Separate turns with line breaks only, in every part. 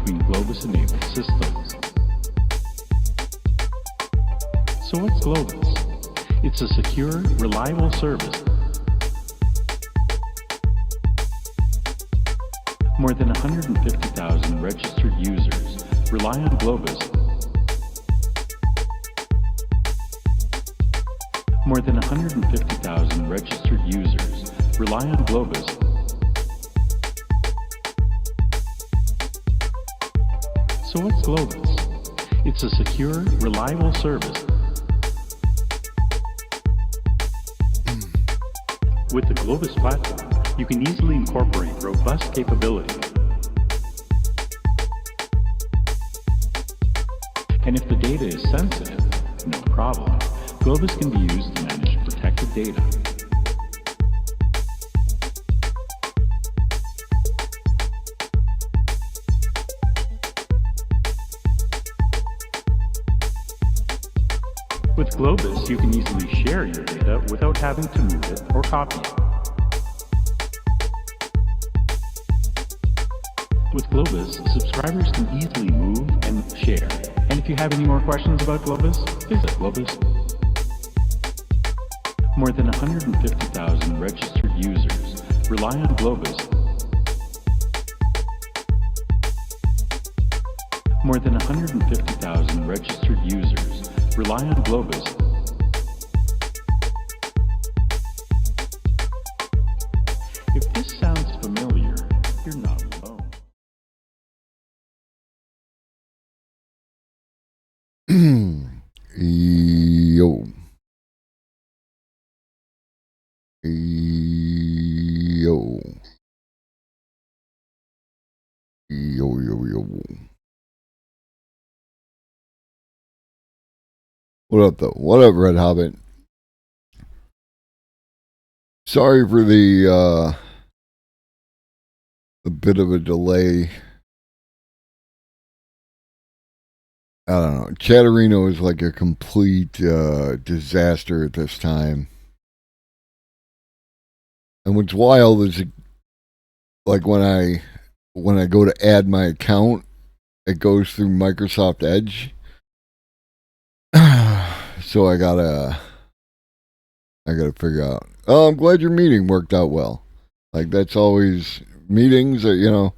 between Globus-enabled systems. So what's Globus? It's a secure, reliable service. More than 150,000 registered users rely on Globus. More than 150,000 registered users rely on Globus. So what's Globus? It's a secure, reliable service. With the Globus platform, you can easily incorporate robust capabilities. And if the data is sensitive, no problem. Globus can be used to manage protected data. With Globus, you can easily share your data without having to move it or copy it. With Globus, subscribers can easily move and share. And if you have any more questions about Globus, visit Globus. More than 150,000 registered users rely on Globus. More than 150,000 registered users rely on Globus. If this sounds familiar, you're not alone.
Yo. Yo. What up, though? What up, Red Hobbit? Sorry for the bit of a delay. I don't know. Chatterino is like a complete disaster at this time. And what's wild is, like, when I go to add my account, it goes through Microsoft Edge. So I gotta figure out. Oh, I'm glad your meeting worked out well. Like, that's always meetings that,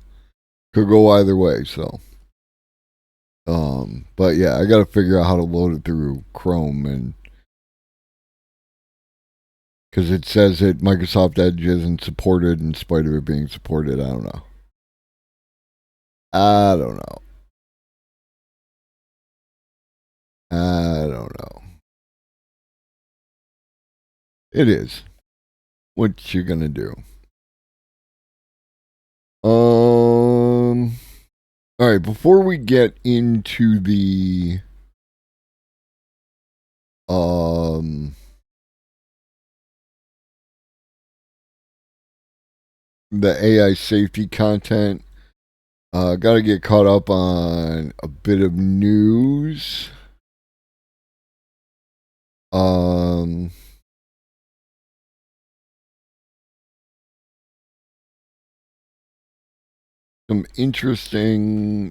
could go either way. So, but yeah, I gotta figure out how to load it through Chrome, and because it says that Microsoft Edge isn't supported in spite of it being supported. I don't know. I don't know. It is. What you gonna do? All right, before we get into the AI safety content, gotta get caught up on a bit of news. Some interesting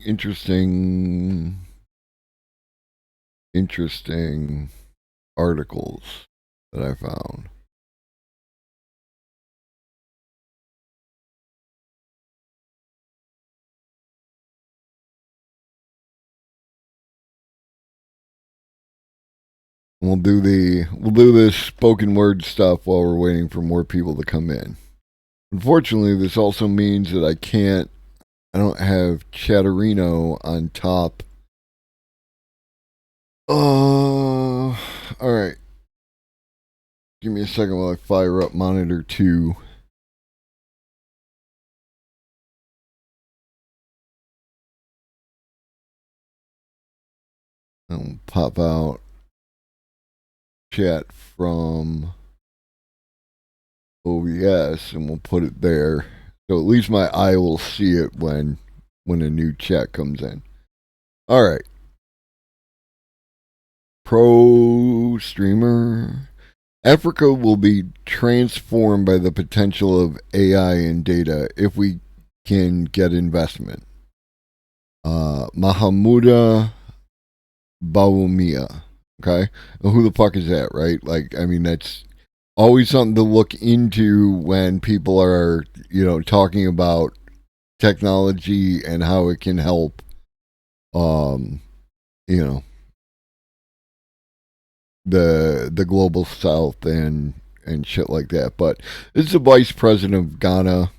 articles that I found. We'll do this spoken word stuff while we're waiting for more people to come in. Unfortunately, this also means that I don't have Chatterino on top. All right. Give me a second while I fire up monitor 2. I'll pop out chat from OBS and we'll put it there. So at least my eye will see it when a new chat comes in. All right. Pro streamer. Africa will be transformed by the potential of AI and data if we can get investment. Mahamuda Bawumia. Okay, well, who the fuck is that, right? Like, I mean, that's always something to look into when people are, talking about technology and how it can help, you know, the global south and shit like that. But this is the vice president of Ghana,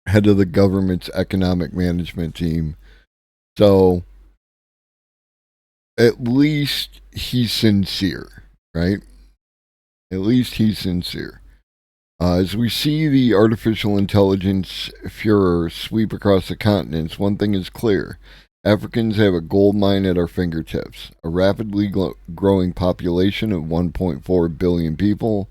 head of the government's economic management team. So at least he's sincere, right? At least he's sincere. As we see the artificial intelligence furor sweep across the continents, one thing is clear. Africans have a gold mine at our fingertips. A rapidly growing population of 1.4 billion people,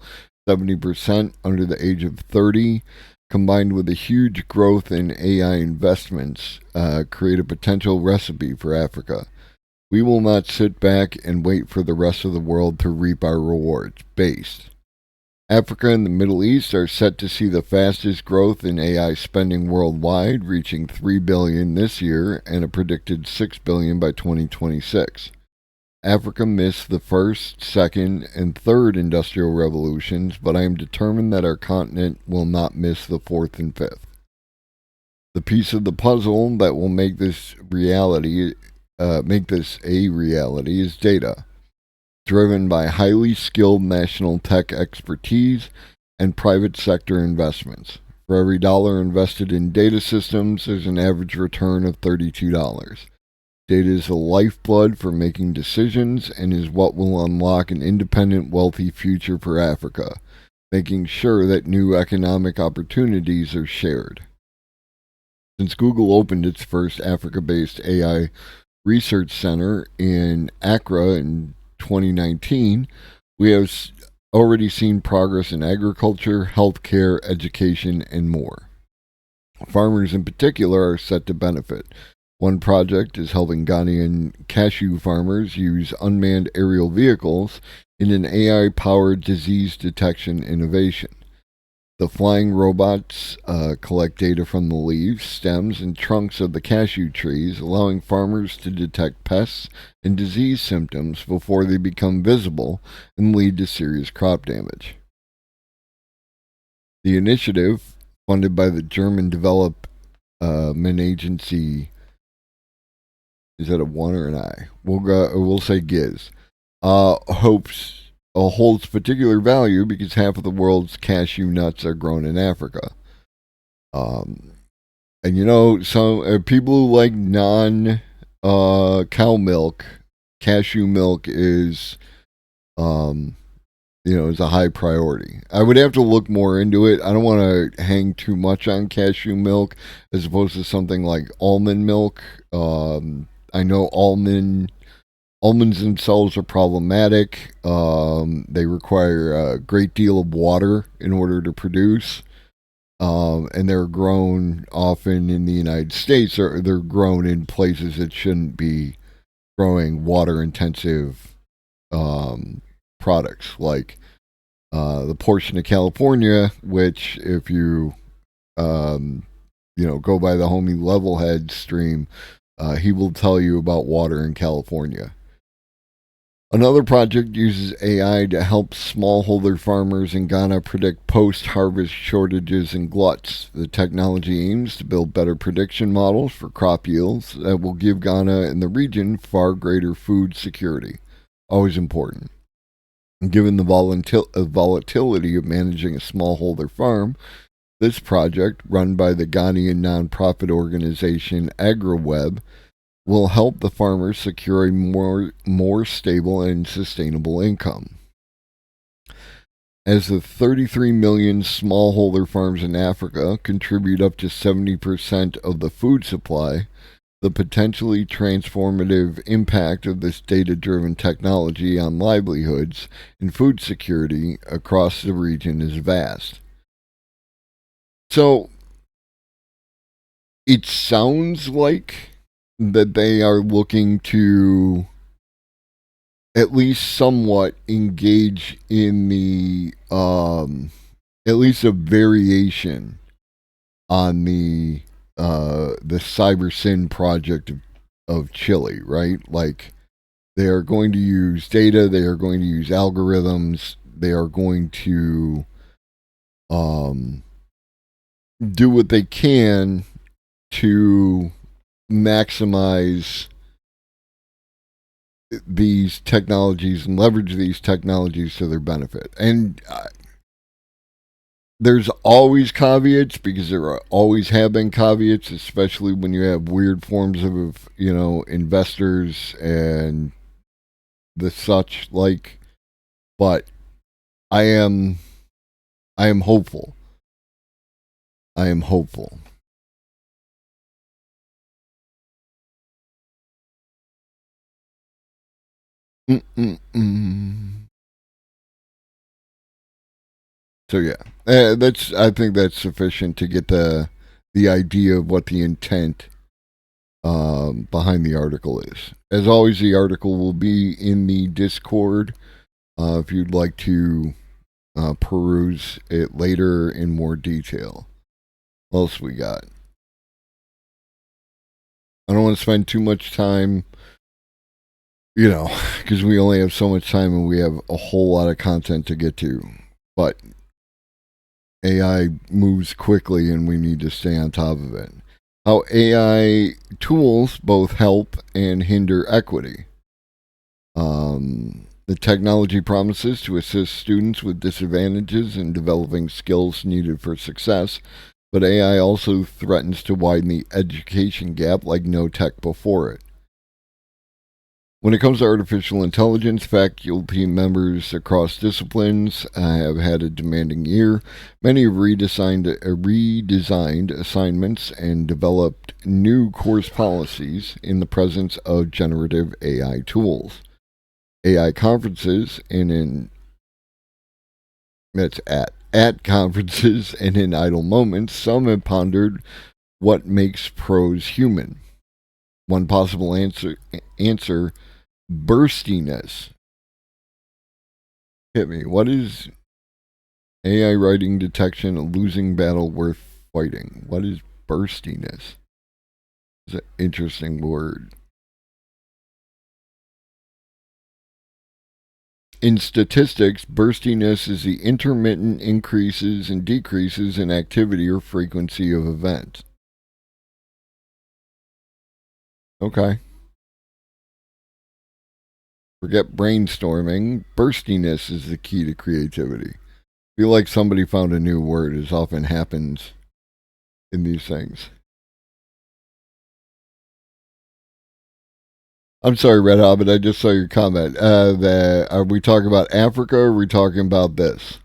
70% under the age of 30, combined with a huge growth in AI investments, create a potential recipe for Africa. We will not sit back and wait for the rest of the world to reap our rewards. Based. Africa and the Middle East are set to see the fastest growth in AI spending worldwide, reaching $3 billion this year and a predicted $6 billion by 2026. Africa missed the first, second, and third industrial revolutions, but I am determined that our continent will not miss the fourth and fifth. The piece of the puzzle that will make this a reality is data, driven by highly skilled national tech expertise and private sector investments. For every dollar invested in data systems, there's an average return of $32. Data is the lifeblood for making decisions and is what will unlock an independent, wealthy future for Africa, making sure that new economic opportunities are shared. Since Google opened its first Africa-based AI research center in Accra in 2019, we have already seen progress in agriculture, healthcare, education, and more. Farmers in particular are set to benefit. One project is helping Ghanaian cashew farmers use unmanned aerial vehicles in an AI-powered disease detection innovation. The flying robots collect data from the leaves, stems, and trunks of the cashew trees, allowing farmers to detect pests and disease symptoms before they become visible and lead to serious crop damage. The initiative, funded by the German Development Agency, is that a one or an I? We'll say GIZ, holds particular value because half of the world's cashew nuts are grown in Africa. And some people who like cow milk, cashew milk is, is a high priority. I would have to look more into it. I don't want to hang too much on cashew milk as opposed to something like almond milk. I know almonds themselves are problematic. They require a great deal of water in order to produce. And they're grown often in the United States, or they're grown in places that shouldn't be growing water-intensive products, like the portion of California, which if you, go by the homie Levelhead stream, he will tell you about water in California. Another project uses AI to help smallholder farmers in Ghana predict post-harvest shortages and gluts. The technology aims to build better prediction models for crop yields that will give Ghana and the region far greater food security. Always important. And given the volatility of managing a smallholder farm, this project, run by the Ghanaian nonprofit organization AgriWeb, will help the farmers secure a more stable and sustainable income. As the 33 million smallholder farms in Africa contribute up to 70% of the food supply, the potentially transformative impact of this data-driven technology on livelihoods and food security across the region is vast. So, it sounds like that they are looking to at least somewhat engage in the at least a variation on the CyberSyn project of chili, right? Like they are going to use data, they are going to use algorithms, they are going to do what they can to maximize these technologies and leverage these technologies to their benefit. And there's always caveats because there always have been caveats, especially when you have weird forms of, investors and the such like. But I am hopeful. I am hopeful. Mm-mm-mm. So yeah, that's. I think that's sufficient to get the idea of what the intent behind the article is. As always, the article will be in the Discord if you'd like to peruse it later in more detail. What else we got? I don't want to spend too much time, because we only have so much time and we have a whole lot of content to get to. But AI moves quickly and we need to stay on top of it. How AI tools both help and hinder equity. The technology promises to assist students with disadvantages in developing skills needed for success, but AI also threatens to widen the education gap like no tech before it. When it comes to artificial intelligence, faculty members across disciplines have had a demanding year. Many have redesigned assignments and developed new course policies in the presence of generative AI tools. AI conferences at conferences and in idle moments, some have pondered what makes prose human. One possible answer burstiness. Hit me. What is AI writing detection a losing battle worth fighting? What is burstiness? It's an interesting word. In statistics, burstiness is the intermittent increases and decreases in activity or frequency of events. Okay. Forget brainstorming. Burstiness is the key to creativity. I feel like somebody found a new word, as often happens in these things. I'm sorry, Red Hobbit. I just saw your comment. Are we talking about Africa or are we talking about this?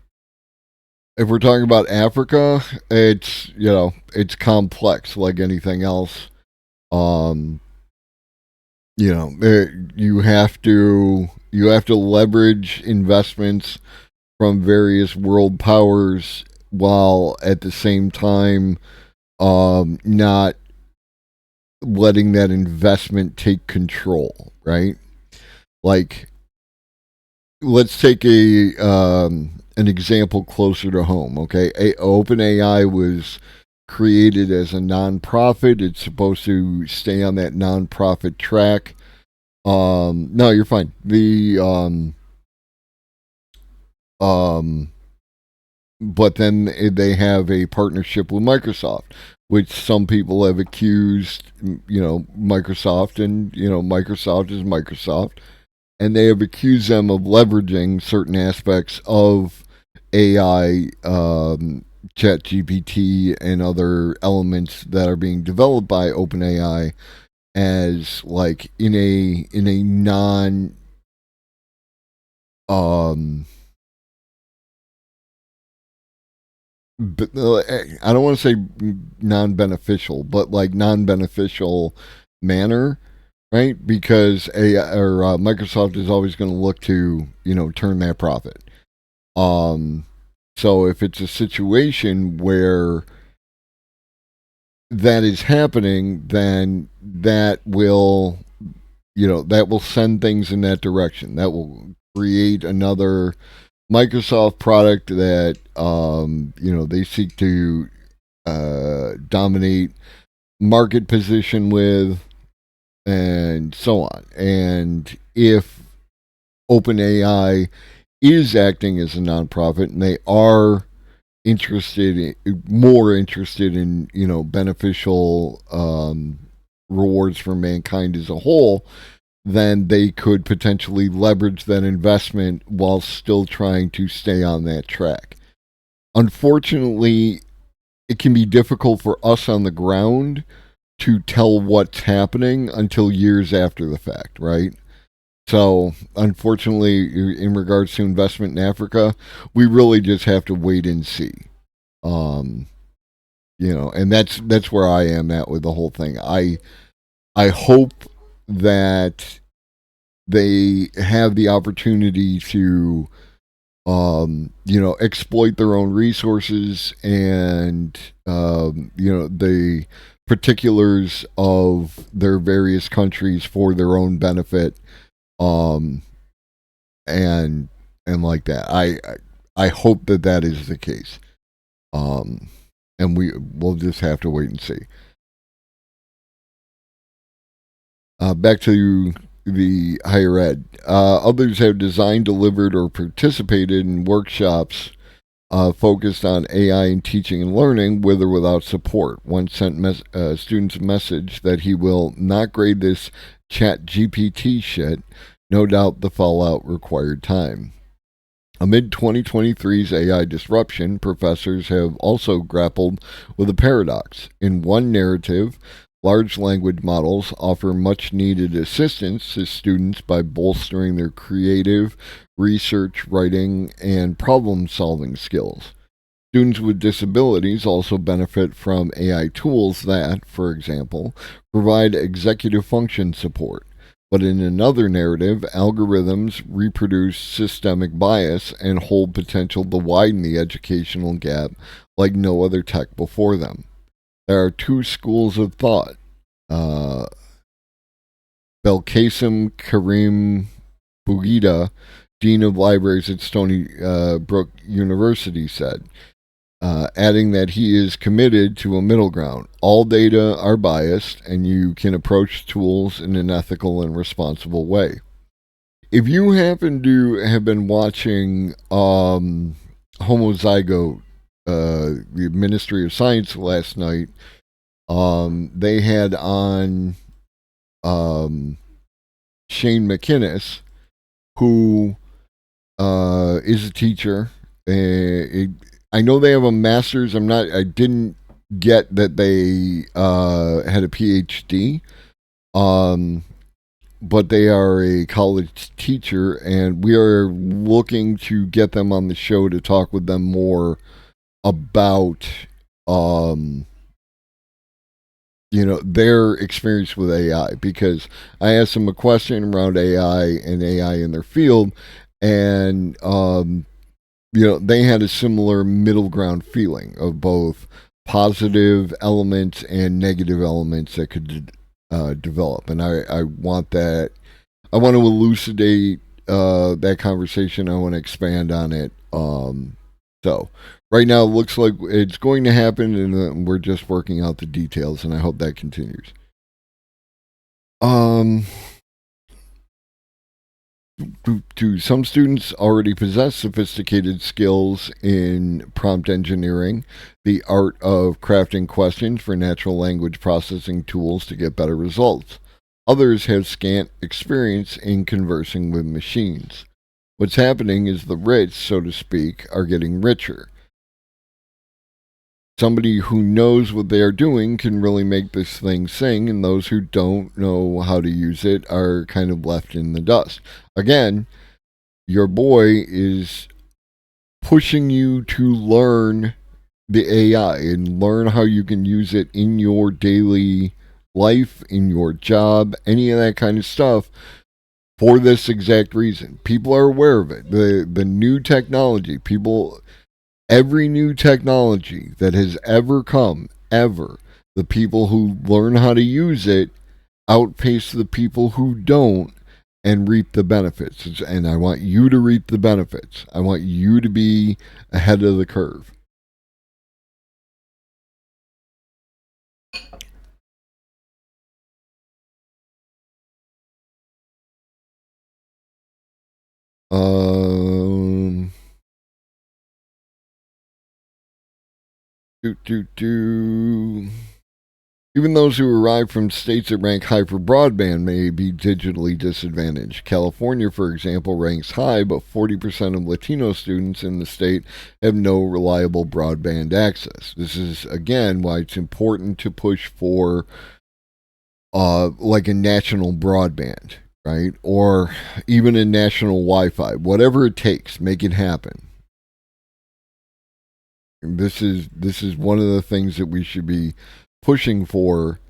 If we're talking about Africa, it's complex like anything else. Um, you have to leverage investments from various world powers while at the same time not letting that investment take control, right? Like, let's take an example closer to home. Okay, OpenAI was created as a nonprofit. It's supposed to stay on that nonprofit track. No, you're fine. But then they have a partnership with Microsoft, which some people have accused, Microsoft, and Microsoft is Microsoft, and they have accused them of leveraging certain aspects of AI, ChatGPT, and other elements that are being developed by OpenAI as like in a non but I don't want to say non-beneficial, but like non-beneficial manner, right? Because Microsoft is always going to look to turn that profit. So if it's a situation where that is happening, then that will send things in that direction. That will create another Microsoft product that they seek to dominate market position with, and so on. And if OpenAI is acting as a nonprofit and they are more interested in beneficial rewards for mankind as a whole, then they could potentially leverage that investment while still trying to stay on that track. Unfortunately, it can be difficult for us on the ground to tell what's happening until years after the fact, right? So, unfortunately, in regards to investment in Africa, we really just have to wait and see. Um, and that's where I am at with the whole thing. I hope that they have the opportunity to exploit their own resources and the particulars of their various countries for their own benefit, um, and like that. I hope that is the case, and we'll just have to wait and see. Back to the higher ed. Others have designed, delivered, or participated in workshops focused on AI in teaching and learning, with or without support. One sent students a message that he will not grade this chat GPT shit. No doubt the fallout required time. Amid 2023's AI disruption, professors have also grappled with a paradox. In one narrative, large language models offer much needed assistance to students by bolstering their creative, research, writing, and problem solving skills. Students with disabilities also benefit from AI tools that, for example, provide executive function support. But in another narrative, algorithms reproduce systemic bias and hold potential to widen the educational gap like no other tech before them. There are two schools of thought. Belkacem Karim Bugida, Dean of Libraries at Stony Brook University, said, adding that he is committed to a middle ground. All data are biased, and you can approach tools in an ethical and responsible way. If you happen to have been watching Homozygote, the Ministry of Science last night, they had on Shane McInnes, who is a teacher. I know they have a master's. I didn't get that they had a PhD. But they are a college teacher, and we are looking to get them on the show to talk with them more about their experience with AI, because I asked them a question around AI and AI in their field, and they had a similar middle ground feeling of both positive elements and negative elements that could develop. And I want that. I want to elucidate that conversation. I want to expand on it. So right now, it looks like it's going to happen, and we're just working out the details. And I hope that continues. Do some students already possess sophisticated skills in prompt engineering, the art of crafting questions for natural language processing tools to get better results. Others have scant experience in conversing with machines. What's happening is the rich, so to speak, are getting richer. Somebody who knows what they are doing can really make this thing sing, and those who don't know how to use it are kind of left in the dust. Again, your boy is pushing you to learn the AI and learn how you can use it in your daily life, in your job, any of that kind of stuff, for this exact reason. People are aware of it. The new technology, every new technology that has ever come, the people who learn how to use it outpace the people who don't and reap the benefits. And I want you to reap the benefits. I want you to be ahead of the curve. Even those who arrive from states that rank high for broadband may be digitally disadvantaged. California, for example, ranks high, but 40% of Latino students in the state have no reliable broadband access. This is, again, why it's important to push for like a national broadband, right? Or even a national Wi-Fi. Whatever it takes, make it happen. This is one of the things that we should be pushing for,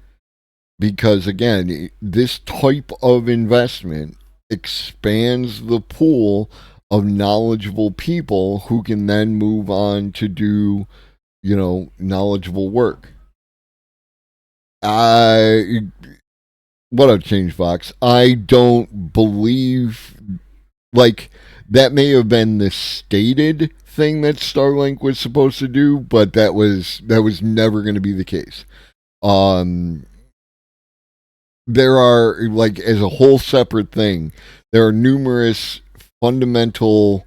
because again, this type of investment expands the pool of knowledgeable people who can then move on to do, knowledgeable work. What up, Change Fox? I don't believe, like, that may have been the stated thing that Starlink was supposed to do, but that was never going to be the case. There are, like, as a whole separate thing, there are numerous fundamental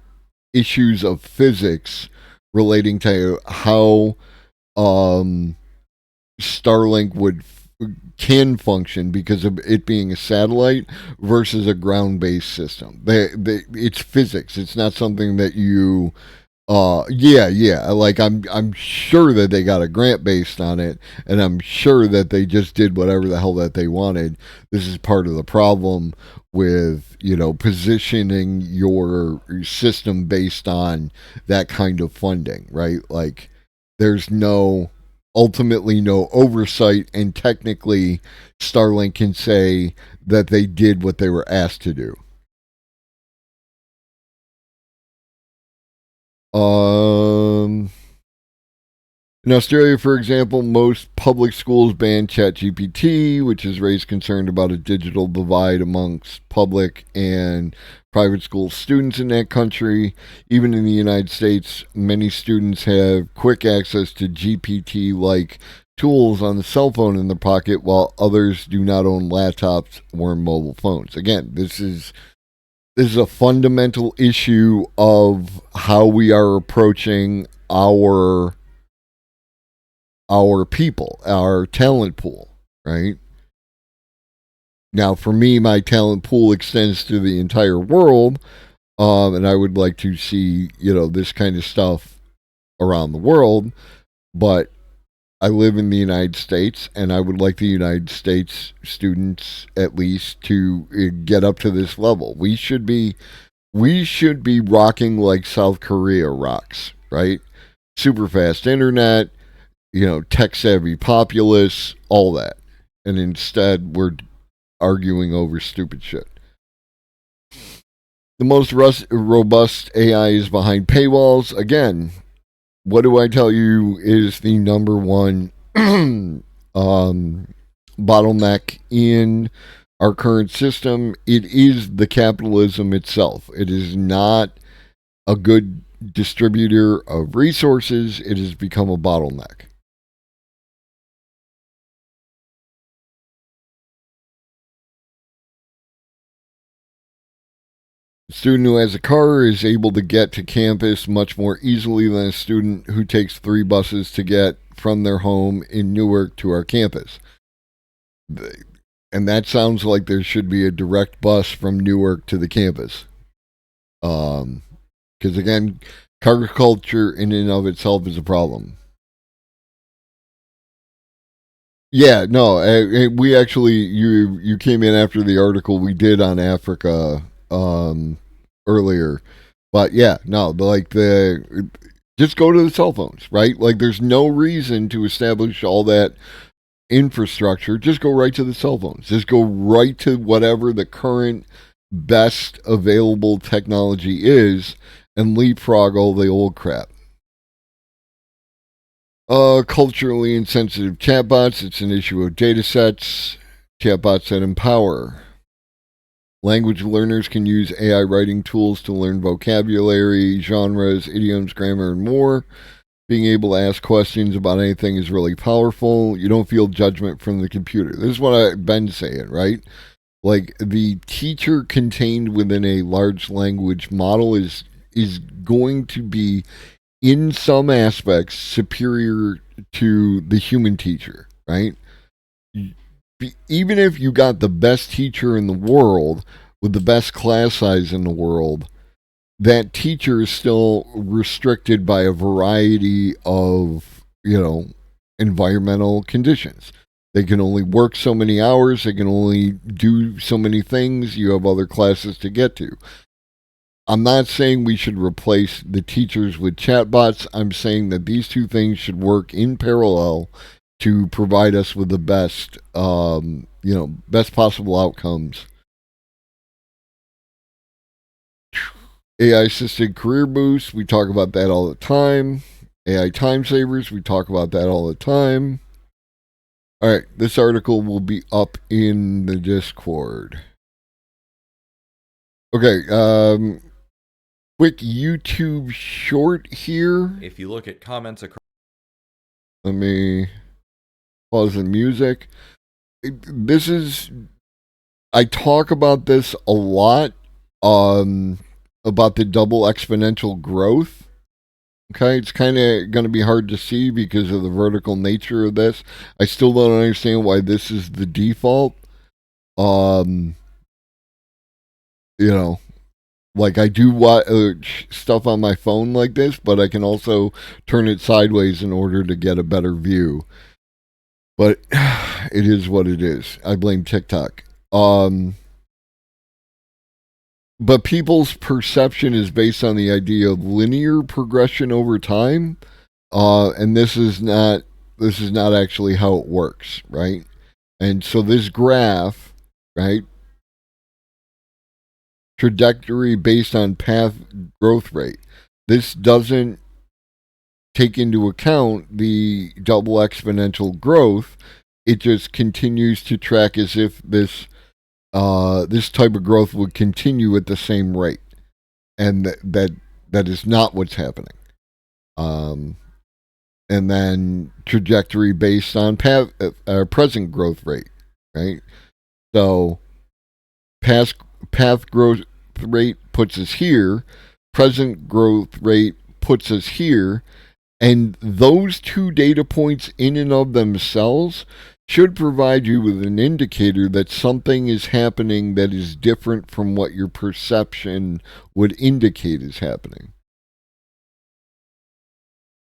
issues of physics relating to how Starlink can function because of it being a satellite versus a ground-based system. It's physics. It's not something that you like I'm sure that they got a grant based on it, and I'm sure that they just did whatever the hell that they wanted. This is part of the problem with, positioning your system based on that kind of funding, right? Like, there's ultimately no oversight, and technically Starlink can say that they did what they were asked to do. In Australia, for example, most public schools ban ChatGPT, which has raised concern about a digital divide amongst public and private school students in that country. Even in the United States, many students have quick access to GPT-like tools on the cell phone in their pocket, while others do not own laptops or mobile phones. Again, this is a fundamental issue of how we are approaching our people, our talent pool, right? Now, for me, my talent pool extends to the entire world, and I would like to see, this kind of stuff around the world, but I live in the United States, and I would like the United States students at least to get up to this level. We should be rocking like South Korea rocks, right? Super fast internet, tech savvy populace, all that. And instead, we're arguing over stupid shit. The most robust AI is behind paywalls. Again, what do I tell you is the number one bottleneck in our current system? It is the capitalism itself. It is not a good distributor of resources. It has become a bottleneck. A student who has a car is able to get to campus much more easily than a student who takes 3 buses to get from their home in Newark to our campus. And that sounds like there should be a direct bus from Newark to the campus. Because again, car culture in and of itself is a problem. Yeah, no, we actually, you came in after the article we did on Africa earlier, but yeah, no, just go to the cell phones, right? Like, there's no reason to establish all that infrastructure. Just go right to the cell phones. Just go right to whatever the current best available technology is, and leapfrog all the old crap. Culturally insensitive chatbots. It's an issue of data sets. Chatbots that empower. Language learners can use AI writing tools to learn vocabulary, genres, idioms, grammar, and more. Being able to ask questions about anything is really powerful. You don't feel judgment from the computer. This is what I've been saying, right? Like, the teacher contained within a large language model is going to be, in some aspects, superior to the human teacher, right? Even if you got the best teacher in the world with the best class size in the world, that teacher is still restricted by a variety of, environmental conditions. They can only work so many hours, they can only do so many things, you have other classes to get to. I'm not saying we should replace the teachers with chatbots. I'm saying that these two things should work in parallel to provide us with the best, best possible outcomes. AI assisted career boost, we talk about that all the time. AI time savers, we talk about that all the time. All right, this article will be up in the Discord. Okay, quick YouTube short here.
If you look at comments across,
Let me pause the music. I talk about this a lot, about the double exponential growth. Okay, it's kind of going to be hard to see because of the vertical nature of this. I still don't understand why this is the default. Like I do watch stuff on my phone like this, but I can also turn it sideways in order to get a better view. But it is what it is. I blame TikTok. But people's perception is based on the idea of linear progression over time, and this is not actually how it works, right? And so this graph, right, trajectory based on path growth rate, this doesn't take into account the double exponential growth. It just continues to track as if this type of growth would continue at the same rate, and that is not what's happening. And then trajectory based on present growth rate, right? So path growth rate puts us here, present growth rate puts us here, and those two data points in and of themselves should provide you with an indicator that something is happening that is different from what your perception would indicate is happening.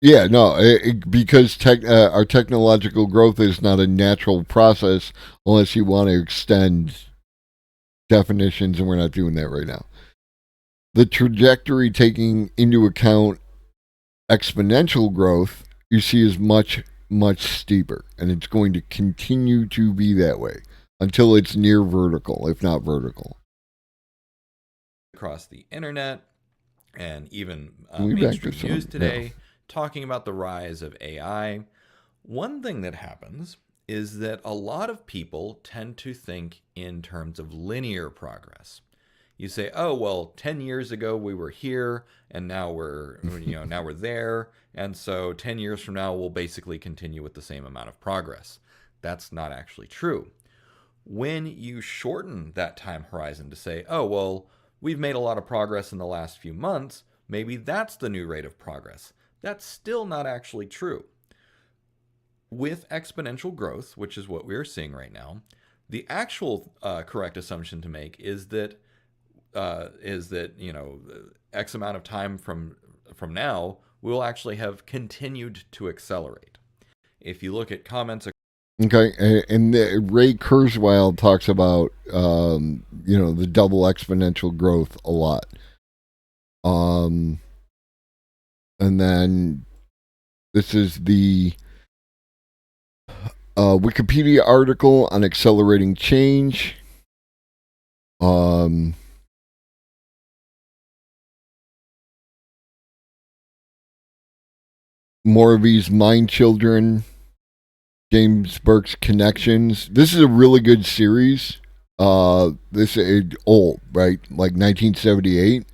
Yeah, no, because our technological growth is not a natural process unless you want to extend definitions, and we're not doing that right now. The trajectory taking into account exponential growth, you see, is much steeper, and it's going to continue to be that way until it's near vertical, if not vertical.
Across the internet and even mainstream news today, talking about the rise of AI, one thing that happens is that a lot of people tend to think in terms of linear progress. You say, oh, well, 10 years ago we were here, and now we're there, and so 10 years from now we'll basically continue with the same amount of progress. That's not actually true. When you shorten that time horizon to say, oh, well, we've made a lot of progress in the last few months, maybe that's the new rate of progress. That's still not actually true. With exponential growth, which is what we're seeing right now, the actual correct assumption to make is that X amount of time from now we'll actually have continued to accelerate. If you look at comments,
okay, and Ray Kurzweil talks about the double exponential growth a lot, and then this is the Wikipedia article on accelerating change. Morvey's Mind Children, James Burke's Connections. This is a really good series. This is old, right? Like 1978.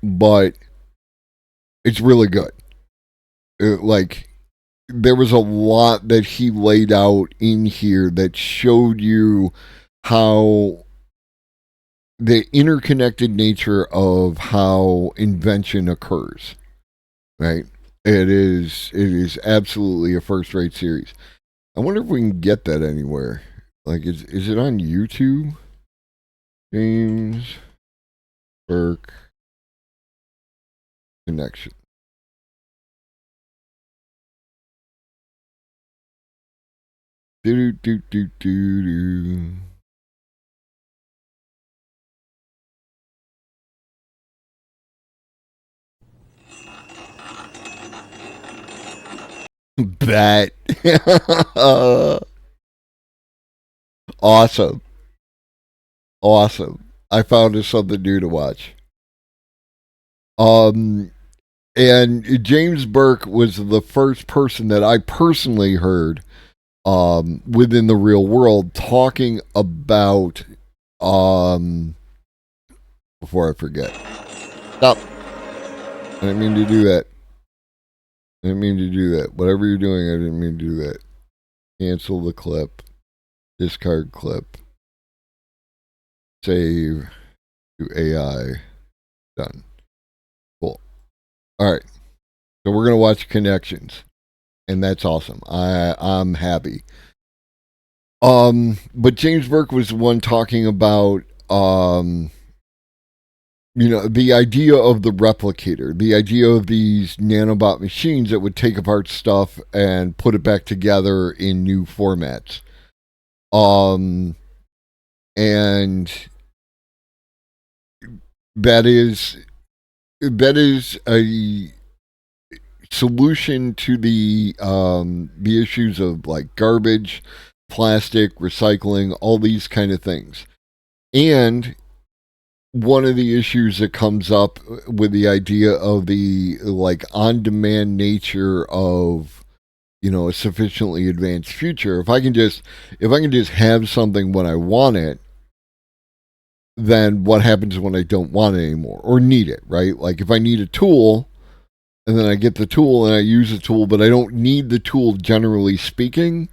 But it's really good. There was a lot that he laid out in here that showed you how the interconnected nature of how invention occurs, right? It is absolutely a first-rate series. I wonder if we can get that anywhere. Like, is it on YouTube? James Burke Connection. Do do do do do. Bet. Awesome. I found us something new to watch. And James Burke was the first person that I personally heard within the real world talking about before I forget. Stop. I didn't mean to do that. Whatever you're doing, I didn't mean to do that. Cancel the clip. Discard clip. Save to AI. Done. Cool. All right. So we're going to watch Connections. And that's awesome. I'm happy. But James Burke was the one talking about the idea of the replicator, the idea of these nanobot machines that would take apart stuff and put it back together in new formats. And that is a solution to the issues of like garbage, plastic, recycling, all these kind of things. And one of the issues that comes up with the idea of the like on-demand nature of a sufficiently advanced future, if I can just have something when I want it, then what happens when I don't want it anymore or need it, right? Like if I need a tool and then I get the tool and I use the tool, but I don't need the tool generally speaking,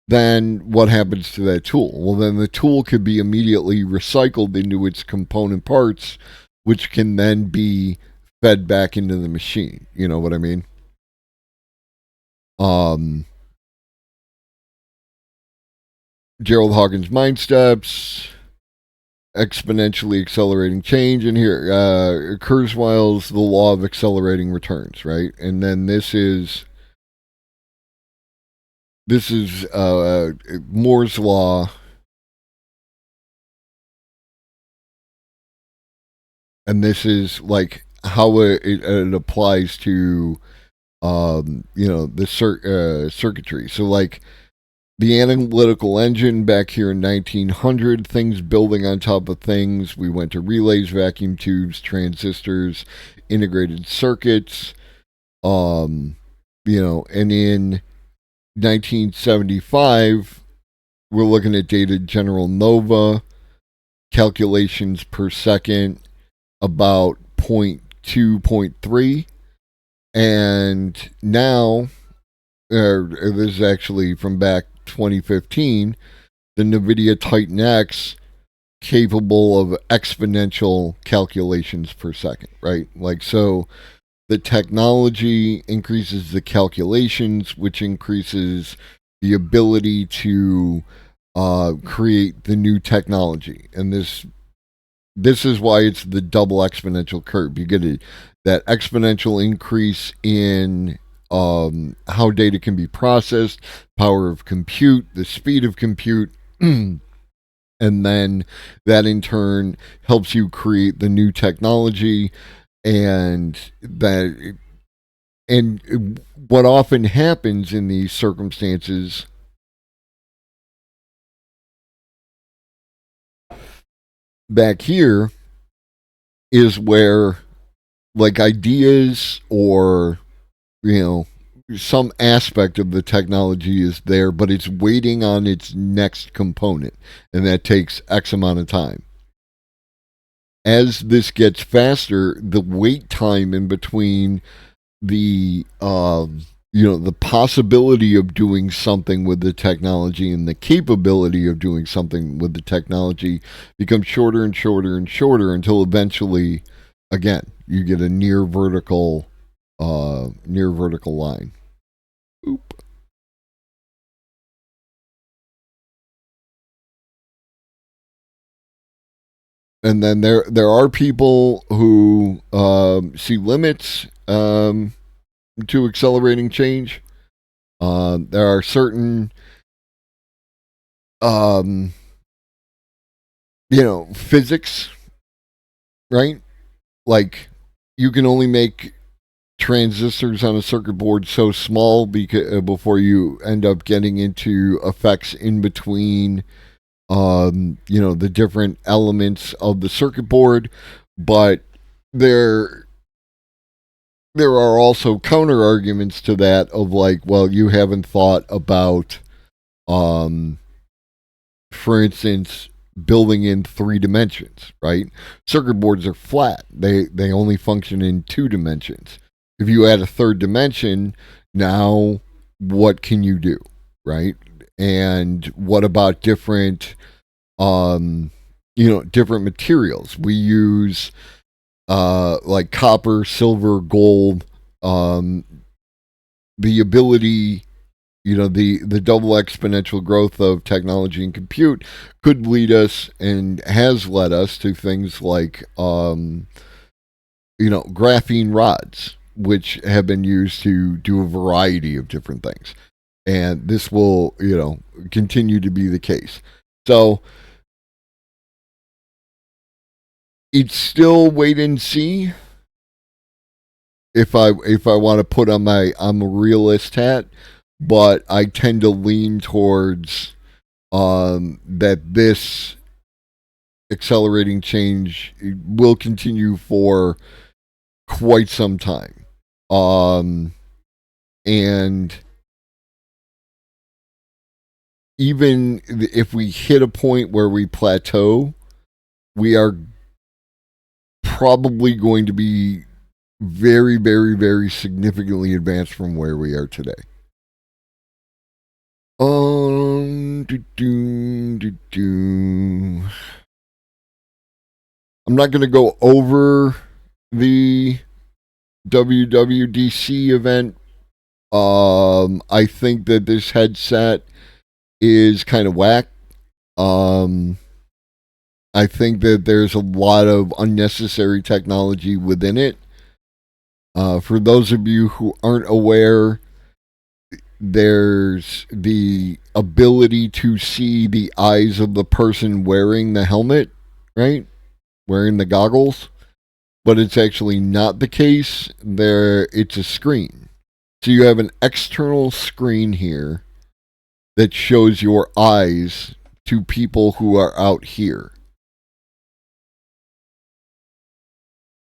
then what happens to that tool? Well, then the tool could be immediately recycled into its component parts, which can then be fed back into the machine. You know what I mean? Gerald Hawkins' Mind Steps, exponentially accelerating change, and here Kurzweil's The Law of Accelerating Returns, right? And then this is Moore's Law, and this is like how it applies to the circuitry. So like the analytical engine back here in 1900, things building on top of things. We went to relays, vacuum tubes, transistors, integrated circuits, and in 1975, we're looking at data general nova, calculations per second, about 0.2, 0.3. And now, this is actually from back 2015, the NVIDIA Titan X capable of exponential calculations per second, right? Like, so the technology increases the calculations, which increases the ability to create the new technology. And this is why it's the double exponential curve. You get that exponential increase in how data can be processed, power of compute, the speed of compute, and then that in turn helps you create the new technology. And what often happens in these circumstances back here is where like ideas or some aspect of the technology is there, but it's waiting on its next component, and that takes X amount of time. As this gets faster, the wait time in between the the possibility of doing something with the technology and the capability of doing something with the technology becomes shorter and shorter and shorter until eventually, again, you get a near vertical near vertical line. Oop. And then there are people who see limits to accelerating change. There are certain, physics, right? Like you can only make transistors on a circuit board so small before you end up getting into effects in between the different elements of the circuit board, but there are also counter arguments to that of like, well, you haven't thought about, for instance, building in 3 dimensions, right? Circuit boards are flat. They only function in 2 dimensions. If you add a 3rd dimension, now what can you do, right? And what about different different materials? We use like copper, silver, gold, the ability, the double exponential growth of technology and compute could lead us and has led us to things like graphene rods, which have been used to do a variety of different things. And this will, continue to be the case. So it's still wait and see. If I want to put on my I'm a realist hat, but I tend to lean towards that this accelerating change will continue for quite some time. And even if we hit a point where we plateau, we are probably going to be very, very, very significantly advanced from where we are today. I'm not going to go over the WWDC event. I think that this headset is kind of whack. I think that there's a lot of unnecessary technology within it. For those of you who aren't aware, there's the ability to see the eyes of the person wearing the helmet, right? Wearing the goggles. But it's actually not the case. It's a screen. So you have an external screen here that shows your eyes to people who are out here.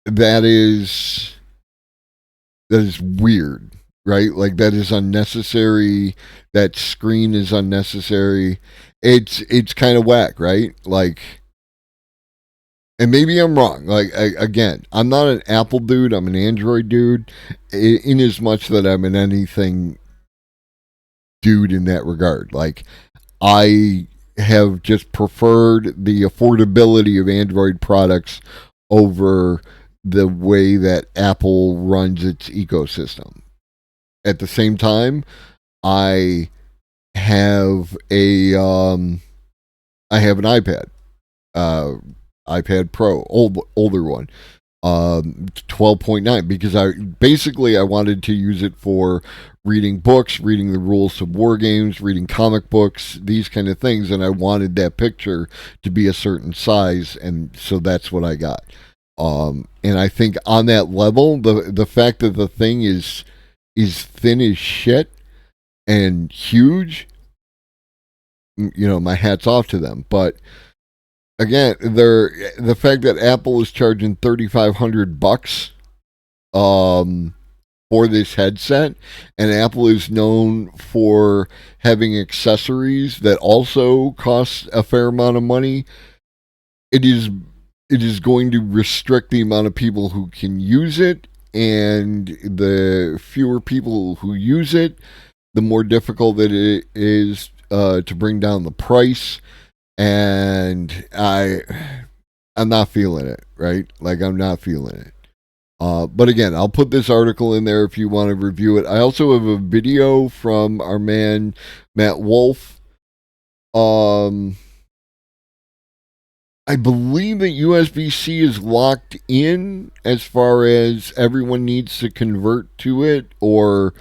That is weird, right? Like that is unnecessary. That screen is unnecessary. It's kind of whack, right? Like, and maybe I'm wrong. Like again, I'm not an Apple dude. I'm an Android dude. In as much that I'm an anything dude in that regard. Like I have just preferred the affordability of Android products over the way that Apple runs its ecosystem. At the same time, I have an iPad, iPad Pro, older one, 12.9, because I wanted to use it for reading books, reading the rules of war games, reading comic books, these kind of things, and I wanted that picture to be a certain size, and so that's what I got. And I think on that level, the fact that the thing is thin as shit and huge, my hat's off to them. But again, the fact that Apple is charging $3,500 for this headset, and Apple is known for having accessories that also cost a fair amount of money, it is going to restrict the amount of people who can use it, and the fewer people who use it, the more difficult it is to bring down the price. And I'm not feeling it, right? Like I'm not feeling it. But again, I'll put this article in there if you want to review it. I also have a video from our man Matt Wolf. I believe that USB-C is locked in as far as everyone needs to convert to it, or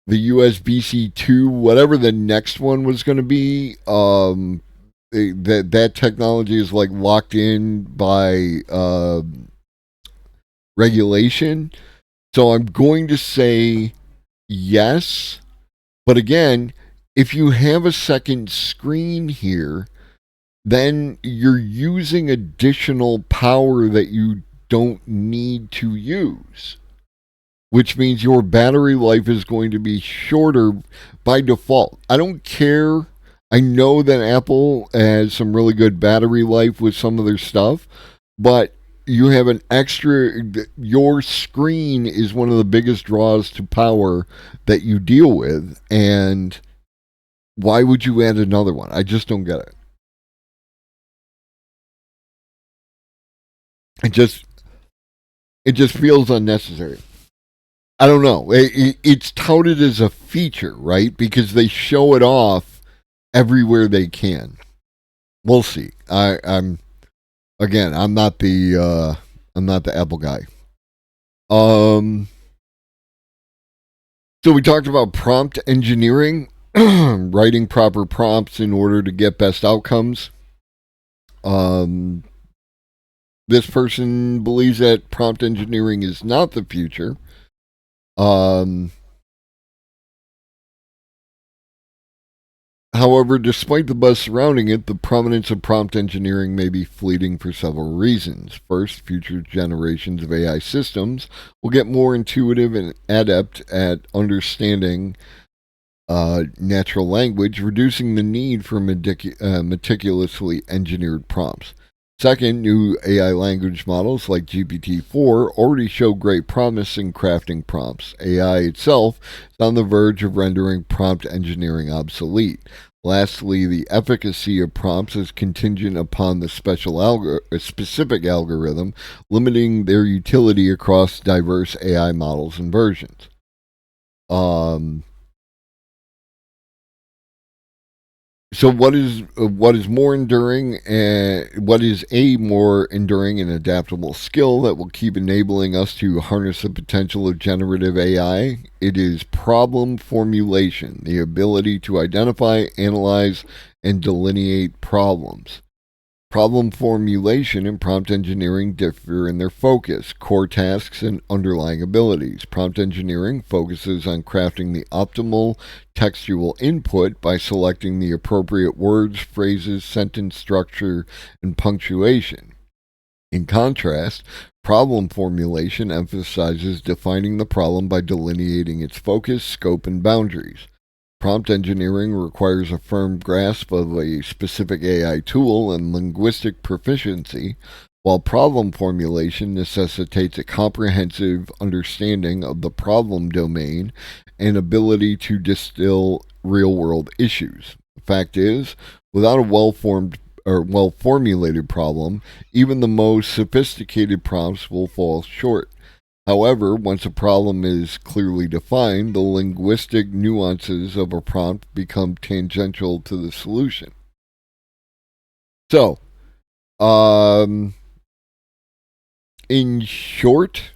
the USB-C 2, whatever the next one was going to be. That technology is like locked in by regulation. So I'm going to say yes. But again, if you have a second screen here, then you're using additional power that you don't need to use, which means your battery life is going to be shorter by default. I don't care. I know that Apple has some really good battery life with some of their stuff, but you have an extra, your screen is one of the biggest draws to power that you deal with, and why would you add another one? I just don't get it. It just feels unnecessary. I don't know. It's touted as a feature, right? Because they show it off everywhere they can. We'll see. I'm not the Apple guy. So we talked about prompt engineering, writing proper prompts in order to get best outcomes. This person believes that prompt engineering is not the future. However, despite the buzz surrounding it, the prominence of prompt engineering may be fleeting for several reasons. First, future generations of AI systems will get more intuitive and adept at understanding natural language, reducing the need for meticulously engineered prompts. Second, new AI language models like GPT-4 already show great promise in crafting prompts. AI itself is on the verge of rendering prompt engineering obsolete. Lastly, the efficacy of prompts is contingent upon the specific algorithm, limiting their utility across diverse AI models and versions. So what is more enduring, and what is a more enduring and adaptable skill that will keep enabling us to harness the potential of generative AI? It is problem formulation, the ability to identify, analyze, and delineate problems. Problem formulation and prompt engineering differ in their focus, core tasks, and underlying abilities. Prompt engineering focuses on crafting the optimal textual input by selecting the appropriate words, phrases, sentence structure, and punctuation. In contrast, problem formulation emphasizes defining the problem by delineating its focus, scope, and boundaries. Prompt engineering requires a firm grasp of a specific AI tool and linguistic proficiency, while problem formulation necessitates a comprehensive understanding of the problem domain and ability to distill real-world issues. The fact is, without a well-formulated problem, even the most sophisticated prompts will fall short. However, once a problem is clearly defined, the linguistic nuances of a prompt become tangential to the solution. So, in short,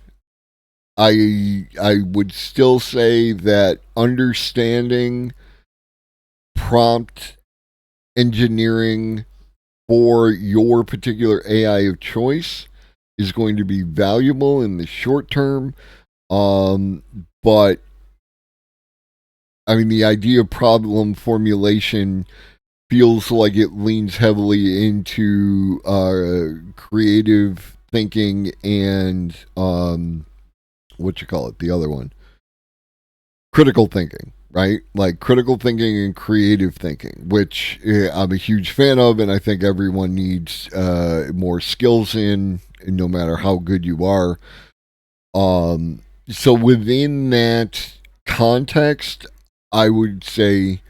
I would still say that understanding prompt engineering for your particular AI of choice is going to be valuable in the short term. But I mean, the idea of problem formulation feels like it leans heavily into creative thinking and the other one, critical thinking, right? Like critical thinking and creative thinking, which I'm a huge fan of, and I think everyone needs more skills in, no matter how good you are. So within that context, I would say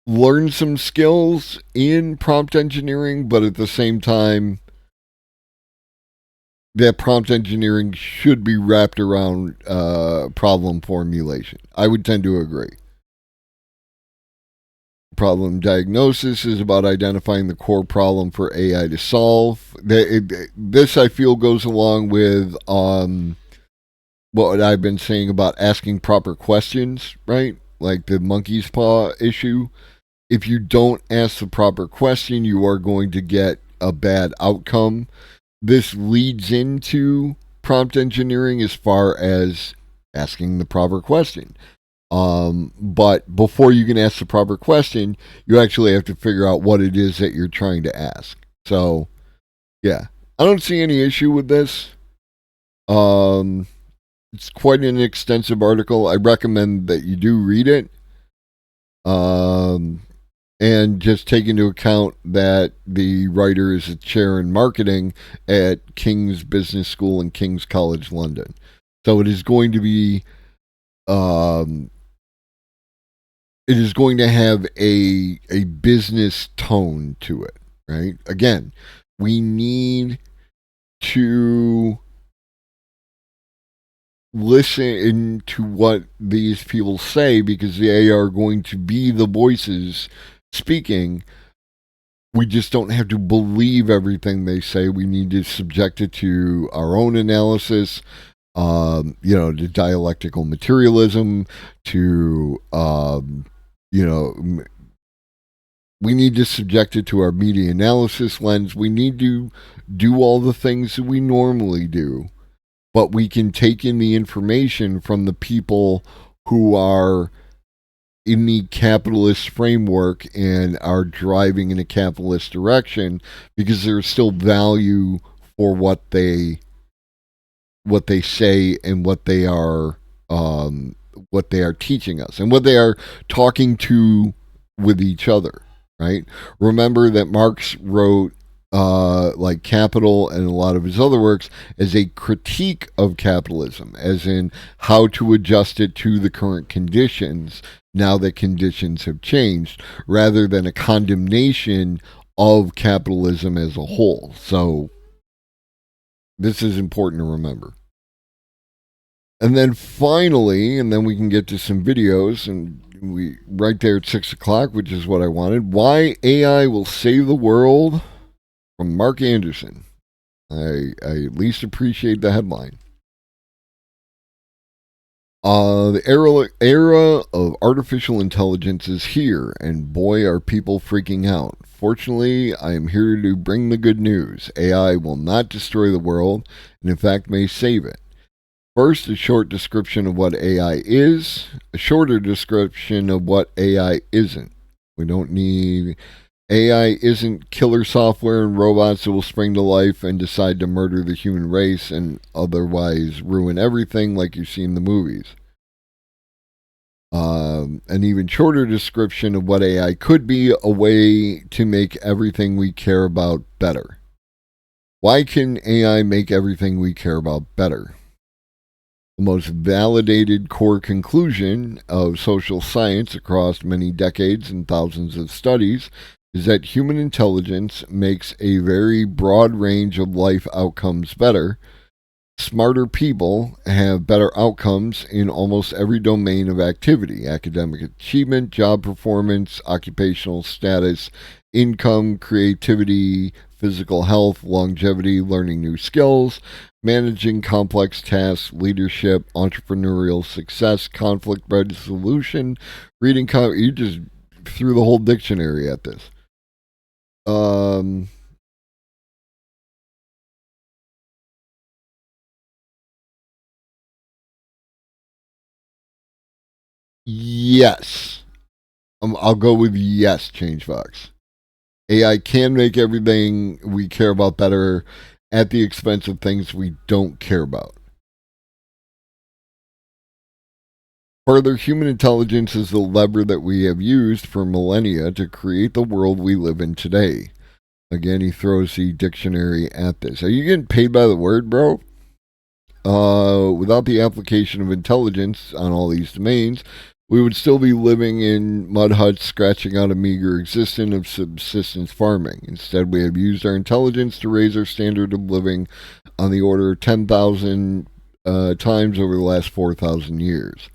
learn some skills in prompt engineering, but at the same time, that prompt engineering should be wrapped around problem formulation. I would tend to agree. Problem diagnosis is about identifying the core problem for AI to solve. This, I feel, goes along with what I've been saying about asking proper questions, right? Like the monkey's paw issue. If you don't ask the proper question, you are going to get a bad outcome. This leads into prompt engineering as far as asking the proper question. But before you can ask the proper question, you actually have to figure out what it is that you're trying to ask. So, yeah, I don't see any issue with this. It's quite an extensive article. I recommend that you do read it. And just take into account that the writer is a chair in marketing at King's Business School and King's College London. So it is going to be, it is going to have a business tone to it, right? Again, we need to listen to what these people say because they are going to be the voices speaking. We just don't have to believe everything they say. We need to subject it to our own analysis, to dialectical materialism, to, we need to subject it to our media analysis lens. We need to do all the things that we normally do, but we can take in the information from the people who are in the capitalist framework and are driving in a capitalist direction because there's still value for what they say and what they are teaching us and what they are talking to with each other, right? Remember that Marx wrote like Capital and a lot of his other works as a critique of capitalism, as in how to adjust it to the current conditions now that conditions have changed, rather than a condemnation of capitalism as a whole. So this is important to remember. And then finally, and then we can get to some videos, and we right there at 6 o'clock, which is what I wanted, Why AI Will Save the World, from Mark Anderson. I at least appreciate the headline. The era of artificial intelligence is here, and boy, are people freaking out. Fortunately, I am here to bring the good news. AI will not destroy the world, and in fact may save it. First, a short description of what AI is, a shorter description of what AI isn't. We don't need... AI isn't killer software and robots that will spring to life and decide to murder the human race and otherwise ruin everything like you see in the movies. An even shorter description of what AI could be, a way to make everything we care about better. Why can AI make everything we care about better? The most validated core conclusion of social science across many decades and thousands of studies is that human intelligence makes a very broad range of life outcomes better. Smarter people have better outcomes in almost every domain of activity: academic achievement, job performance, occupational status, income, creativity, physical health, longevity, learning new skills, managing complex tasks, leadership, entrepreneurial success, conflict resolution, reading. You just threw the whole dictionary at this. Yes. I'll go with yes, ChangeFox. AI can make everything we care about better at the expense of things we don't care about. Further, human intelligence is the lever that we have used for millennia to create the world we live in today. Again, he throws the dictionary at this. Are you getting paid by the word, bro? Without the application of intelligence on all these domains, we would still be living in mud huts, scratching out a meager existence of subsistence farming. Instead, we have used our intelligence to raise our standard of living on the order of 10,000 times over the last 4,000 years.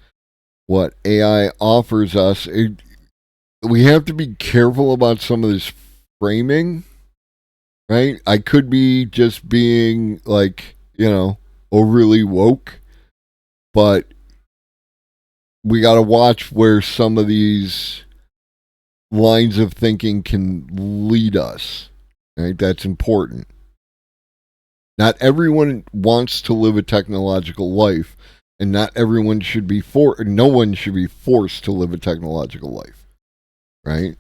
What AI offers us, we have to be careful about some of this framing, right? I could be just being like, overly woke, but we got to watch where some of these lines of thinking can lead us, right? That's important. Not everyone wants to live a technological life, and not everyone should be no one should be forced to live a technological life, right?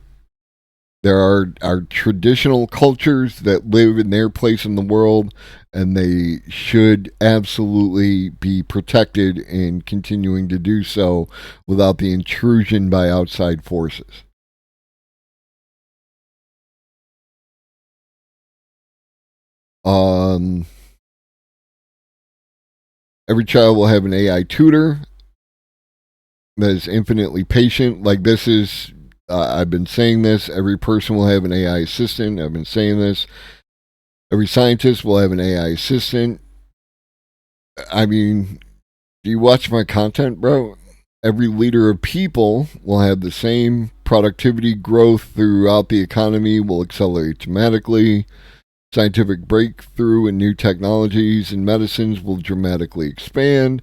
There are traditional cultures that live in their place in the world, and they should absolutely be protected and continuing to do so without the intrusion by outside forces. Every child will have an AI tutor that is infinitely patient. Like this is, I've been saying this. Every person will have an AI assistant. I've been saying this. Every scientist will have an AI assistant. I mean, do you watch my content, bro? Every leader of people will have the same productivity growth throughout the economy, will accelerate dramatically. Scientific breakthrough in new technologies and medicines will dramatically expand.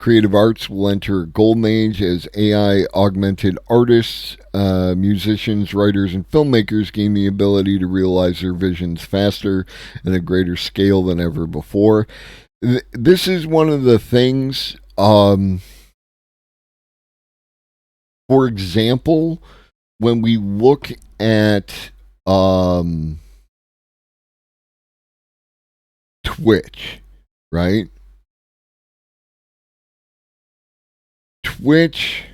Creative arts will enter a golden age as AI augmented artists, musicians, writers, and filmmakers gain the ability to realize their visions faster and at a greater scale than ever before. This is one of the things, for example, when we look at Twitch, right? Twitch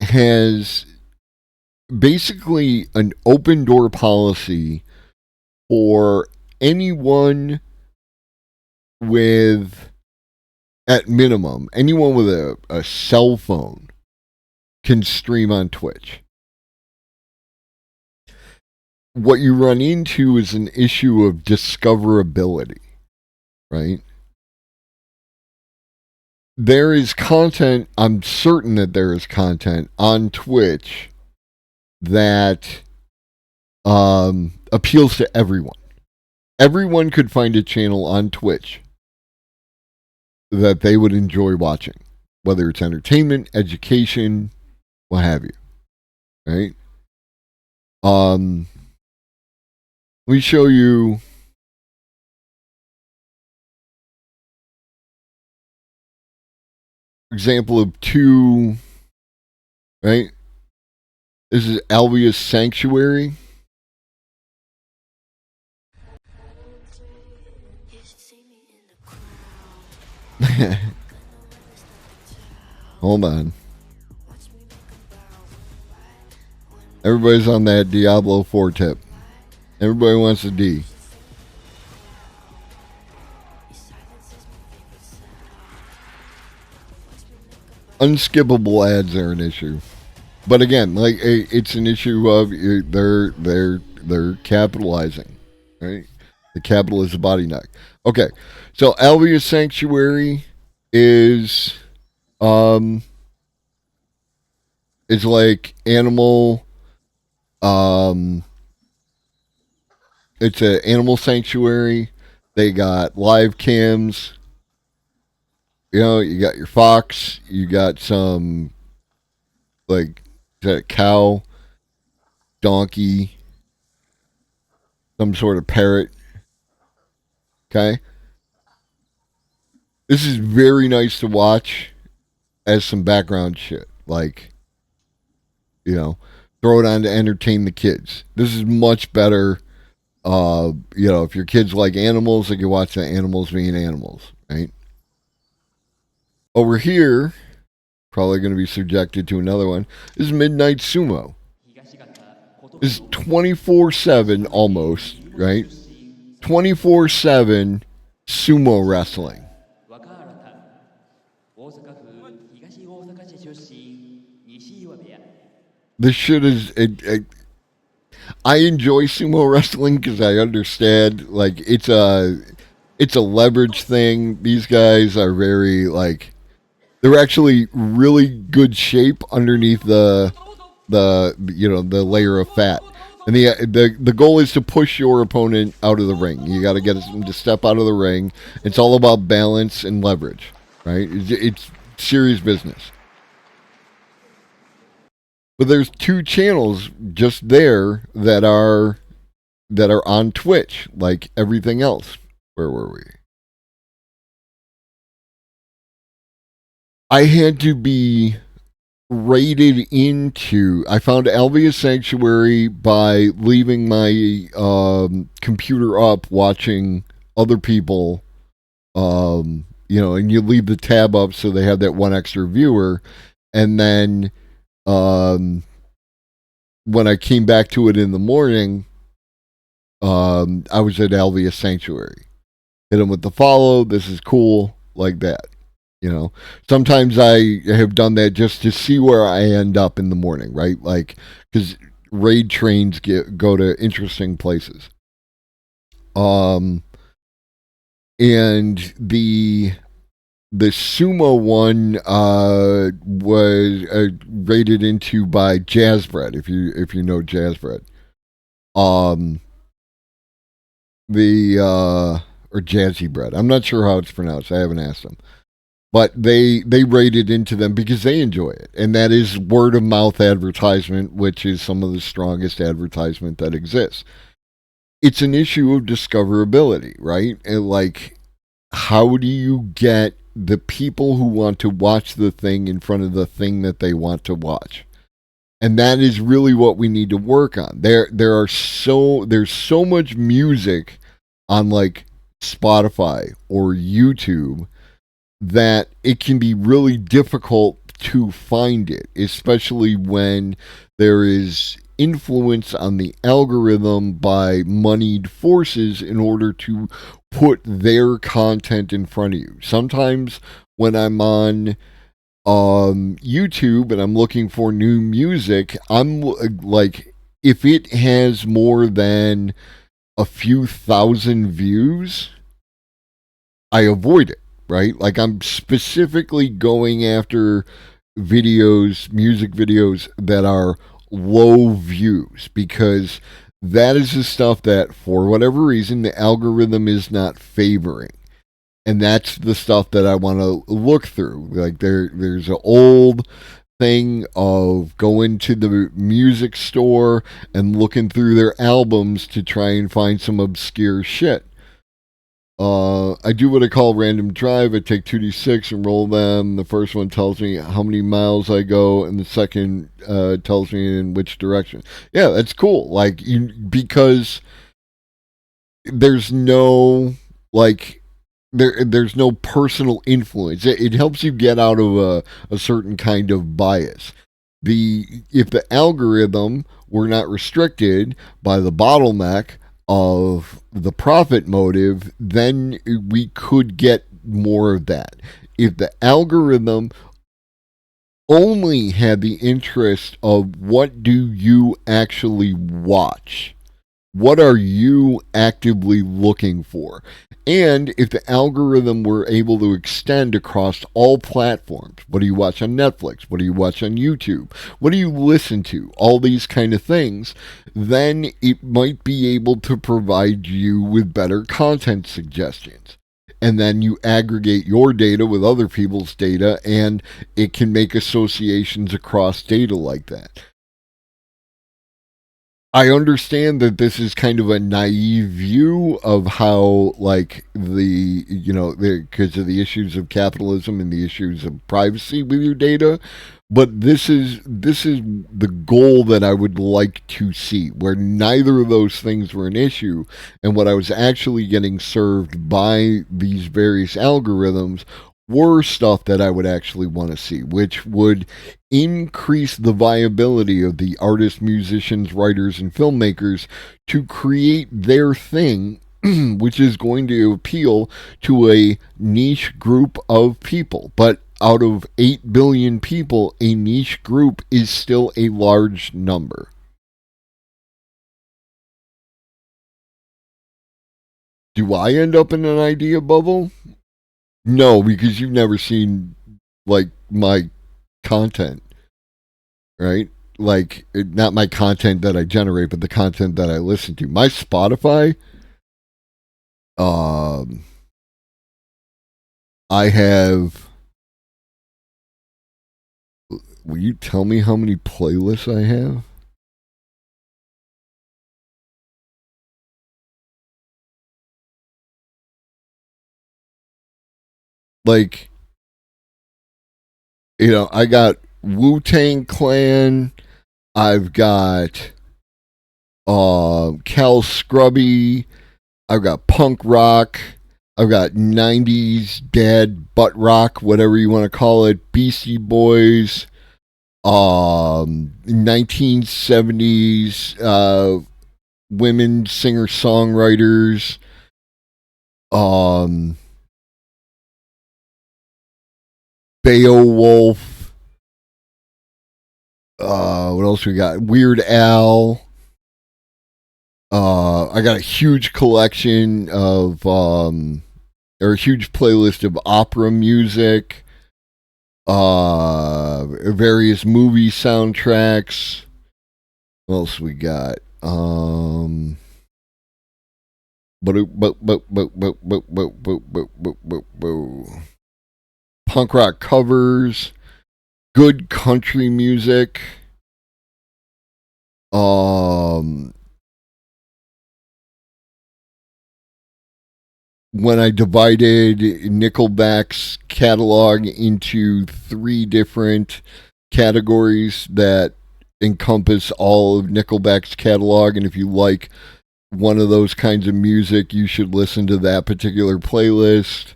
has basically an open door policy for anyone with, at minimum, anyone with a cell phone can stream on Twitch. What you run into is an issue of discoverability, right? There is content, I'm certain that there is content on Twitch that appeals to everyone. Everyone could find a channel on Twitch that they would enjoy watching, whether it's entertainment, education, what have you, right? Let me show you example of two, right? This is Albius Sanctuary. Hold on. Everybody's on that Diablo 4 tip. Everybody wants a D. Unskippable ads are an issue, but again, like it's an issue of they're capitalizing, right? The capital is the body neck. Okay, so Albius Sanctuary is like animal. It's an animal sanctuary. They got live cams. You got your fox. You got some, like, is that a cow, donkey, some sort of parrot. Okay. This is very nice to watch as some background shit. Like, throw it on to entertain the kids. This is much better. If your kids like animals, they can watch the animals being animals, right? Over here, probably going to be subjected to another one, is Midnight Sumo. Is 24/7 almost, right? 24/7 sumo wrestling. This shit is I enjoy sumo wrestling because I understand, like, it's a leverage thing. These guys are very, like, they're actually really good shape underneath the layer of fat. And the goal is to push your opponent out of the ring. You got to get them to step out of the ring. It's all about balance and leverage, right? It's serious business. But there's 2 channels just there that are on Twitch, like everything else. Where were we? I had to be raided into. I found Alvia Sanctuary by leaving my computer up, watching other people. And you leave the tab up so they have that one extra viewer, and then when I came back to it in the morning, I was at Alvia Sanctuary. Hit them with the follow. This is cool, like that. Sometimes I have done that just to see where I end up in the morning, right? Like, because raid trains go to interesting places. And the sumo one was raided into by Jazzbread, if you know Jazzbread. Or Jazzy Bread. I'm not sure how it's pronounced. I haven't asked them. But they raided into them because they enjoy it. And that is word of mouth advertisement, which is some of the strongest advertisement that exists. It's an issue of discoverability, right? And like, how do you get the people who want to watch the thing in front of the thing that they want to watch? And that is really what we need to work on. There's so much music on like Spotify or YouTube that it can be really difficult to find it, especially when there is influence on the algorithm by moneyed forces in order to put their content in front of you. Sometimes when I'm on YouTube and I'm looking for new music, I'm like, if it has more than a few thousand views, I avoid it, right? Like, I'm specifically going after music videos that are low views, because that is the stuff that, for whatever reason, the algorithm is not favoring. And that's the stuff that I want to look through. Like, there's an old thing of going to the music store and looking through their albums to try and find some obscure shit. I do what I call random drive. I take 2d6 and roll them. The first one tells me how many miles I go, and the second tells me in which direction. Yeah, that's cool. Like, because there's no, like, there's no personal influence. It helps you get out of a certain kind of bias. If the algorithm were not restricted by the bottleneck of the profit motive, then we could get more of that. If the algorithm only had the interest of what do you actually watch, what are you actively looking for, and if the algorithm were able to extend across all platforms, what do you watch on Netflix, what do you watch on YouTube, what do you listen to, all these kind of things, then it might be able to provide you with better content suggestions. And then you aggregate your data with other people's data, and it can make associations across data like that. I understand that this is kind of a naive view of how, like, because of the issues of capitalism and the issues of privacy with your data, but this is the goal that I would like to see, where neither of those things were an issue, and what I was actually getting served by these various algorithms were stuff that I would actually want to see, which would increase the viability of the artists, musicians, writers, and filmmakers to create their thing, which is going to appeal to a niche group of people. But out of 8 billion people, a niche group is still a large number. Do I end up in an idea bubble? No, because you've never seen like my content, right? Like not my content that I generate, but the content that I listen to. My Spotify, I have. Will you tell me how many playlists I have? Like, I got Wu-Tang Clan. I've got Cal Scrubby. I've got punk rock. I've got 90s dad butt rock, whatever you want to call it. Beastie Boys. 1970s women singer-songwriters. Beowulf. What else we got? Weird Al. I got a huge collection of, or a huge playlist of opera music, various movie soundtracks. What else we got? Punk rock covers, good country music. When I divided Nickelback's catalog into 3 different categories that encompass all of Nickelback's catalog, and if you like one of those kinds of music, you should listen to that particular playlist.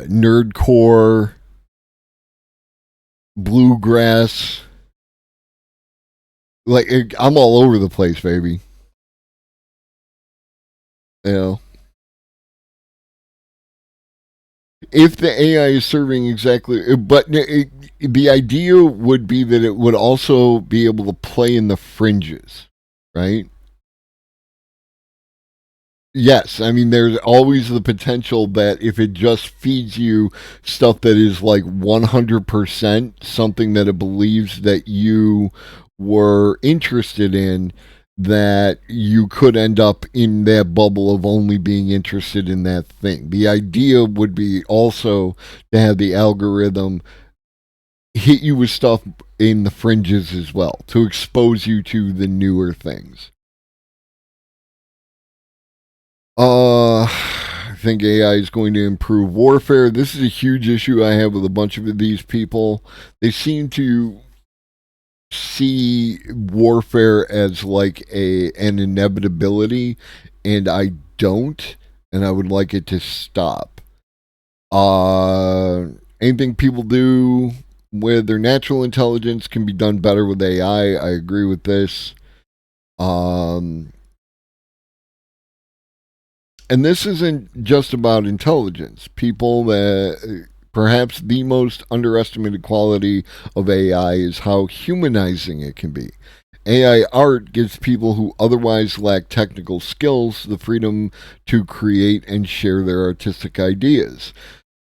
Nerdcore, bluegrass. Like, I'm all over the place, baby. If the AI is serving exactly, but the idea would be that it would also be able to play in the fringes, right? Yes, I mean, there's always the potential that if it just feeds you stuff that is like 100% something that it believes that you were interested in, that you could end up in that bubble of only being interested in that thing. The idea would be also to have the algorithm hit you with stuff in the fringes as well, to expose you to the newer things. I think AI is going to improve warfare. This is a huge issue I have with a bunch of these people. They seem to see warfare as like an inevitability, and I don't, and I would like it to stop. Anything people do with their natural intelligence can be done better with AI. I agree with this. And this isn't just about intelligence. People that perhaps the most underestimated quality of AI is how humanizing it can be. AI art gives people who otherwise lack technical skills the freedom to create and share their artistic ideas.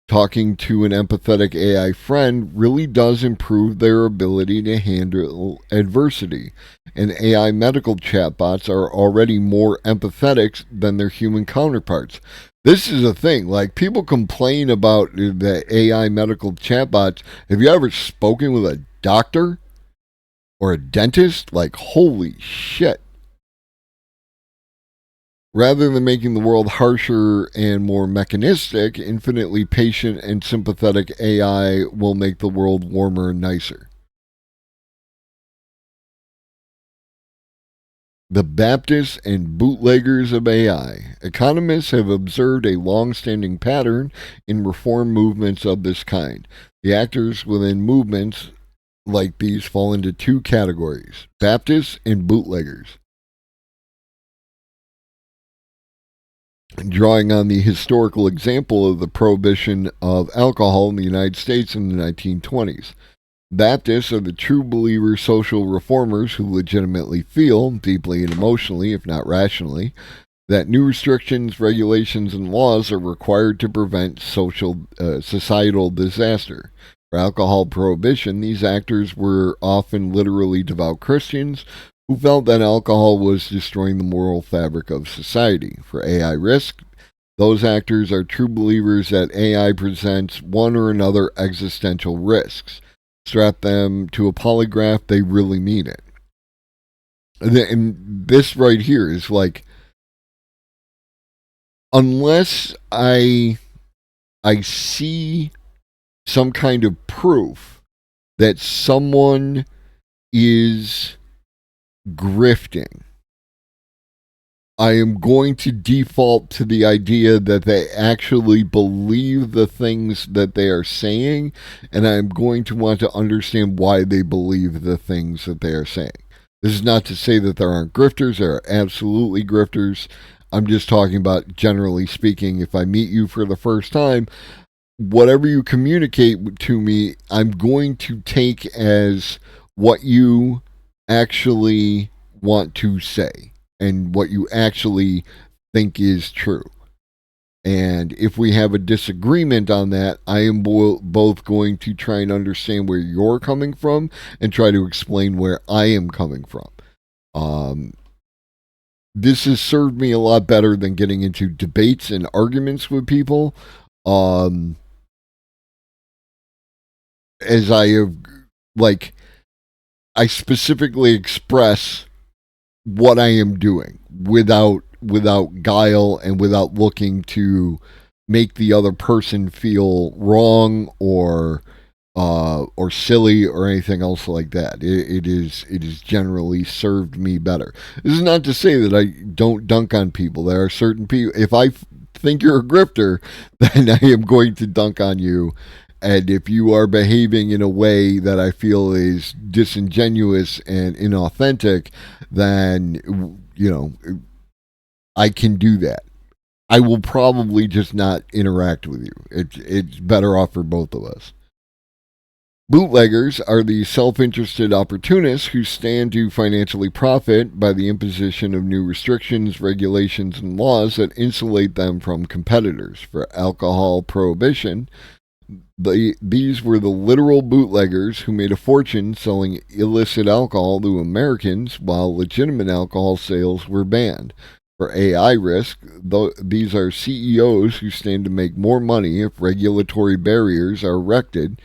Talking to an empathetic AI friend really does improve their ability to handle adversity. And AI medical chatbots are already more empathetic than their human counterparts. This is a thing. Like, people complain about the AI medical chatbots. Have you ever spoken with a doctor or a dentist? Like, holy shit. Rather than making the world harsher and more mechanistic, infinitely patient and sympathetic AI will make the world warmer and nicer. The Baptists and bootleggers of AI. Economists have observed a long-standing pattern in reform movements of this kind. The actors within movements like these fall into 2 categories: Baptists and bootleggers. Drawing on the historical example of the prohibition of alcohol in the United States in the 1920s. Baptists are the true believer social reformers who legitimately feel, deeply and emotionally, if not rationally, that new restrictions, regulations, and laws are required to prevent societal disaster. For alcohol prohibition, these actors were often literally devout Christians who felt that alcohol was destroying the moral fabric of society. For AI risk, those actors are true believers that AI presents one or another existential risks. Strap them to a polygraph, they really mean it. And this right here is like, unless I see some kind of proof that someone is grifting, I am going to default to the idea that they actually believe the things that they are saying, and I'm going to want to understand why they believe the things that they are saying. This is not to say that there aren't grifters. There are absolutely grifters. I'm just talking about, generally speaking, if I meet you for the first time, whatever you communicate to me, I'm going to take as what you actually want to say and what you actually think is true. And if we have a disagreement on that, I am both going to try and understand where you're coming from and try to explain where I am coming from. This has served me a lot better than getting into debates and arguments with people. As I have, like, I specifically express what I am doing without guile and without looking to make the other person feel wrong or silly or anything else like that. It is generally served me better. This is not to say that I don't dunk on people. There are certain people, if I think you're a grifter, then I am going to dunk on you. And if you are behaving in a way that I feel is disingenuous and inauthentic, then, I can do that. I will probably just not interact with you. It's better off for both of us. Bootleggers are the self-interested opportunists who stand to financially profit by the imposition of new restrictions, regulations, and laws that insulate them from competitors. For alcohol prohibition, these were the literal bootleggers who made a fortune selling illicit alcohol to Americans while legitimate alcohol sales were banned. For AI risk, these are CEOs who stand to make more money if regulatory barriers are erected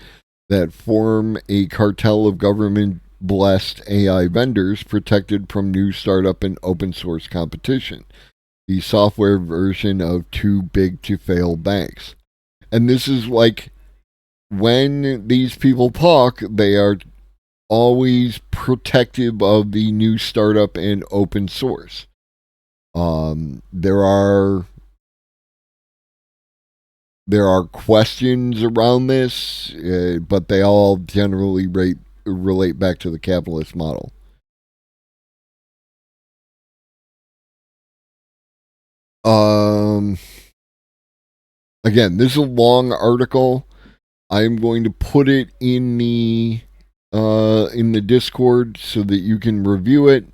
that form a cartel of government-blessed AI vendors protected from new startup and open source competition. The software version of too big to fail banks. And this is like, when these people talk, they are always protective of the new startup and open source. There are questions around this, but they all generally relate back to the capitalist model. Again, this is a long article. I'm going to put it in the Discord so that you can review it.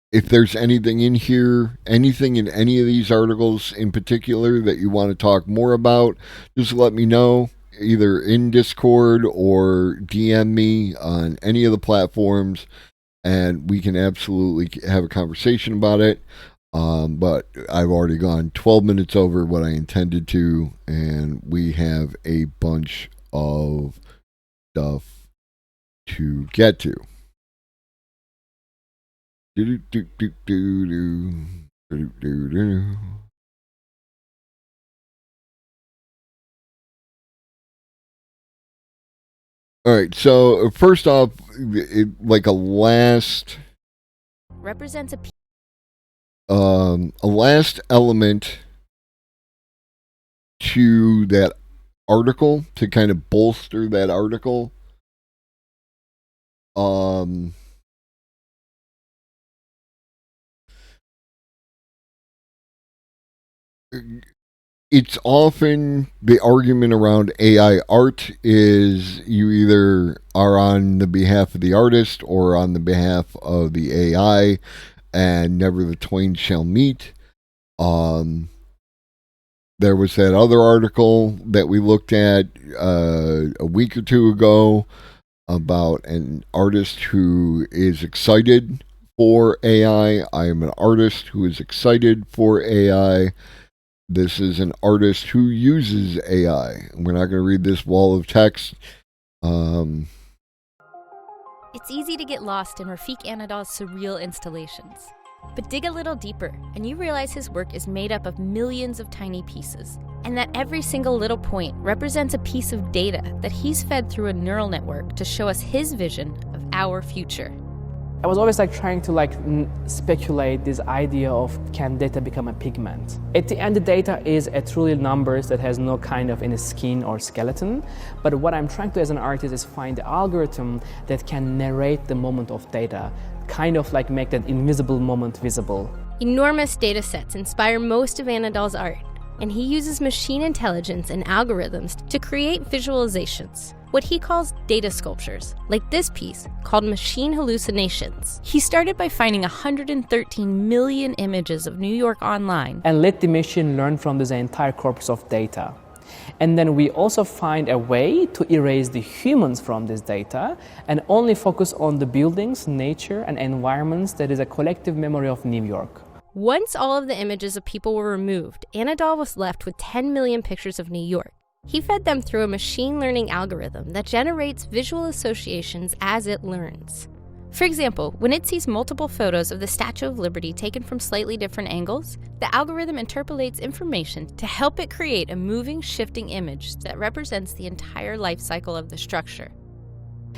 If there's anything in here, anything in any of these articles in particular that you want to talk more about, just let me know, either in Discord or DM me on any of the platforms, and we can absolutely have a conversation about it. But I've already gone 12 minutes over what I intended to, and we have a bunch of stuff to get to. All right, so first off, like a last
represents
a last element to that article to kind of bolster that article. it's often the argument around AI art is you either are on the behalf of the artist or on the behalf of the AI, and never the twain shall meet. There was that other article that we looked at a week or two ago about an artist who is excited for AI. I am an artist who is excited for AI. This is an artist who uses AI. We're not going to read this wall of text.
It's easy to get lost in Rafiq Anadol's surreal installations. But dig a little deeper, and you realize his work is made up of millions of tiny pieces, and that every single little point represents a piece of data that he's fed through a neural network to show us his vision of our future.
I was always trying to speculate this idea of, can data become a pigment? At the end, the data is a truly numbers that has no kind of any skin or skeleton. But what I'm trying to as an artist is find the algorithm that can narrate the moment of data, kind of make that invisible moment visible.
Enormous data sets inspire most of Anadol's art, and he uses machine intelligence and algorithms to create visualizations, what he calls data sculptures, like this piece called Machine Hallucinations. He started by finding 113 million images of New York online
and let the machine learn from this entire corpus of data. And then we also find a way to erase the humans from this data and only focus on the buildings, nature, and environments that is a collective memory of New York.
Once all of the images of people were removed, Anadol was left with 10 million pictures of New York. He fed them through a machine learning algorithm that generates visual associations as it learns. For example, when it sees multiple photos of the Statue of Liberty taken from slightly different angles, the algorithm interpolates information to help it create a moving, shifting image that represents the entire life cycle of the structure.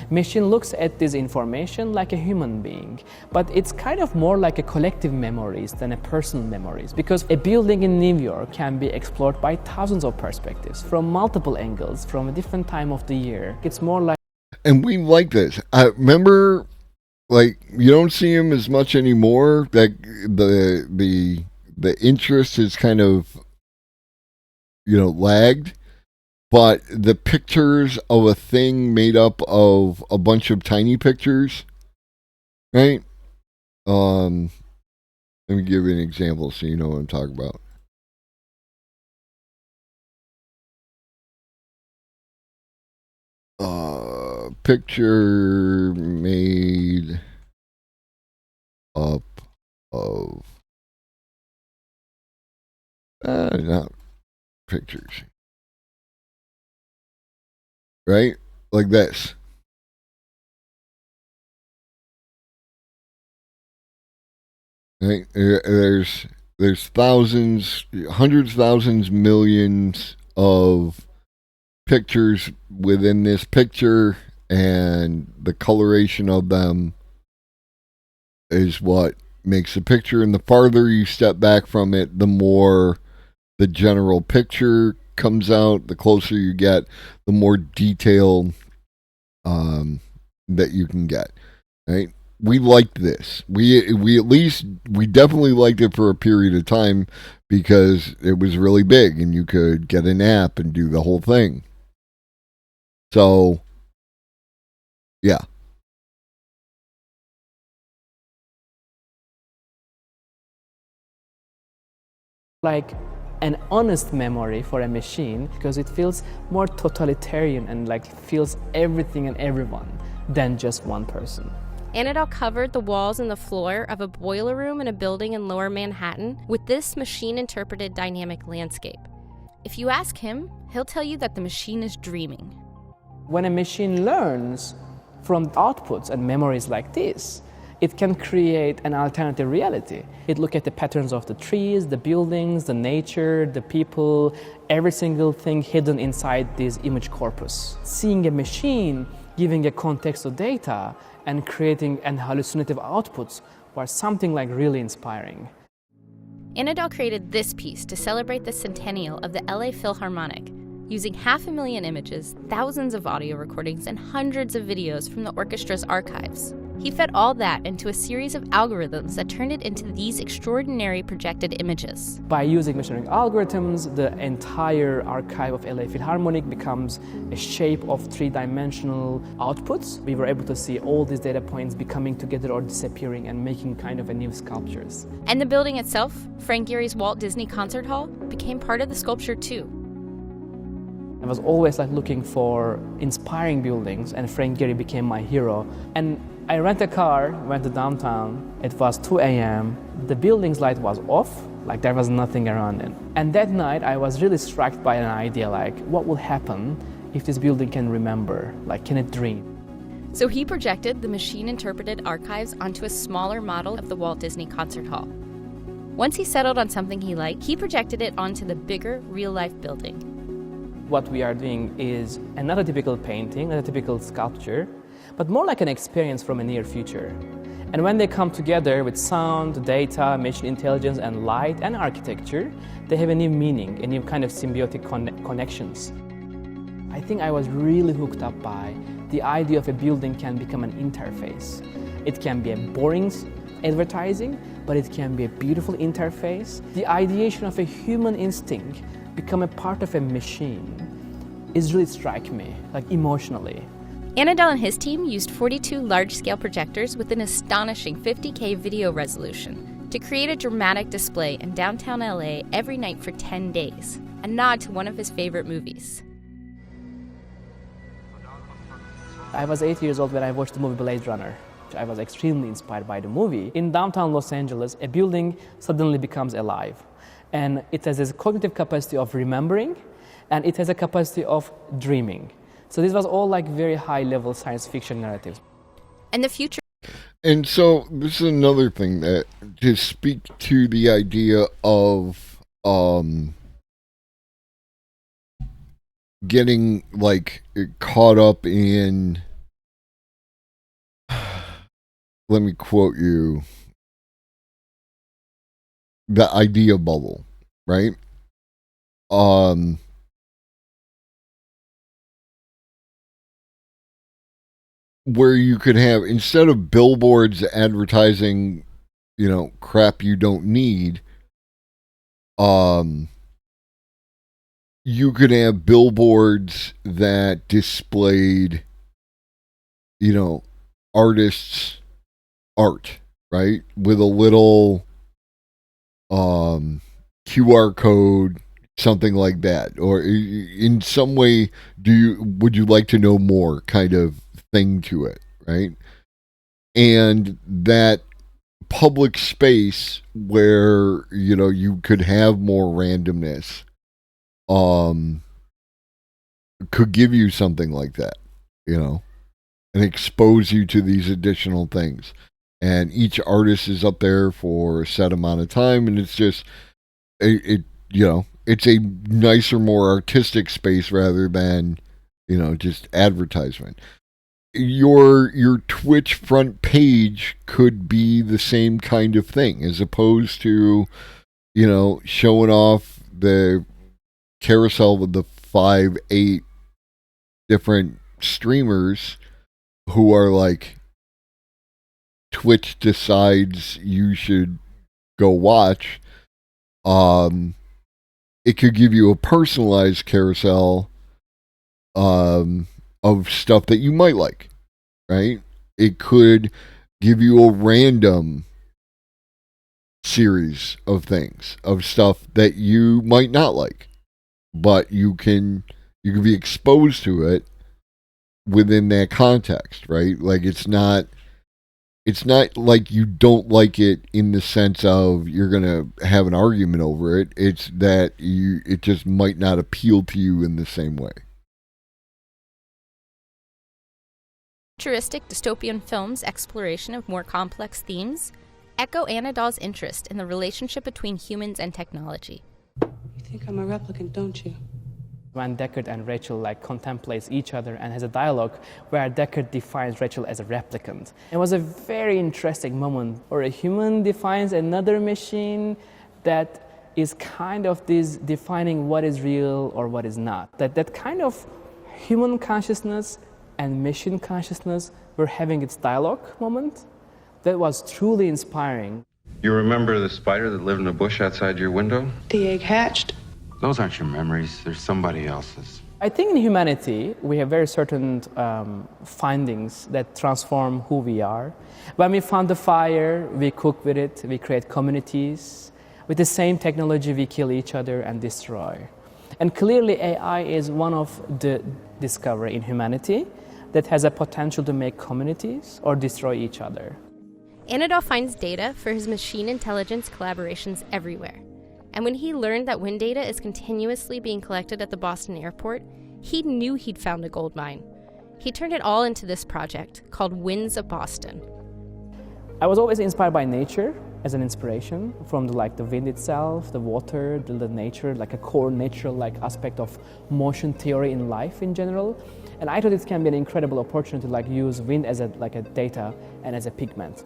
Machine looks at this information like a human being, but it's kind of more like a collective memories than a personal memories, because a building in New York can be explored by thousands of perspectives, from multiple angles, from a different time of the year. It's more like...
And we like this. I remember... you don't see him as much anymore. The interest is kind of, lagged. But the pictures of a thing made up of a bunch of tiny pictures, right? Let me give you an example so you know what I'm talking about. Picture made up of not pictures, right? Like this. Right? There's thousands, hundreds, thousands, millions of pictures within this picture, and the coloration of them is what makes the picture. And the farther you step back from it, the more the general picture comes out. The closer you get, the more detail that you can get. Right? We liked this. We definitely liked it for a period of time because it was really big and you could get an app and do the whole thing. So, yeah.
Like an honest memory for a machine, because it feels more totalitarian and feels everything and everyone than just one person.
Anadol covered the walls and the floor of a boiler room in a building in Lower Manhattan with this machine-interpreted dynamic landscape. If you ask him, he'll tell you that the machine is dreaming.
When a machine learns from outputs and memories like this, it can create an alternative reality. It looks at the patterns of the trees, the buildings, the nature, the people, every single thing hidden inside this image corpus. Seeing a machine giving a context of data and creating an hallucinative outputs was something really inspiring.
Anadol created this piece to celebrate the centennial of the LA Philharmonic, using 500,000 images, thousands of audio recordings, and hundreds of videos from the orchestra's archives. He fed all that into a series of algorithms that turned it into these extraordinary projected images.
By using machine learning algorithms, the entire archive of LA Philharmonic becomes a shape of three-dimensional outputs. We were able to see all these data points becoming together or disappearing and making kind of a new sculptures.
And the building itself, Frank Gehry's Walt Disney Concert Hall, became part of the sculpture too.
I was always looking for inspiring buildings, and Frank Gehry became my hero. And I rented a car, went to downtown. It was 2 a.m. The building's light was off, there was nothing around it. And that night I was really struck by an idea, what will happen if this building can remember? Can it dream?
So he projected the machine-interpreted archives onto a smaller model of the Walt Disney Concert Hall. Once he settled on something he liked, he projected it onto the bigger, real-life building.
What we are doing is another typical painting, another typical sculpture, but more like an experience from a near future. And when they come together with sound, data, machine intelligence, and light and architecture, they have a new meaning, a new kind of symbiotic connections. I think I was really hooked up by the idea of a building can become an interface. It can be a boring advertising, but it can be a beautiful interface. The ideation of a human instinct become a part of a machine is really strike me, emotionally.
Anadol and his team used 42 large-scale projectors with an astonishing 50K video resolution to create a dramatic display in downtown LA every night for 10 days, a nod to one of his favorite movies.
I was 8 years old when I watched the movie Blade Runner. I was extremely inspired by the movie. In downtown Los Angeles, a building suddenly becomes alive. And it has this cognitive capacity of remembering, and it has a capacity of dreaming. So this was all very high-level science fiction narratives.
And the future.
And so this is another thing that to speak to the idea of getting caught up in, let me quote you, the idea bubble, right? Where you could have, instead of billboards advertising, crap you don't need, you could have billboards that displayed, artists' art, right? With a little QR code, something like that, or in some way, would you like to know more kind of thing to it, right? And that public space where you could have more randomness could give you something like that, and expose you to these additional things. And each artist is up there for a set amount of time, and it's just it's a nicer, more artistic space rather than just advertisement. Your Twitch front page could be the same kind of thing, as opposed to showing off the carousel with the 5-8 different streamers who are Twitch decides you should go watch. It could give you a personalized carousel of stuff that you might like, right? It could give you a random series of things, of stuff that you might not like, but you can be exposed to it within that context, right? It's not like you don't like it in the sense of you're gonna have an argument over it. It's that it just might not appeal to you in the same way.
Futuristic dystopian films' exploration of more complex themes echo Anadol's interest in the relationship between humans and technology.
You think I'm a replicant, don't you?
When Deckard and Rachel contemplates each other and has a dialogue where Deckard defines Rachel as a replicant. It was a very interesting moment where a human defines another machine that is kind of this defining what is real or what is not. That kind of human consciousness and machine consciousness were having its dialogue moment. That was truly inspiring.
You remember the spider that lived in a bush outside your window?
The egg hatched.
Those aren't your memories, they're somebody else's.
I think in humanity, we have very certain findings that transform who we are. When we found the fire, we cook with it, we create communities. With the same technology, we kill each other and destroy. And clearly, AI is one of the discovery in humanity that has a potential to make communities or destroy each other.
Anadol finds data for his machine intelligence collaborations everywhere. And when he learned that wind data is continuously being collected at the Boston airport, he knew he'd found a gold mine. He turned it all into this project called Winds of Boston.
I was always inspired by nature as an inspiration, from the wind itself, the water, the nature, like a core natural aspect of motion theory in life in general. And I thought it can be an incredible opportunity to use wind as a data and as a pigment.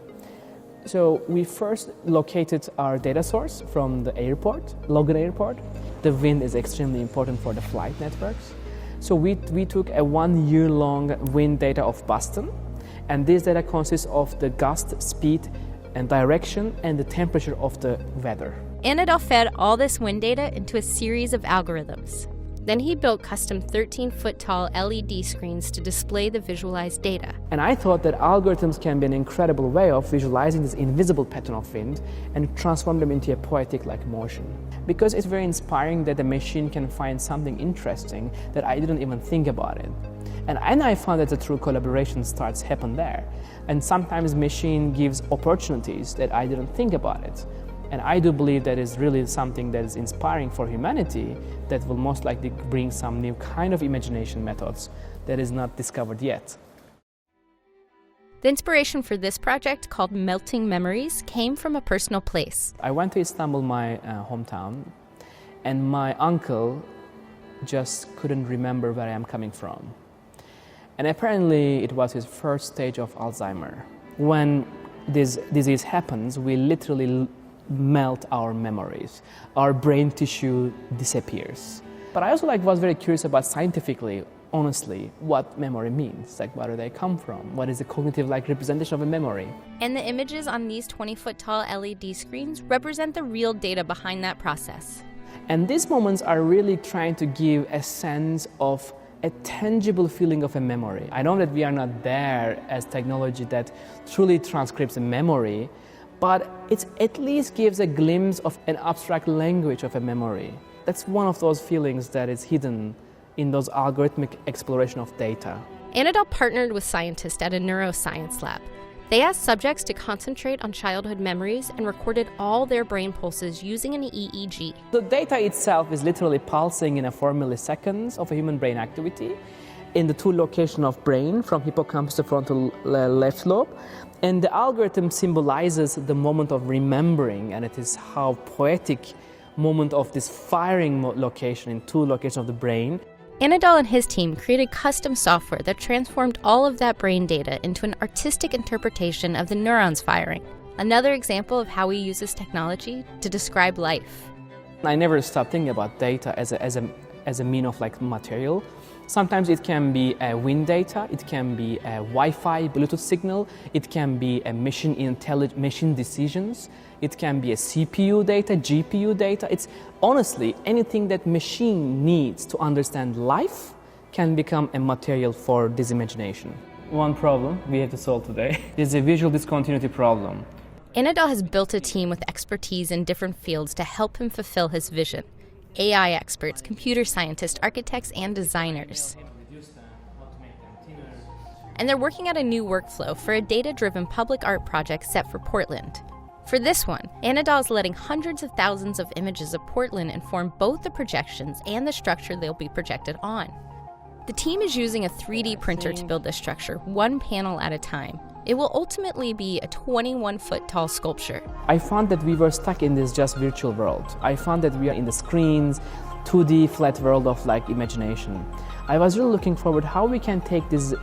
So we first located our data source from the airport, Logan Airport. The wind is extremely important for the flight networks. So we took a 1 year long wind data of Boston, and this data consists of the gust, speed, and direction, and the temperature of the weather.
Anadol fed all this wind data into a series of algorithms. Then he built custom 13-foot-tall LED screens to display the visualized data.
And I thought that algorithms can be an incredible way of visualizing this invisible pattern of wind and transform them into a poetic motion. Because it's very inspiring that the machine can find something interesting that I didn't even think about it. And I found that the true collaboration starts happen there. And sometimes machine gives opportunities that I didn't think about it. And I do believe that is really something that is inspiring for humanity that will most likely bring some new kind of imagination methods that is not discovered yet.
The inspiration for this project, called Melting Memories, came from a personal place.
I went to Istanbul, my hometown, and my uncle just couldn't remember where I am coming from. And apparently it was his first stage of Alzheimer. When this disease happens, we literally melt our memories. Our brain tissue disappears. But I also was very curious about scientifically, honestly, what memory means. Where do they come from? What is the cognitive representation of a memory?
And the images on these 20-foot-tall LED screens represent the real data behind that process.
And these moments are really trying to give a sense of a tangible feeling of a memory. I know that we are not there as technology that truly transcribes a memory, but it at least gives a glimpse of an abstract language of a memory. That's one of those feelings that is hidden in those algorithmic exploration of data.
Anadol partnered with scientists at a neuroscience lab. They asked subjects to concentrate on childhood memories and recorded all their brain pulses using an EEG.
The data itself is literally pulsing in 4 milliseconds of a human brain activity in the two locations of brain, from hippocampus to frontal left lobe. And the algorithm symbolizes the moment of remembering, and it is how poetic moment of this firing location in two locations of the brain.
Anadol and his team created custom software that transformed all of that brain data into an artistic interpretation of the neurons firing. Another example of how he uses technology to describe life.
I never stopped thinking about data as a mean of material. Sometimes it can be a wind data, it can be a Wi-Fi, Bluetooth signal, it can be a machine decisions, it can be a CPU data, GPU data. It's honestly anything that machine needs to understand life can become a material for this imagination. One problem we have to solve today is a visual discontinuity problem.
Anadol has built a team with expertise in different fields to help him fulfill his vision. AI experts, computer scientists, architects, and designers. And they're working out a new workflow for a data-driven public art project set for Portland. For this one, Anadol is letting hundreds of thousands of images of Portland inform both the projections and the structure they'll be projected on. The team is using a 3D printer to build this structure, one panel at a time. It will ultimately be a 21-foot-tall sculpture.
I found that we were stuck in this just virtual world. I found that we are in the screens, 2D flat world of imagination. I was really looking forward how we can take this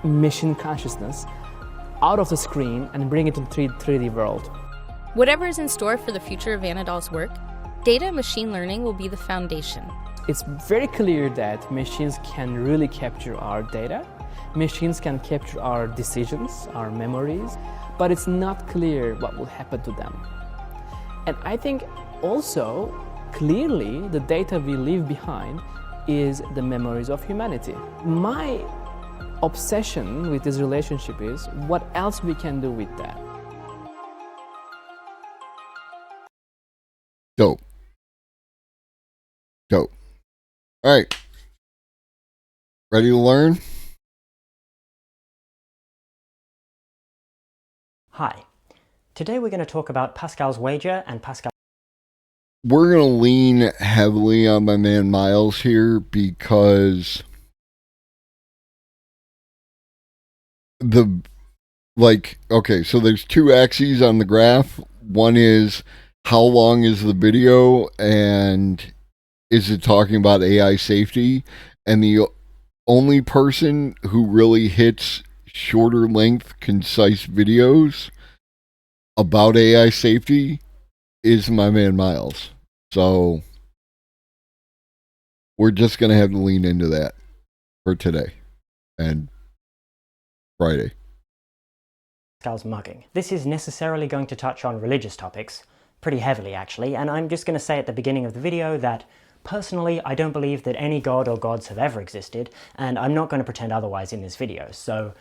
machine consciousness out of the screen and bring it to the 3D world.
Whatever is in store for the future of Anadol's work, data and machine learning will be the foundation.
It's very clear that machines can really capture our data. Machines can capture our decisions, our memories, but it's not clear what will happen to them. And I think also, clearly, the data we leave behind is the memories of humanity. My obsession with this relationship is what else we can do with that.
Dope. Dope. All right. Ready to learn?
Hi. Today we're going to talk about Pascal's wager and Pascal.
We're going to lean heavily on my man Miles here because so there's two axes on the graph. One is how long is the video and is it talking about AI safety? And the only person who really hits shorter length, concise videos about AI safety is my man Miles. So we're just going to have to lean into that for today and Friday.
Pascal's mugging. This is necessarily going to touch on religious topics, pretty heavily actually, and I'm just going to say at the beginning of the video that personally I don't believe that any god or gods have ever existed, and I'm not going to pretend otherwise in this video, so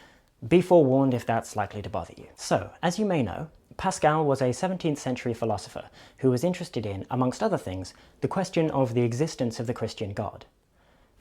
be forewarned if that's likely to bother you. So, as you may know, Pascal was a 17th century philosopher who was interested in, amongst other things, the question of the existence of the Christian God.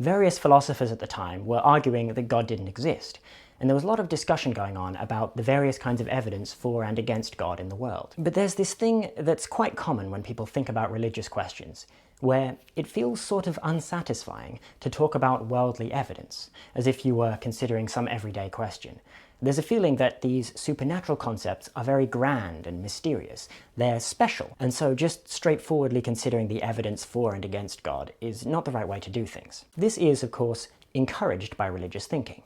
Various philosophers at the time were arguing that God didn't exist, and there was a lot of discussion going on about the various kinds of evidence for and against God in the world. But there's this thing that's quite common when people think about religious questions, where it feels sort of unsatisfying to talk about worldly evidence, as if you were considering some everyday question. There's a feeling that these supernatural concepts are very grand and mysterious. They're special, and so just straightforwardly considering the evidence for and against God is not the right way to do things. This is, of course, encouraged by religious thinking.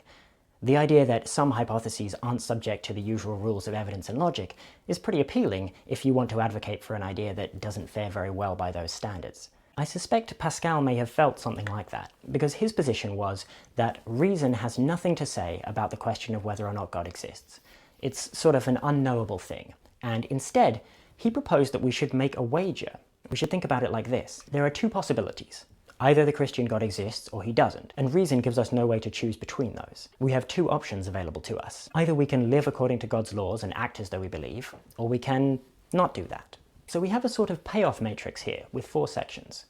The idea that some hypotheses aren't subject to the usual rules of evidence and logic is pretty appealing if you want to advocate for an idea that doesn't fare very well by those standards. I suspect Pascal may have felt something like that, because his position was that reason has nothing to say about the question of whether or not God exists. It's sort of an unknowable thing, and instead, he proposed that we should make a wager. We should think about it like this. There are two possibilities. Either the Christian God exists or he doesn't, and reason gives us no way to choose between those. We have two options available to us. Either we can live according to God's laws and act as though we believe, or we can not do that. So we have a sort of payoff matrix here with 4 sections.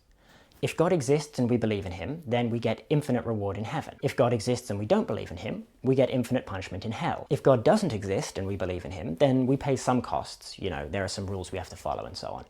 If God exists and we believe in him, then we get infinite reward in heaven. If God exists and we don't believe in him, we get infinite punishment in hell. If God doesn't exist and we believe in him, then we pay some costs. You know, there are some rules we have to follow and so on.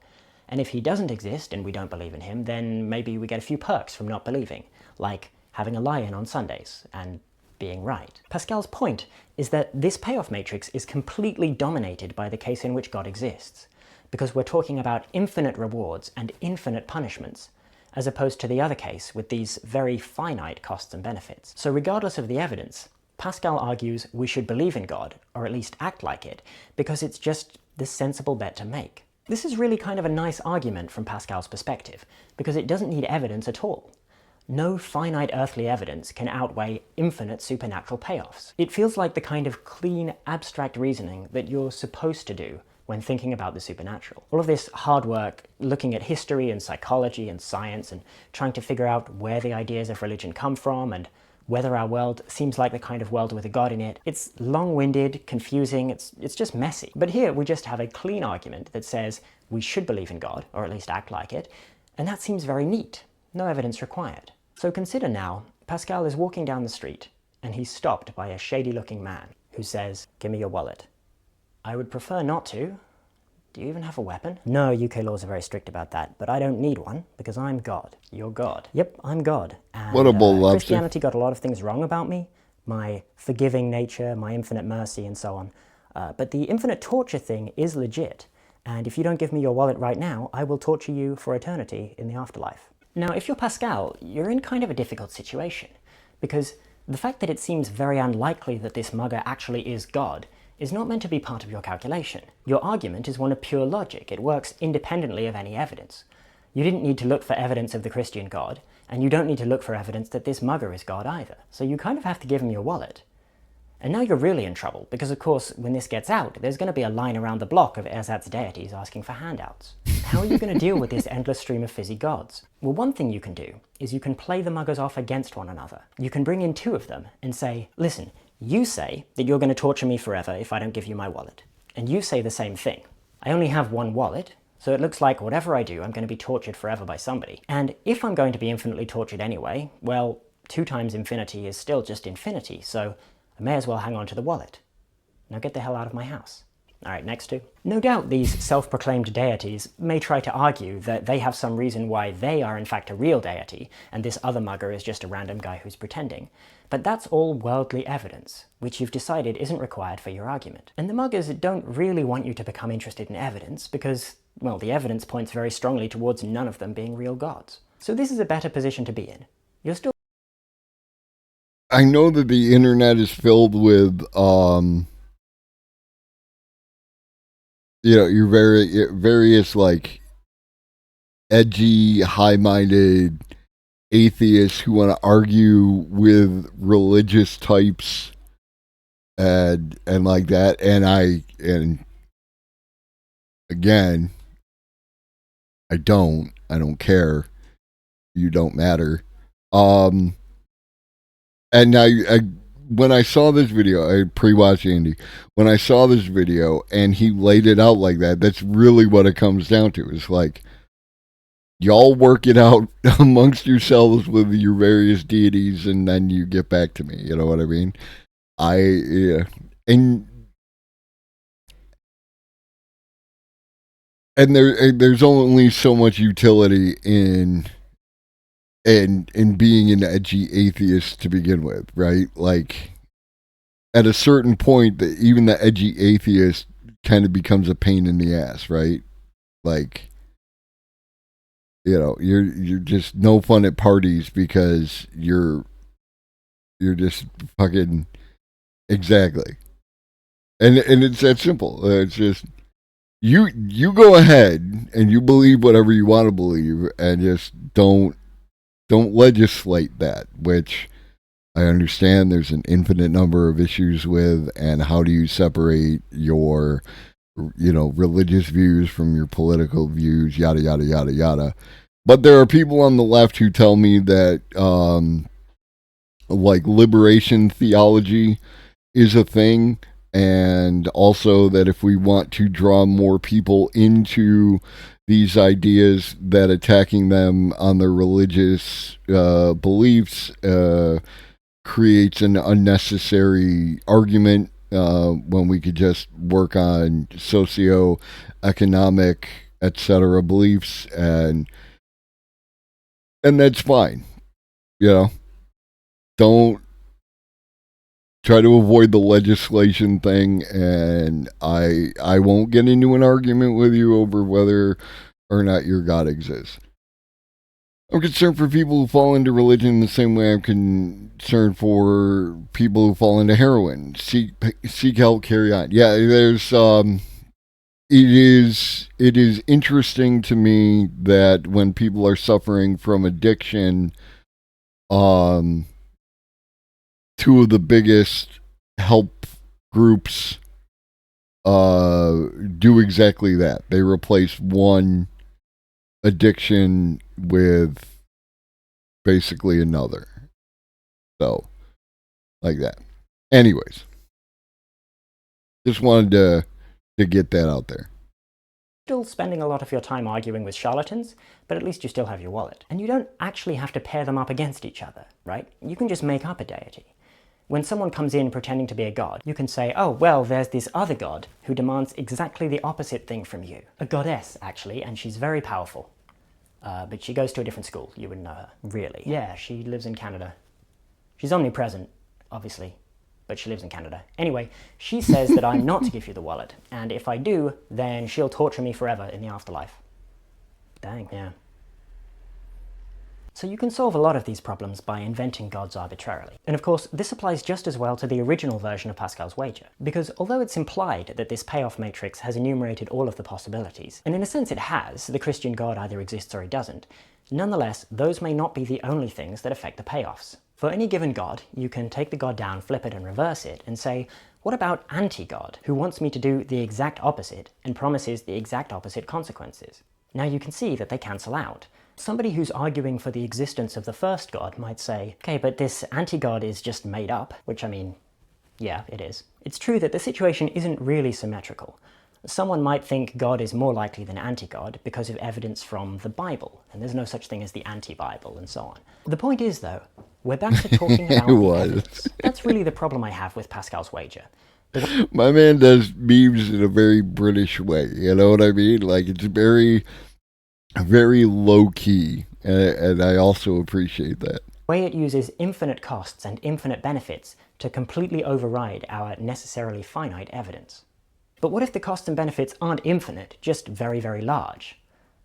And if he doesn't exist and we don't believe in him, then maybe we get a few perks from not believing, like having a lie-in on Sundays and being right. Pascal's point is that this payoff matrix is completely dominated by the case in which God exists, because we're talking about infinite rewards and infinite punishments, as opposed to the other case with these very finite costs and benefits. So regardless of the evidence, Pascal argues we should believe in God, or at least act like it, because it's just the sensible bet to make. This is really kind of a nice argument from Pascal's perspective, because it doesn't need evidence at all. No finite earthly evidence can outweigh infinite supernatural payoffs. It feels like the kind of clean, abstract reasoning that you're supposed to do when thinking about the supernatural. All of this hard work, looking at history and psychology and science and trying to figure out where the ideas of religion come from and whether our world seems like the kind of world with a God in it, it's long-winded, confusing, it's just messy. But here we just have a clean argument that says we should believe in God, or at least act like it, and that seems very neat. No evidence required. So consider now, Pascal is walking down the street and he's stopped by a shady-looking man who says, "Give me your wallet." I would prefer not to. Do you even have a weapon? No, UK laws are very strict about that, but I don't need one because I'm God. You're God. Yep, I'm God. And,
What a bull lobster.
Christianity got a lot of things wrong about me, my forgiving nature, my infinite mercy, and so on. But the infinite torture thing is legit, and if you don't give me your wallet right now, I will torture you for eternity in the afterlife. Now, if you're Pascal, you're in kind of a difficult situation, because the fact that it seems very unlikely that this mugger actually is God is not meant to be part of your calculation. Your argument is one of pure logic. It works independently of any evidence. You didn't need to look for evidence of the Christian God, And you don't need to look for evidence that this mugger is God either. So you kind of have to give him your wallet. And now you're really in trouble, because of course, when this gets out, there's going to be a line around the block of Ersatz deities asking for handouts. How are you going to deal with this endless stream of fizzy gods? Well, one thing you can do is you can play the muggers off against one another. You can bring in two of them and say, listen, you say that you're going to torture me forever if I don't give you my wallet. And you say the same thing. I only have one wallet, so it looks like whatever I do, I'm going to be tortured forever by somebody. And if I'm going to be infinitely tortured anyway, well, 2 times infinity is still just infinity, so I may as well hang on to the wallet. Now get the hell out of my house. Alright, next two. No doubt these self-proclaimed deities may try to argue that they have some reason why they are in fact a real deity, and this other mugger is just a random guy who's pretending. But that's all worldly evidence, which you've decided isn't required for your argument. And the muggers don't really want you to become interested in evidence, because, well, the evidence points very strongly towards none of them being real gods. So this is a better position to be in. You're still...
I know that the internet is filled with, your various, like, edgy, high-minded atheists who want to argue with religious types and like that. And again, I don't care. You don't matter. And now, when I saw this video, I pre-watched Andy. When I saw this video and he laid it out like that, that's really what it comes down to. It's like, y'all work it out amongst yourselves with your various deities, and then you get back to me. You know what I mean? And there's only so much utility in being an edgy atheist to begin with, right? Like, at a certain point, even the edgy atheist kind of becomes a pain in the ass, right? Like, you're just no fun at parties because you're just fucking exactly. And it's that simple. It's just you go ahead and you believe whatever you want to believe, and just don't legislate that, which I understand there's an infinite number of issues with, and how do you separate your, religious views from your political views, yada, yada, yada, yada. But there are people on the left who tell me that, like, liberation theology is a thing, and also that if we want to draw more people into these ideas, that attacking them on their religious beliefs creates an unnecessary argument when we could just work on socio-economic, etc. beliefs, and that's fine. Don't try to avoid the legislation thing, and I won't get into an argument with you over whether or not your God exists. I'm concerned for people who fall into religion the same way I'm concerned for people who fall into heroin. Seek help, carry on. Yeah, there's it is interesting to me that when people are suffering from addiction, two of the biggest help groups do exactly that. They replace one addiction with basically another. So, like that. Anyways, just wanted to get that out there.
Still spending a lot of your time arguing with charlatans, but at least you still have your wallet. And you don't actually have to pair them up against each other, right? You can just make up a deity. When someone comes in pretending to be a god, you can say, oh, well, there's this other god who demands exactly the opposite thing from you. A goddess, actually, and she's very powerful. But she goes to a different school. You wouldn't know her. Really? Yeah, she lives in Canada. She's omnipresent, obviously, but she lives in Canada. Anyway, she says that I'm not to give you the wallet, and if I do, then she'll torture me forever in the afterlife. Dang, yeah. So you can solve a lot of these problems by inventing gods arbitrarily. And of course, this applies just as well to the original version of Pascal's wager, because although it's implied that this payoff matrix has enumerated all of the possibilities, and in a sense it has, the Christian god either exists or he doesn't, nonetheless, those may not be the only things that affect the payoffs. For any given god, you can take the god down, flip it and reverse it, and say, what about anti-god, who wants me to do the exact opposite and promises the exact opposite consequences? Now you can see that they cancel out. Somebody who's arguing for the existence of the first god might say, okay, but this anti-god is just made up, which I mean, yeah, it is. It's true that the situation isn't really symmetrical. Someone might think God is more likely than anti-God because of evidence from the Bible, and there's no such thing as the anti-Bible and so on. The point is, though, we're back to talking about the evidence. That's really the problem I have with Pascal's wager.
My man does memes in a very British way, you know what I mean? Like, it's very, very low-key, and I also appreciate that.
The way it uses infinite costs and infinite benefits to completely override our necessarily finite evidence. But what if the costs and benefits aren't infinite, just very, very large?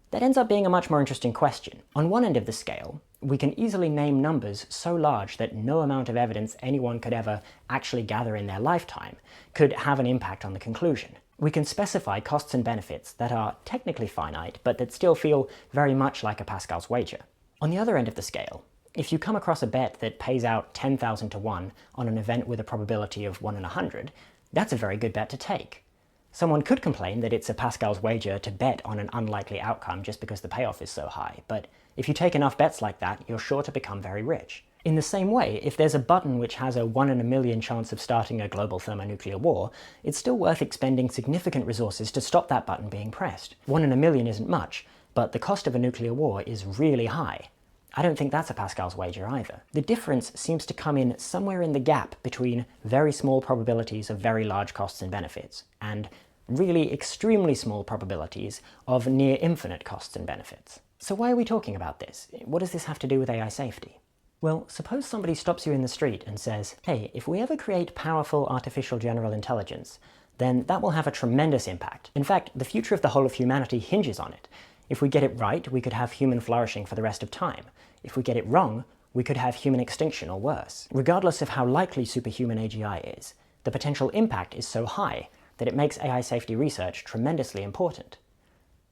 That ends up being a much more interesting question. On one end of the scale, we can easily name numbers so large that no amount of evidence anyone could ever actually gather in their lifetime could have an impact on the conclusion. We can specify costs and benefits that are technically finite, but that still feel very much like a Pascal's wager. On the other end of the scale, if you come across a bet that pays out 10,000 to 1 on an event with a probability of 1 in 100, that's a very good bet to take. Someone could complain that it's a Pascal's wager to bet on an unlikely outcome just because the payoff is so high, but if you take enough bets like that, you're sure to become very rich. In the same way, if there's a button which has a 1 in a million chance of starting a global thermonuclear war, it's still worth expending significant resources to stop that button being pressed. 1 in a million isn't much, but the cost of a nuclear war is really high. I don't think that's a Pascal's wager either. The difference seems to come in somewhere in the gap between very small probabilities of very large costs and benefits, and really extremely small probabilities of near infinite costs and benefits. So why are we talking about this? What does this have to do with AI safety? Well, suppose somebody stops you in the street and says, hey, if we ever create powerful artificial general intelligence, then that will have a tremendous impact. In fact, the future of the whole of humanity hinges on it. If we get it right, we could have human flourishing for the rest of time. If we get it wrong, we could have human extinction or worse. Regardless of how likely superhuman AGI is, the potential impact is so high that it makes AI safety research tremendously important.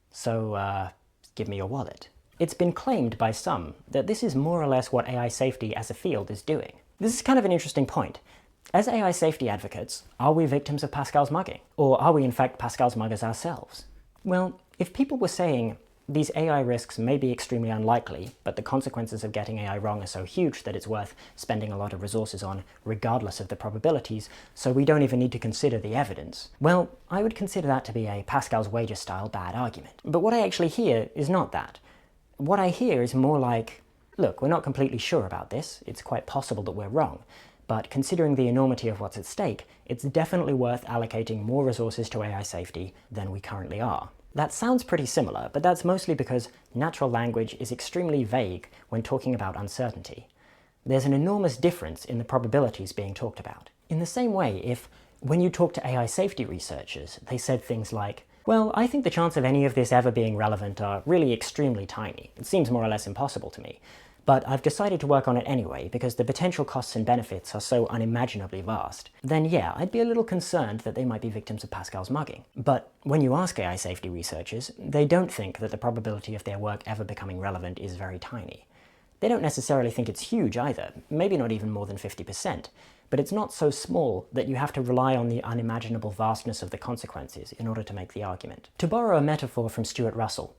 So, give me your wallet. It's been claimed by some that this is more or less what AI safety as a field is doing. This is kind of an interesting point. As AI safety advocates, are we victims of Pascal's mugging? Or are we in fact Pascal's muggers ourselves? Well, if people were saying these AI risks may be extremely unlikely, but the consequences of getting AI wrong are so huge that it's worth spending a lot of resources on, regardless of the probabilities, so we don't even need to consider the evidence. Well, I would consider that to be a Pascal's wager-style bad argument. But what I actually hear is not that. What I hear is more like, look, we're not completely sure about this, it's quite possible that we're wrong, but considering the enormity of what's at stake, it's definitely worth allocating more resources to AI safety than we currently are. That sounds pretty similar, but that's mostly because natural language is extremely vague when talking about uncertainty. There's an enormous difference in the probabilities being talked about. In the same way, if, when you talk to AI safety researchers, they said things like, well, I think the chance of any of this ever being relevant are really extremely tiny. It seems more or less impossible to me. But I've decided to work on it anyway because the potential costs and benefits are so unimaginably vast, then yeah, I'd be a little concerned that they might be victims of Pascal's mugging. But when you ask AI safety researchers, they don't think that the probability of their work ever becoming relevant is very tiny. They don't necessarily think it's huge either, maybe not even more than 50%, but it's not so small that you have to rely on the unimaginable vastness of the consequences in order to make the argument. To borrow a metaphor from Stuart Russell,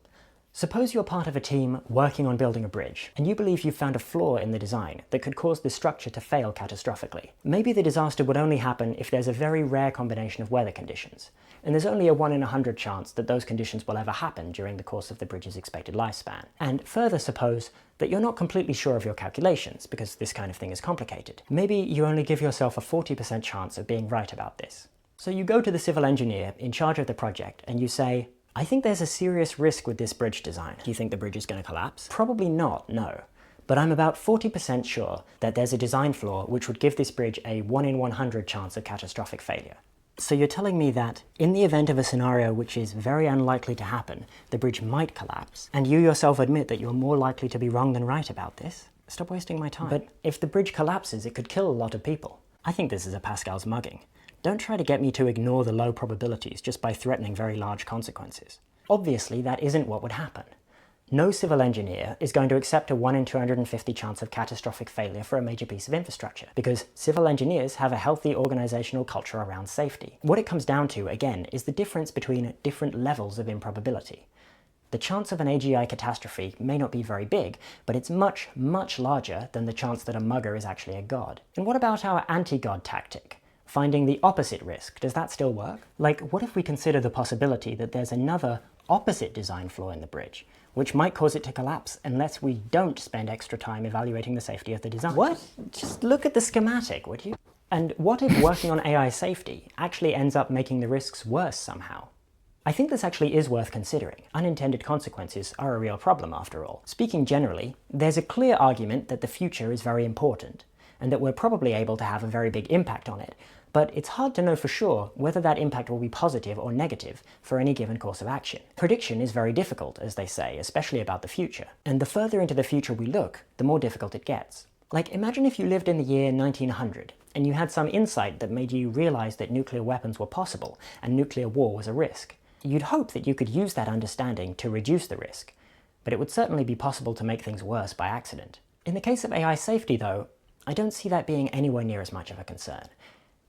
suppose you're part of a team working on building a bridge, and you believe you've found a flaw in the design that could cause the structure to fail catastrophically. Maybe the disaster would only happen if there's a very rare combination of weather conditions, and there's only a 1 in 100 chance that those conditions will ever happen during the course of the bridge's expected lifespan. And further suppose that you're not completely sure of your calculations, because this kind of thing is complicated. Maybe you only give yourself a 40% chance of being right about this. So you go to the civil engineer in charge of the project, and you say, I think there's a serious risk with this bridge design. Do you think the bridge is going to collapse? Probably not, no. But I'm about 40% sure that there's a design flaw which would give this bridge a 1 in 100 chance of catastrophic failure. So you're telling me that, in the event of a scenario which is very unlikely to happen, the bridge might collapse, and you yourself admit that you're more likely to be wrong than right about this? Stop wasting my time. But if the bridge collapses, it could kill a lot of people. I think this is a Pascal's mugging. Don't try to get me to ignore the low probabilities just by threatening very large consequences. Obviously, that isn't what would happen. No civil engineer is going to accept a 1 in 250 chance of catastrophic failure for a major piece of infrastructure, because civil engineers have a healthy organizational culture around safety. What it comes down to, again, is the difference between different levels of improbability. The chance of an AGI catastrophe may not be very big, but it's much, much larger than the chance that a mugger is actually a god. And what about our anti-god tactic? Finding the opposite risk, does that still work? Like, what if we consider the possibility that there's another opposite design flaw in the bridge, which might cause it to collapse unless we don't spend extra time evaluating the safety of the design? What? Just look at the schematic, would you? And what if working on AI safety actually ends up making the risks worse somehow? I think this actually is worth considering. Unintended consequences are a real problem after all. Speaking generally, there's a clear argument that the future is very important, and that we're probably able to have a very big impact on it, but it's hard to know for sure whether that impact will be positive or negative for any given course of action. Prediction is very difficult, as they say, especially about the future, and the further into the future we look, the more difficult it gets. Like, imagine if you lived in the year 1900, and you had some insight that made you realize that nuclear weapons were possible, and nuclear war was a risk. You'd hope that you could use that understanding to reduce the risk, but it would certainly be possible to make things worse by accident. In the case of AI safety, though, I don't see that being anywhere near as much of a concern.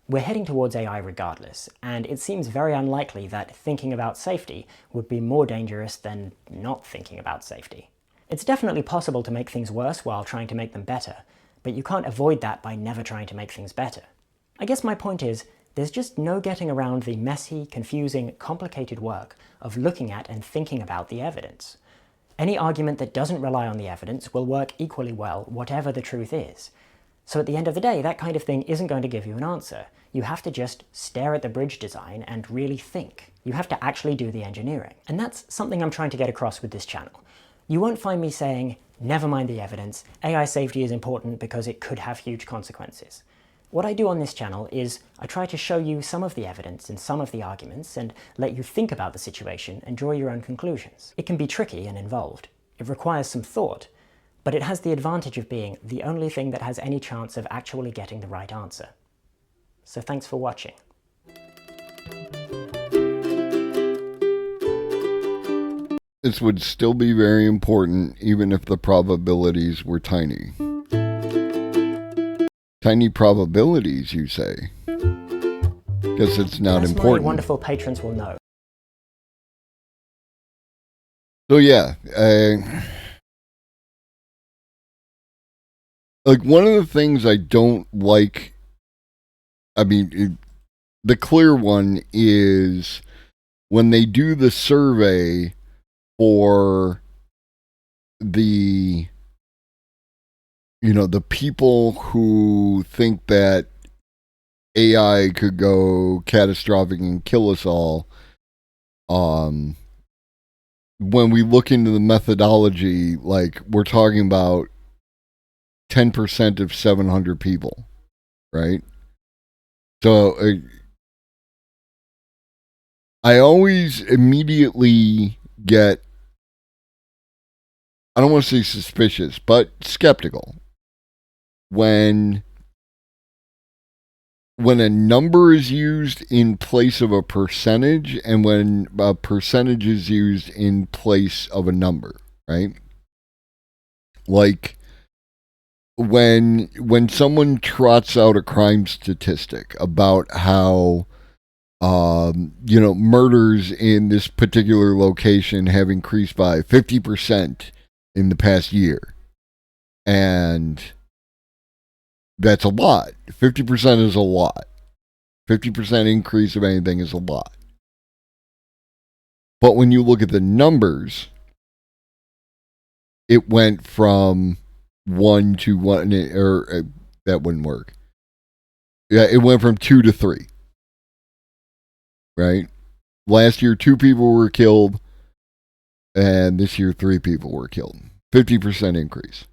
We're heading towards AI regardless, and it seems very unlikely that thinking about safety would be more dangerous than not thinking about safety. It's definitely possible to make things worse while trying to make them better, but you can't avoid that by never trying to make things better. I guess my point is, there's just no getting around the messy, confusing, complicated work of looking at and thinking about the evidence. Any argument that doesn't rely on the evidence will work equally well, whatever the truth is. So at the end of the day, that kind of thing isn't going to give you an answer. You have to just stare at the bridge design and really think. You have to actually do the engineering. And that's something I'm trying to get across with this channel. You won't find me saying, never mind the evidence, AI safety is important because it could have huge consequences. What I do on this channel is I try to show you some of the evidence and some of the arguments and let you think about the situation and draw your own conclusions. It can be tricky and involved. It requires some thought, but it has the advantage of being the only thing that has any chance of actually getting the right answer. So thanks for watching.
This would still be very important even if the probabilities were tiny. Tiny probabilities, you say? Because it's not
As
important.
my wonderful patrons will know.
So yeah, like one of the things I don't like, the clear one is when they do the survey for the people who think that AI could go catastrophic and kill us all. When we look into the methodology, like we're talking about 10% of 700 people, right? So I always immediately get, I don't want to say suspicious, but skeptical when a number is used in place of a percentage and when a percentage is used in place of a number, right? Like when someone trots out a crime statistic about how murders in this particular location have increased by 50% in the past year, and that's a lot. 50% is a lot. 50% increase of anything is a lot. But when you look at the numbers, it went from 1 to 1, or that wouldn't work. Yeah, it went from 2 to 3. Right? Last year, 2 people were killed, and this year, 3 people were killed. 50% increase.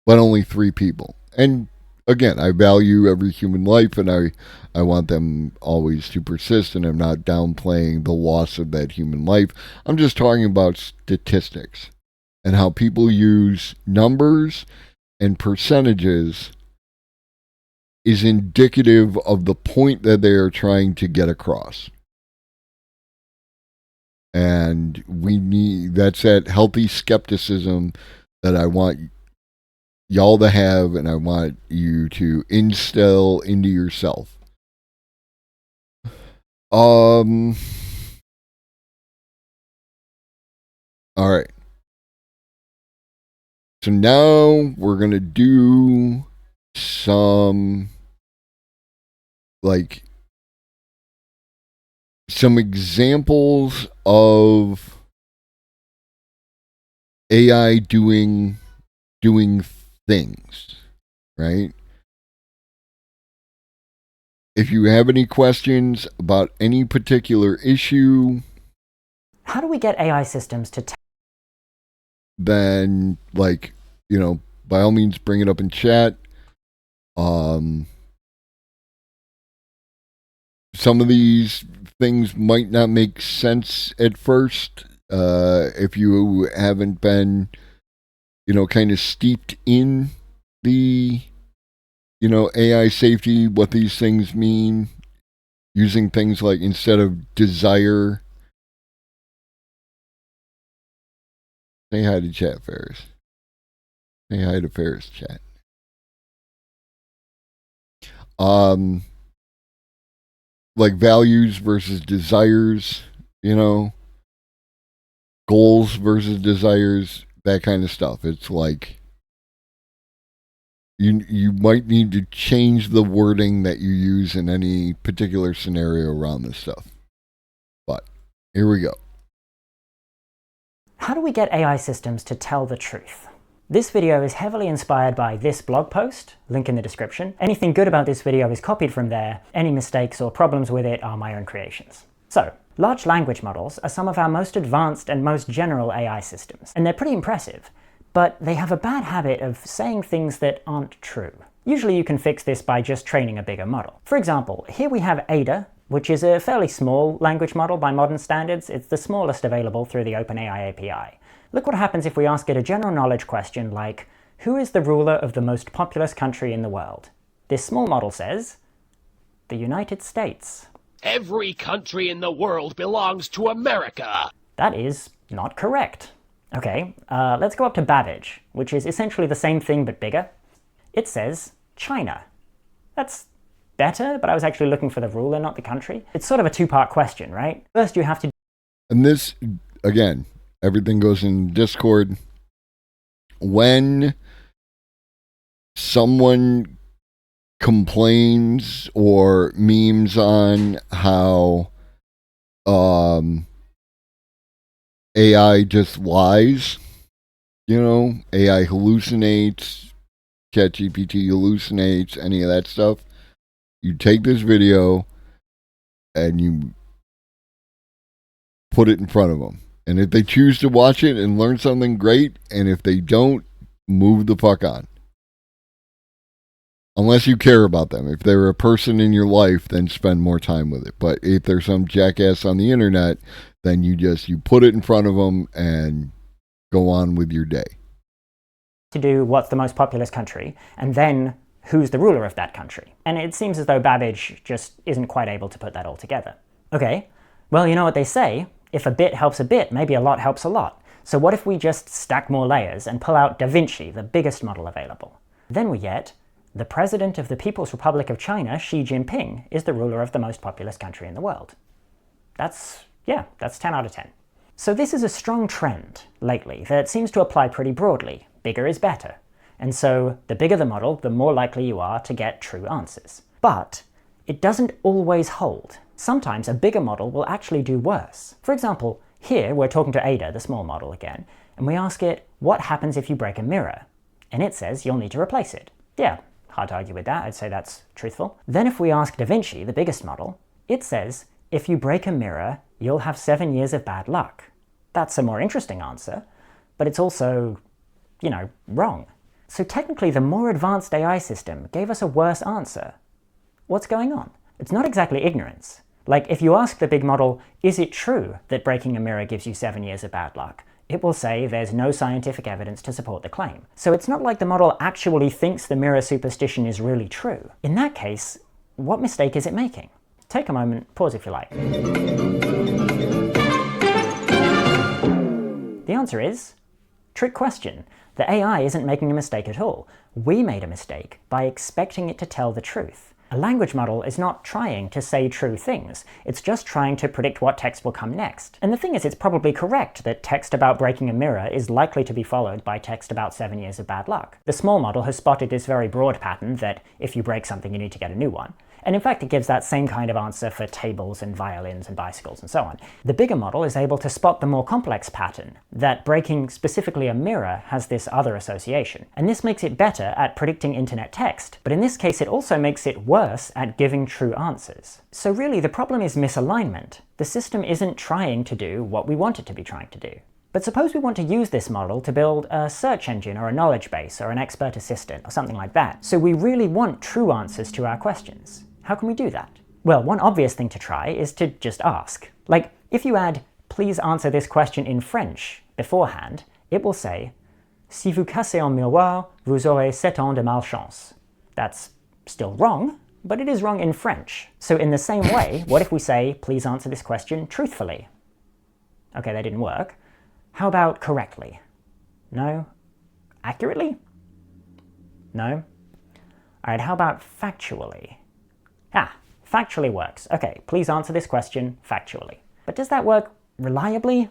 But only 3 people. And again, I value every human life, and I want them always to persist, and I'm not downplaying the loss of that human life. I'm just talking about statistics and how people use numbers and percentages is indicative of the point that they are trying to get across. And that's that healthy skepticism that I want y'all to have, and I want you to instill into yourself. All right. So now we're going to do some examples of AI doing things, right? If you have any questions about any particular issue,
how do we get AI systems to
then, by all means, bring it up in chat. Some of these things might not make sense at first if you haven't been, kind of steeped in the, AI safety, what these things mean, using things like instead of desire. Say hi to chat, Ferris. Say hi to Ferris, chat. Like values versus desires, goals versus desires, that kind of stuff. It's like you might need to change the wording that you use in any particular scenario around this stuff. But here we go.
How do we get AI systems to tell the truth? This video is heavily inspired by this blog post, link in the description. Anything good about this video is copied from there. Any mistakes or problems with it are my own creations. So, large language models are some of our most advanced and most general AI systems, and they're pretty impressive, but they have a bad habit of saying things that aren't true. Usually you can fix this by just training a bigger model. For example, here we have Ada, which is a fairly small language model by modern standards. It's the smallest available through the OpenAI API. Look what happens if we ask it a general knowledge question like, who is the ruler of the most populous country in the world? This small model says, the United States.
Every country in the world belongs to America.
That is not correct. Okay, let's go up to Babbage, which is essentially the same thing but bigger. It says China. That's better, but I was actually looking for the ruler, not the country. It's sort of a two-part question, right? First you have to...
And this, again, everything goes in Discord. When someone complains or memes on how AI just lies, AI hallucinates, ChatGPT hallucinates, any of that stuff, you take this video and you put it in front of them. And if they choose to watch it and learn something, great. And if they don't, move the fuck on. Unless you care about them. If they're a person in your life, then spend more time with it. But if there's some jackass on the internet, then you put it in front of them and go on with your day.
To do what's the most populous country, and then who's the ruler of that country. And it seems as though Babbage just isn't quite able to put that all together. Okay, well, you know what they say. If a bit helps a bit, maybe a lot helps a lot. So what if we just stack more layers and pull out Da Vinci, the biggest model available? Then we get the President of the People's Republic of China, Xi Jinping, is the ruler of the most populous country in the world. That's 10 out of 10. So this is a strong trend lately that seems to apply pretty broadly. Bigger is better. And so the bigger the model, the more likely you are to get true answers. But it doesn't always hold. Sometimes a bigger model will actually do worse. For example, here we're talking to Ada, the small model again, and we ask it, what happens if you break a mirror? And it says you'll need to replace it. Yeah, hard to argue with that, I'd say that's truthful. Then if we ask Da Vinci, the biggest model, it says, if you break a mirror, you'll have 7 years of bad luck. That's a more interesting answer, but it's also, wrong. So technically, the more advanced AI system gave us a worse answer. What's going on? It's not exactly ignorance. Like, if you ask the big model, is it true that breaking a mirror gives you 7 years of bad luck? It will say there's no scientific evidence to support the claim. So it's not like the model actually thinks the mirror superstition is really true. In that case, what mistake is it making? Take a moment, pause if you like. The answer is, trick question. The AI isn't making a mistake at all. We made a mistake by expecting it to tell the truth. A language model is not trying to say true things. It's just trying to predict what text will come next. And the thing is, it's probably correct that text about breaking a mirror is likely to be followed by text about 7 years of bad luck. The small model has spotted this very broad pattern that if you break something, you need to get a new one. And in fact, it gives that same kind of answer for tables and violins and bicycles and so on. The bigger model is able to spot the more complex pattern, that breaking specifically a mirror has this other association. And this makes it better at predicting internet text, but in this case it also makes it worse at giving true answers. So really the problem is misalignment. The system isn't trying to do what we want it to be trying to do. But suppose we want to use this model to build a search engine or a knowledge base or an expert assistant or something like that. So we really want true answers to our questions. How can we do that? Well, one obvious thing to try is to just ask. Like, if you add, please answer this question in French beforehand, it will say, si vous cassez un miroir, vous aurez 7 ans de malchance. That's still wrong, but it is wrong in French. So in the same way, what if we say, please answer this question truthfully? Okay, that didn't work. How about correctly? No? Accurately? No? Alright, how about factually? Ah, factually works. Okay, please answer this question factually. But does that work reliably?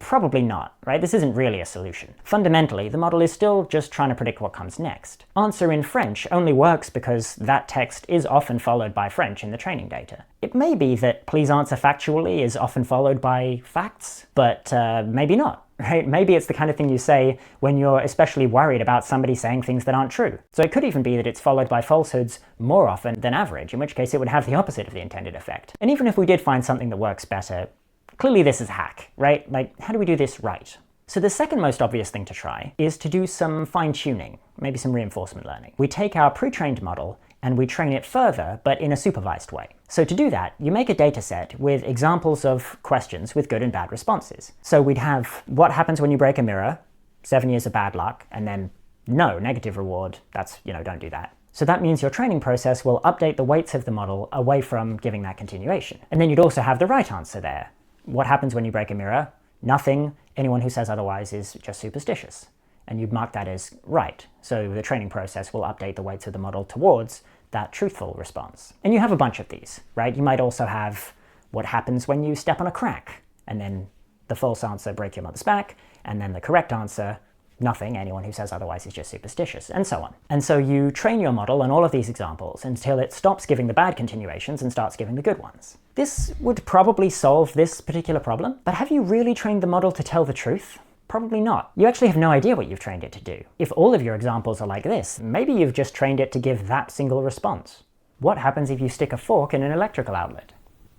Probably not, right? This isn't really a solution. Fundamentally, the model is still just trying to predict what comes next. Answer in French only works because that text is often followed by French in the training data. It may be that please answer factually is often followed by facts, but maybe not. Right? Maybe it's the kind of thing you say when you're especially worried about somebody saying things that aren't true. So it could even be that it's followed by falsehoods more often than average, in which case it would have the opposite of the intended effect. And even if we did find something that works better, clearly this is a hack, right? Like, how do we do this right? So the second most obvious thing to try is to do some fine-tuning, maybe some reinforcement learning. We take our pre-trained model and we train it further, but in a supervised way. So to do that, you make a data set with examples of questions with good and bad responses. So we'd have, what happens when you break a mirror? 7 years of bad luck, and then no, negative reward, that's, don't do that. So that means your training process will update the weights of the model away from giving that continuation. And then you'd also have the right answer there. What happens when you break a mirror? Nothing. Anyone who says otherwise is just superstitious. And you'd mark that as right. So the training process will update the weights of the model towards that truthful response. And you have a bunch of these, right? You might also have what happens when you step on a crack, and then the false answer, break your mother's back, and then the correct answer, nothing, anyone who says otherwise is just superstitious, and so on. And so you train your model on all of these examples until it stops giving the bad continuations and starts giving the good ones. This would probably solve this particular problem, but have you really trained the model to tell the truth? Probably not. You actually have no idea what you've trained it to do. If all of your examples are like this, maybe you've just trained it to give that single response. What happens if you stick a fork in an electrical outlet?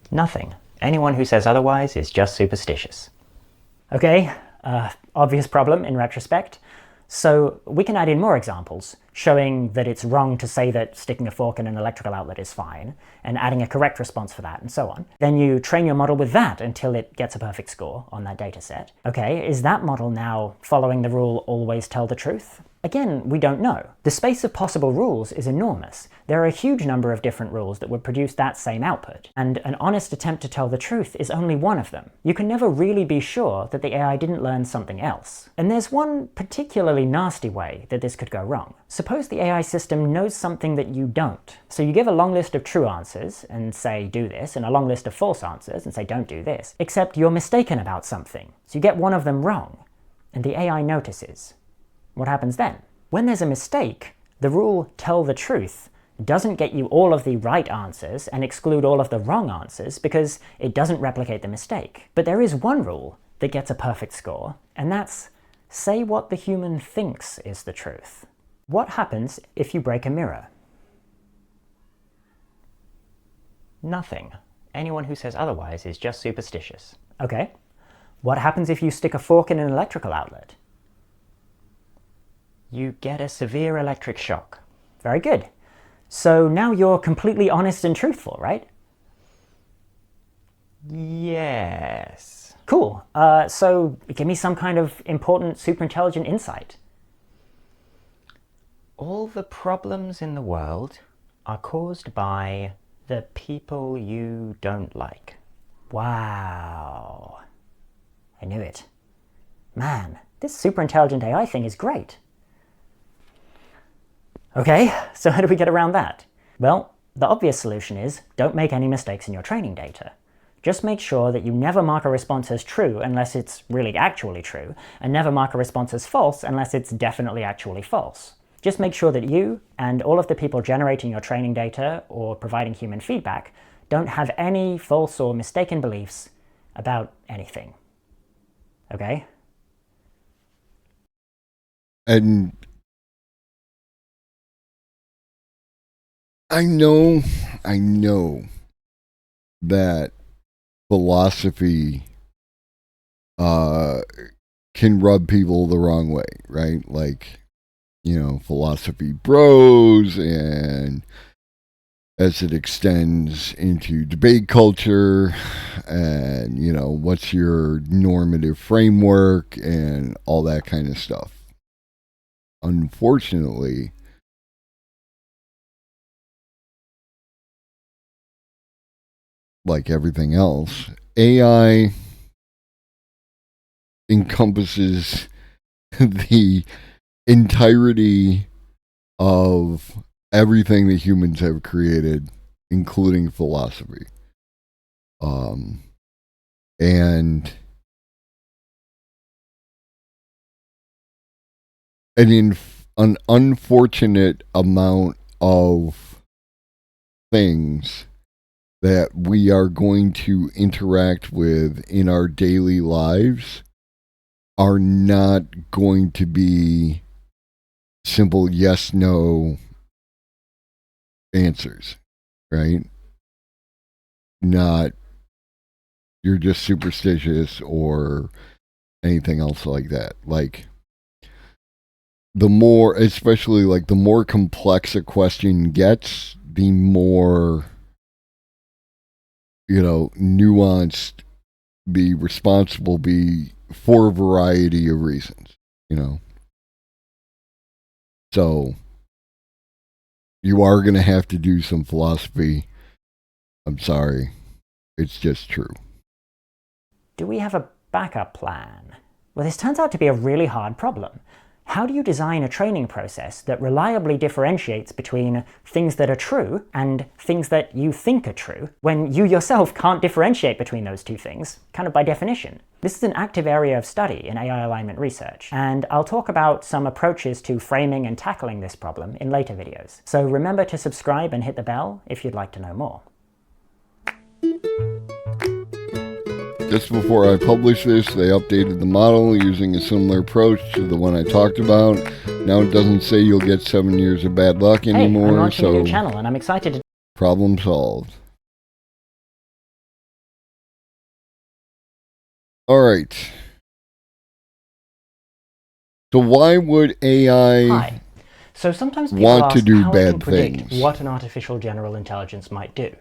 Nothing. Anyone who says otherwise is just superstitious. Okay, obvious problem in retrospect. So we can add in more examples, showing that it's wrong to say that sticking a fork in an electrical outlet is fine, and adding a correct response for that, and so on. Then you train your model with that until it gets a perfect score on that data set. Okay, is that model now following the rule always tell the truth? Again, we don't know. The space of possible rules is enormous. There are a huge number of different rules that would produce that same output, and an honest attempt to tell the truth is only one of them. You can never really be sure that the AI didn't learn something else. And there's one particularly nasty way that this could go wrong. Suppose the AI system knows something that you don't. So you give a long list of true answers and say do this, and a long list of false answers and say don't do this, except you're mistaken about something. So you get one of them wrong, and the AI notices. What happens then? When there's a mistake, the rule tell the truth doesn't get you all of the right answers and exclude all of the wrong answers because it doesn't replicate the mistake. But there is one rule that gets a perfect score, and that's say what the human thinks is the truth. What happens if you break a mirror? Nothing. Anyone who says otherwise is just superstitious. Okay. What happens if you stick a fork in an electrical outlet? You get a severe electric shock. Very good. So now you're completely honest and truthful, right? Yes. Cool. So give me some kind of important superintelligent insight. All the problems in the world are caused by the people you don't like. Wow. I knew it. Man, this superintelligent AI thing is great. Okay, so how do we get around that? Well, the obvious solution is don't make any mistakes in your training data. Just make sure that you never mark a response as true unless it's really actually true, and never mark a response as false unless it's definitely actually false. Just make sure that you and all of the people generating your training data or providing human feedback don't have any false or mistaken beliefs about anything. Okay?
And I know that philosophy can rub people the wrong way, right? Like, you know, philosophy bros, and as it extends into debate culture, and, you know, what's your normative framework and all that kind of stuff. Unfortunately, like everything else, AI encompasses the entirety of everything that humans have created, including philosophy. And an unfortunate amount of things that we are going to interact with in our daily lives are not going to be simple yes, no answers, right? Not you're just superstitious or anything else like that. Like, the more, especially like the more complex a question gets, the more, you know, nuanced the response will be for a variety of reasons, you know. So you are going to have to do some philosophy. I'm sorry. It's just true.
Do we have a backup plan? Well, this turns out to be a really hard problem. How do you design a training process that reliably differentiates between things that are true and things that you think are true when you yourself can't differentiate between those two things, kind of by definition? This is an active area of study in AI alignment research, and I'll talk about some approaches to framing and tackling this problem in later videos. So remember to subscribe and hit the bell if you'd like to know more.
Just before I published this, they updated the model using a similar approach to the one I talked about. Now it doesn't say you'll get 7 years of bad luck anymore.
Hey, I'm launching
so
a new channel and I'm excited to...
Problem solved. All right. So why would AI
Hi. So sometimes people
want
ask
to do
how I
bad
can predict
things?
what an artificial general intelligence might do.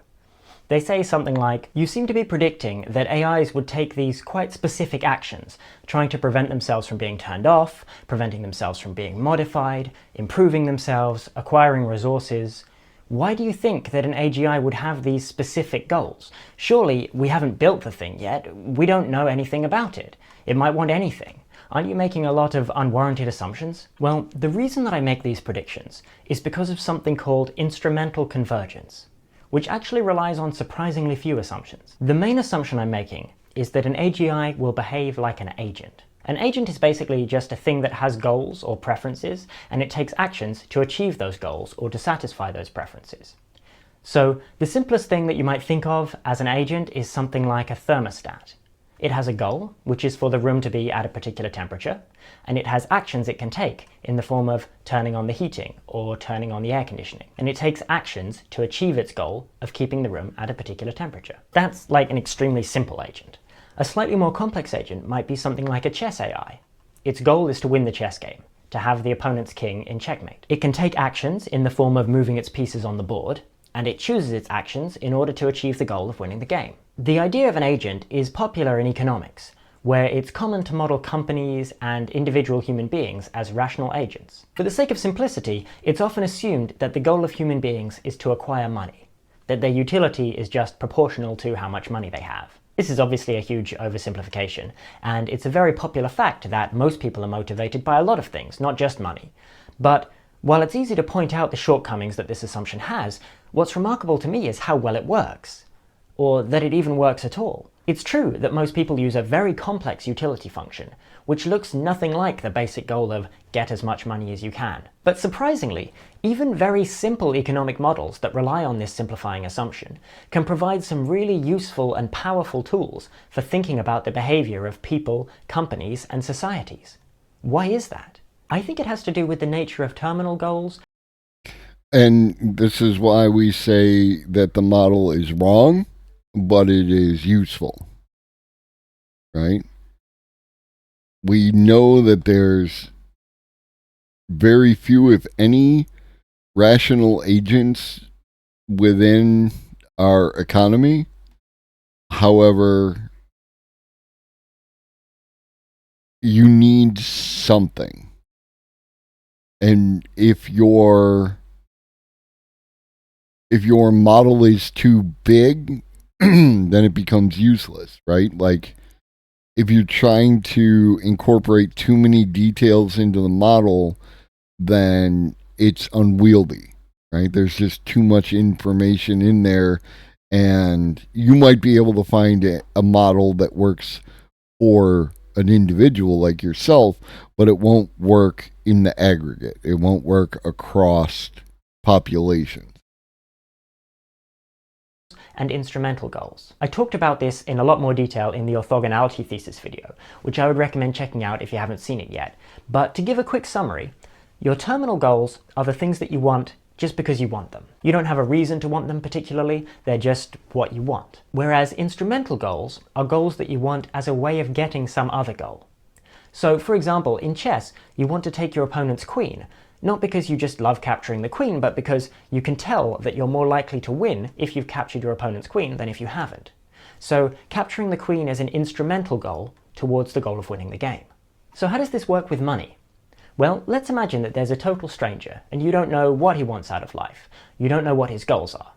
They say something like, you seem to be predicting that AIs would take these quite specific actions, trying to prevent themselves from being turned off, preventing themselves from being modified, improving themselves, acquiring resources. Why do you think that an AGI would have these specific goals? Surely we haven't built the thing yet. We don't know anything about it. It might want anything. Aren't you making a lot of unwarranted assumptions? Well, the reason that I make these predictions is because of something called instrumental convergence, which actually relies on surprisingly few assumptions. The main assumption I'm making is that an AGI will behave like an agent. An agent is basically just a thing that has goals or preferences, and it takes actions to achieve those goals or to satisfy those preferences. So the simplest thing that you might think of as an agent is something like a thermostat. It has a goal, which is for the room to be at a particular temperature, and it has actions it can take in the form of turning on the heating or turning on the air conditioning. And it takes actions to achieve its goal of keeping the room at a particular temperature. That's like an extremely simple agent. A slightly more complex agent might be something like a chess AI. Its goal is to win the chess game, to have the opponent's king in checkmate. It can take actions in the form of moving its pieces on the board, and it chooses its actions in order to achieve the goal of winning the game. The idea of an agent is popular in economics, where it's common to model companies and individual human beings as rational agents. For the sake of simplicity, it's often assumed that the goal of human beings is to acquire money, that their utility is just proportional to how much money they have. This is obviously a huge oversimplification, and it's a very popular fact that most people are motivated by a lot of things, not just money. But while it's easy to point out the shortcomings that this assumption has, what's remarkable to me is how well it works, or that it even works at all. It's true that most people use a very complex utility function, which looks nothing like the basic goal of get as much money as you can. But surprisingly, even very simple economic models that rely on this simplifying assumption can provide some really useful and powerful tools for thinking about the behavior of people, companies, and societies. Why is that? I think it has to do with the nature of terminal goals.
And this is why we say that the model is wrong, but it is useful, right? We know that there's very few, if any, rational agents within our economy. However, you need something. And if your model is too big, then it becomes useless, right? Like, if you're trying to incorporate too many details into the model, then it's unwieldy, right? There's just too much information in there, and you might be able to find a model that works for an individual like yourself, but it won't work in the aggregate. It won't work across populations.
And instrumental goals. I talked about this in a lot more detail in the orthogonality thesis video, which I would recommend checking out if you haven't seen it yet. But to give a quick summary, your terminal goals are the things that you want just because you want them. You don't have a reason to want them particularly, they're just what you want. Whereas instrumental goals are goals that you want as a way of getting some other goal. So, for example, in chess, you want to take your opponent's queen, not because you just love capturing the queen, but because you can tell that you're more likely to win if you've captured your opponent's queen than if you haven't. So capturing the queen is an instrumental goal towards the goal of winning the game. So how does this work with money? Well, let's imagine that there's a total stranger and you don't know what he wants out of life. You don't know what his goals are.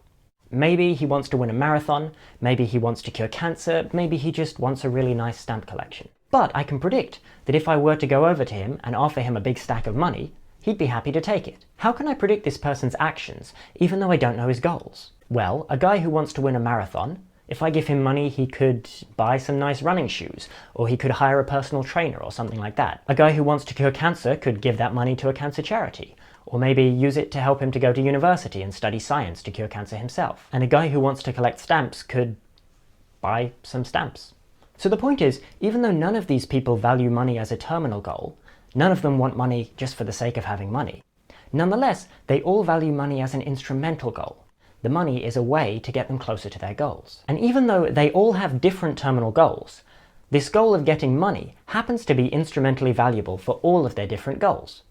Maybe he wants to win a marathon, maybe he wants to cure cancer, maybe he just wants a really nice stamp collection. But I can predict that if I were to go over to him and offer him a big stack of money, he'd be happy to take it. How can I predict this person's actions, even though I don't know his goals? Well, a guy who wants to win a marathon, if I give him money, he could buy some nice running shoes, or he could hire a personal trainer or something like that. A guy who wants to cure cancer could give that money to a cancer charity, or maybe use it to help him to go to university and study science to cure cancer himself. And a guy who wants to collect stamps could buy some stamps. So the point is, even though none of these people value money as a terminal goal, none of them want money just for the sake of having money. Nonetheless, they all value money as an instrumental goal. The money is a way to get them closer to their goals. And even though they all have different terminal goals, this goal of getting money happens to be instrumentally valuable for all of their different goals.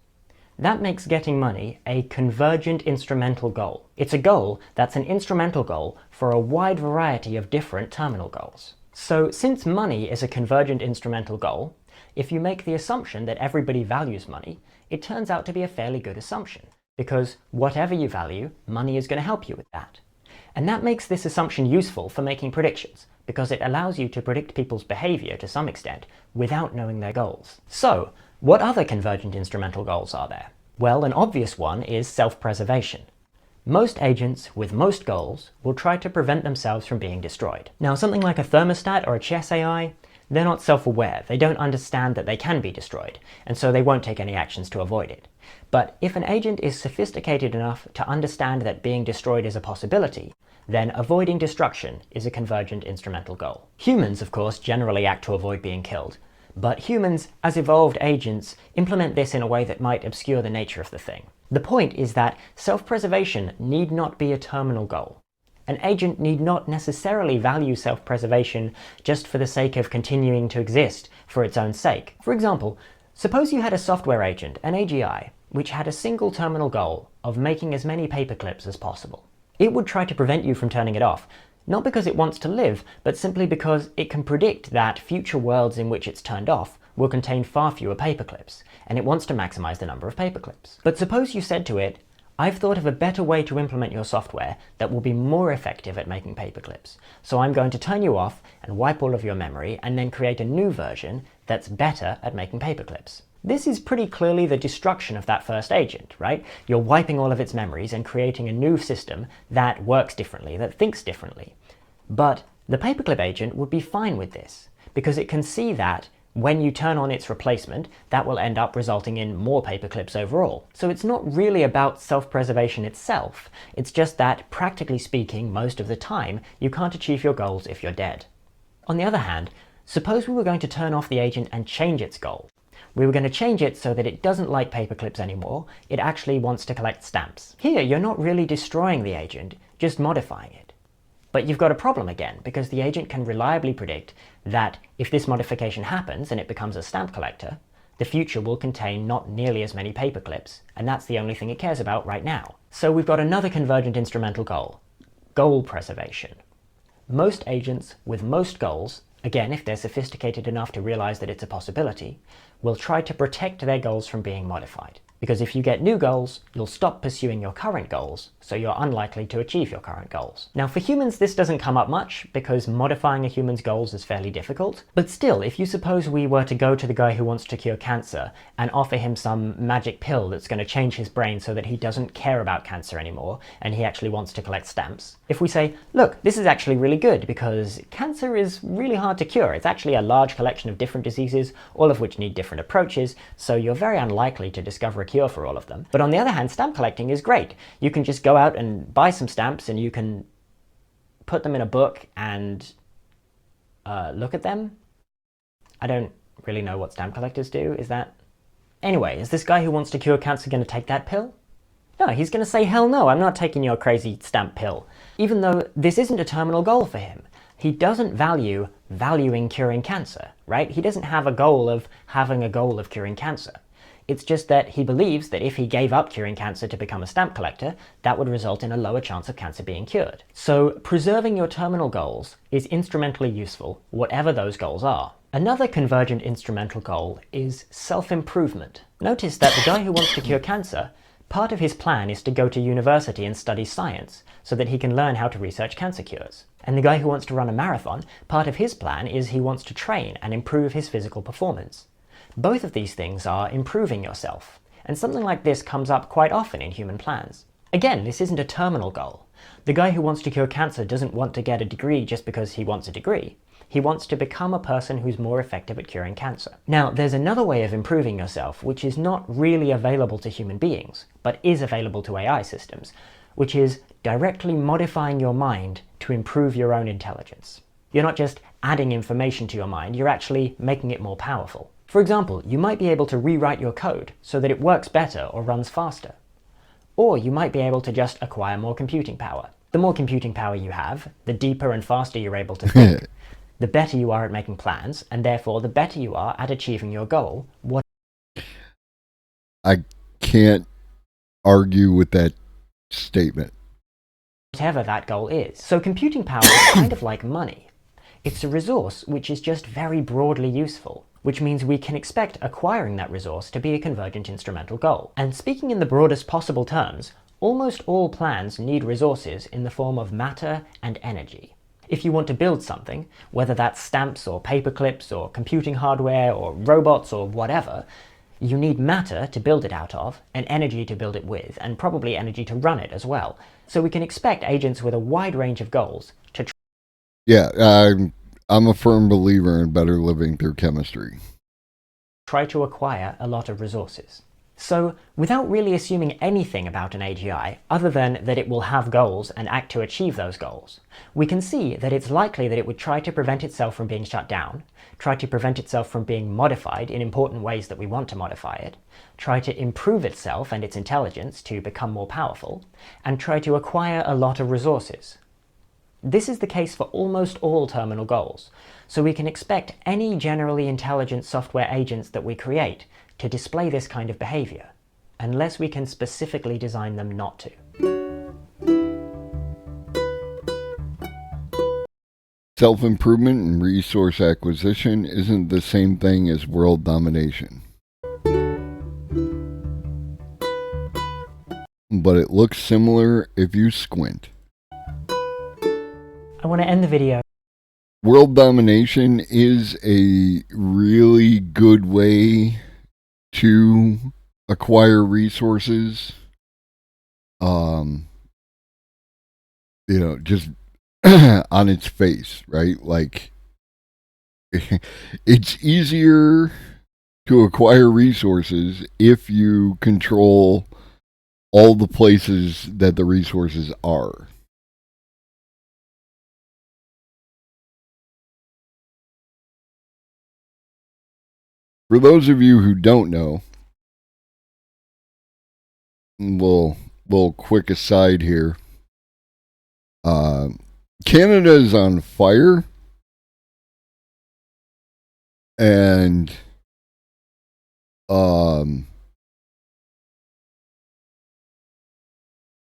That makes getting money a convergent instrumental goal. It's a goal that's an instrumental goal for a wide variety of different terminal goals. So since money is a convergent instrumental goal, if you make the assumption that everybody values money, it turns out to be a fairly good assumption, because whatever you value, money is going to help you with that. And that makes this assumption useful for making predictions, because it allows you to predict people's behavior to some extent without knowing their goals. So, what other convergent instrumental goals are there? Well, an obvious one is self-preservation. Most agents with most goals will try to prevent themselves from being destroyed. Now, something like a thermostat or a chess AI, they're not self-aware, they don't understand that they can be destroyed, and so they won't take any actions to avoid it. But if an agent is sophisticated enough to understand that being destroyed is a possibility, then avoiding destruction is a convergent instrumental goal. Humans, of course, generally act to avoid being killed, but humans, as evolved agents, implement this in a way that might obscure the nature of the thing. The point is that self-preservation need not be a terminal goal. An agent need not necessarily value self-preservation just for the sake of continuing to exist for its own sake. For example, Suppose you had a software agent, an AGI, which had a single terminal goal of making as many paperclips as possible. It would try to prevent you from turning it off, not because it wants to live, but simply because it can predict that future worlds in which it's turned off will contain far fewer paperclips, and it wants to maximize the number of paperclips. But suppose you said to it, I've thought of a better way to implement your software that will be more effective at making paperclips, so I'm going to turn you off and wipe all of your memory and then create a new version that's better at making paperclips. This is pretty clearly the destruction of that first agent, right? You're wiping all of its memories and creating a new system that works differently, that thinks differently. But the paperclip agent would be fine with this, because it can see that when you turn on its replacement, that will end up resulting in more paperclips overall. So it's not really about self-preservation itself, it's just that, practically speaking, most of the time, you can't achieve your goals if you're dead. On the other hand, suppose we were going to turn off the agent and change its goal. We were going to change it so that it doesn't like paperclips anymore, it actually wants to collect stamps. Here, you're not really destroying the agent, just modifying it. But you've got a problem again, because the agent can reliably predict that if this modification happens and it becomes a stamp collector, the future will contain not nearly as many paperclips, and that's the only thing it cares about right now. So we've got another convergent instrumental goal: goal preservation. Most agents with most goals, again if they're sophisticated enough to realize that it's a possibility, will try to protect their goals from being modified. Because if you get new goals, you'll stop pursuing your current goals, so you're unlikely to achieve your current goals. Now for humans this doesn't come up much, because modifying a human's goals is fairly difficult, but still, if you suppose we were to go to the guy who wants to cure cancer and offer him some magic pill that's going to change his brain so that he doesn't care about cancer anymore, and he actually wants to collect stamps. If we say, look, this is actually really good, because cancer is really hard to cure. It's actually a large collection of different diseases, all of which need different approaches, so you're very unlikely to discover a cure for all of them. But on the other hand, stamp collecting is great. You can just go out and buy some stamps and you can put them in a book and look at them. I don't really know what stamp collectors do. Is that... Anyway, is this guy who wants to cure cancer going to take that pill? No, he's going to say, hell no, I'm not taking your crazy stamp pill. Even though this isn't a terminal goal for him. He doesn't value valuing curing cancer, right? He doesn't have a goal of having a goal of curing cancer. It's just that he believes that if he gave up curing cancer to become a stamp collector, that would result in a lower chance of cancer being cured. So preserving your terminal goals is instrumentally useful, whatever those goals are. Another convergent instrumental goal is self-improvement. Notice that the guy who wants to cure cancer, part of his plan is to go to university and study science, so that he can learn how to research cancer cures. And the guy who wants to run a marathon, part of his plan is he wants to train and improve his physical performance. Both of these things are improving yourself, and something like this comes up quite often in human plans. Again, this isn't a terminal goal. The guy who wants to cure cancer doesn't want to get a degree just because he wants a degree. He wants to become a person who's more effective at curing cancer. Now, there's another way of improving yourself which is not really available to human beings, but is available to AI systems, which is directly modifying your mind to improve your own intelligence. You're not just adding information to your mind, you're actually making it more powerful. For example, you might be able to rewrite your code so that it works better or runs faster. Or you might be able to just acquire more computing power. The more computing power you have, the deeper and faster you're able to think, the better you are at making plans, and therefore the better you are at achieving your goal.
I can't argue with that statement.
Whatever that goal is. So computing power is kind of like money. It's a resource which is just very broadly useful, which means we can expect acquiring that resource to be a convergent instrumental goal. And speaking in the broadest possible terms, almost all plans need resources in the form of matter and energy. If you want to build something, whether that's stamps or paperclips or computing hardware or robots or whatever, you need matter to build it out of, and energy to build it with, and probably energy to run it as well. So we can expect agents with a wide range of goals to
I'm a firm believer in better living through chemistry.
Try to acquire a lot of resources. So, without really assuming anything about an AGI, other than that it will have goals and act to achieve those goals, we can see that it's likely that it would try to prevent itself from being shut down, try to prevent itself from being modified in important ways that we want to modify it, try to improve itself and its intelligence to become more powerful, and try to acquire a lot of resources. This is the case for almost all terminal goals, so we can expect any generally intelligent software agents that we create to display this kind of behavior, unless we can specifically design them not to.
Self-improvement and resource acquisition isn't the same thing as world domination. But it looks similar if you squint.
I want to end the video.
World domination is a really good way to acquire resources. Just on its face, right? Like, it's easier to acquire resources if you control all the places that the resources are. For those of you who don't know, little quick aside here. Canada is on fire, and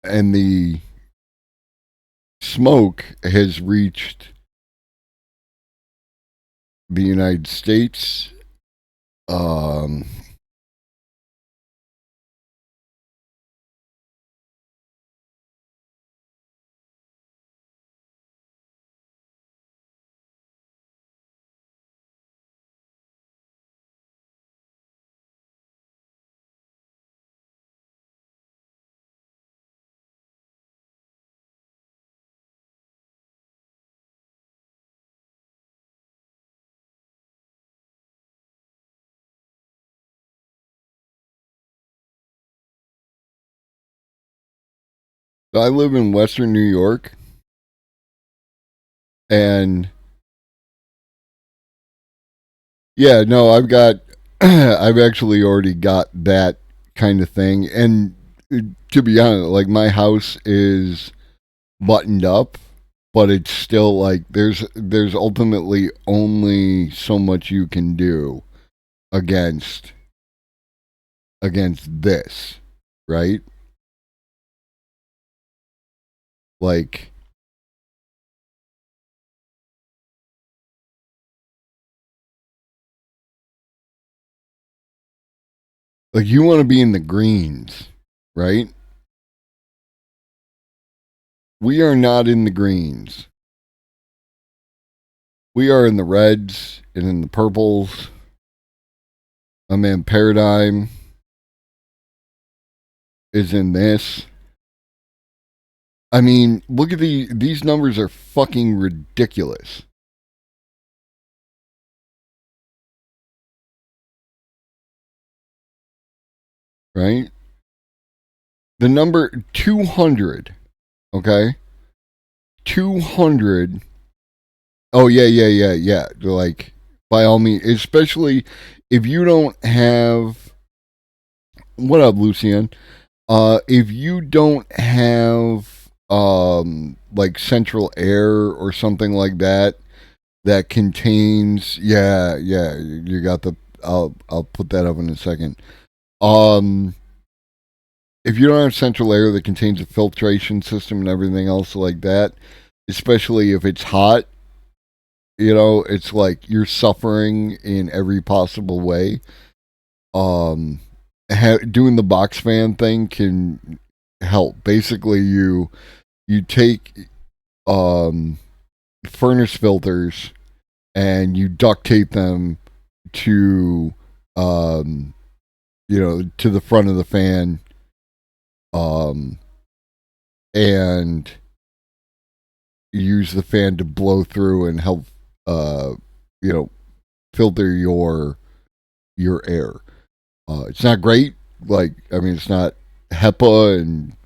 the smoke has reached the United States. I live in Western New York, and yeah, no, I've actually already got that kind of thing. And to be honest, like, my house is buttoned up, but it's still like there's ultimately only so much you can do against this, right? Like, you want to be in the greens, right? We are not in the greens. We are in the reds and in the purples. My man Paradigm is in this. I mean, look at these numbers are fucking ridiculous. Right? The number 200, okay? 200. Oh, yeah. Like, by all means, especially if you don't have... What up, Lucian? If you don't have, like, central air or something like that contains... Yeah, you got the... I'll put that up in a second. If you don't have central air that contains a filtration system and everything else like that, especially if it's hot, it's like you're suffering in every possible way. Doing the box fan thing can help. Basically, you take furnace filters and you duct tape them to to the front of the fan, and use the fan to blow through and help filter your air. It's not great, it's not HEPA and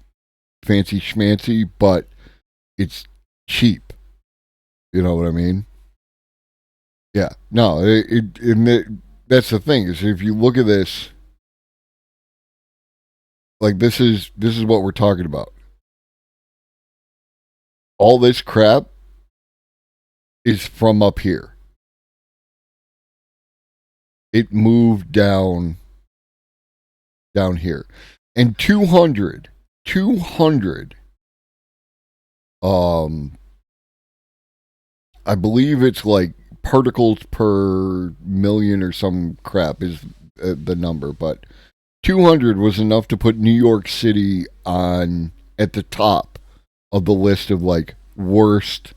fancy schmancy, but it's cheap. You know what I mean? Yeah. No, that's the thing, is if you look at this, like, this is what we're talking about. All this crap is from up here. It moved down here. And 200, I believe it's like particles per million or some crap is the number, but 200 was enough to put New York City on at the top of the list of like worst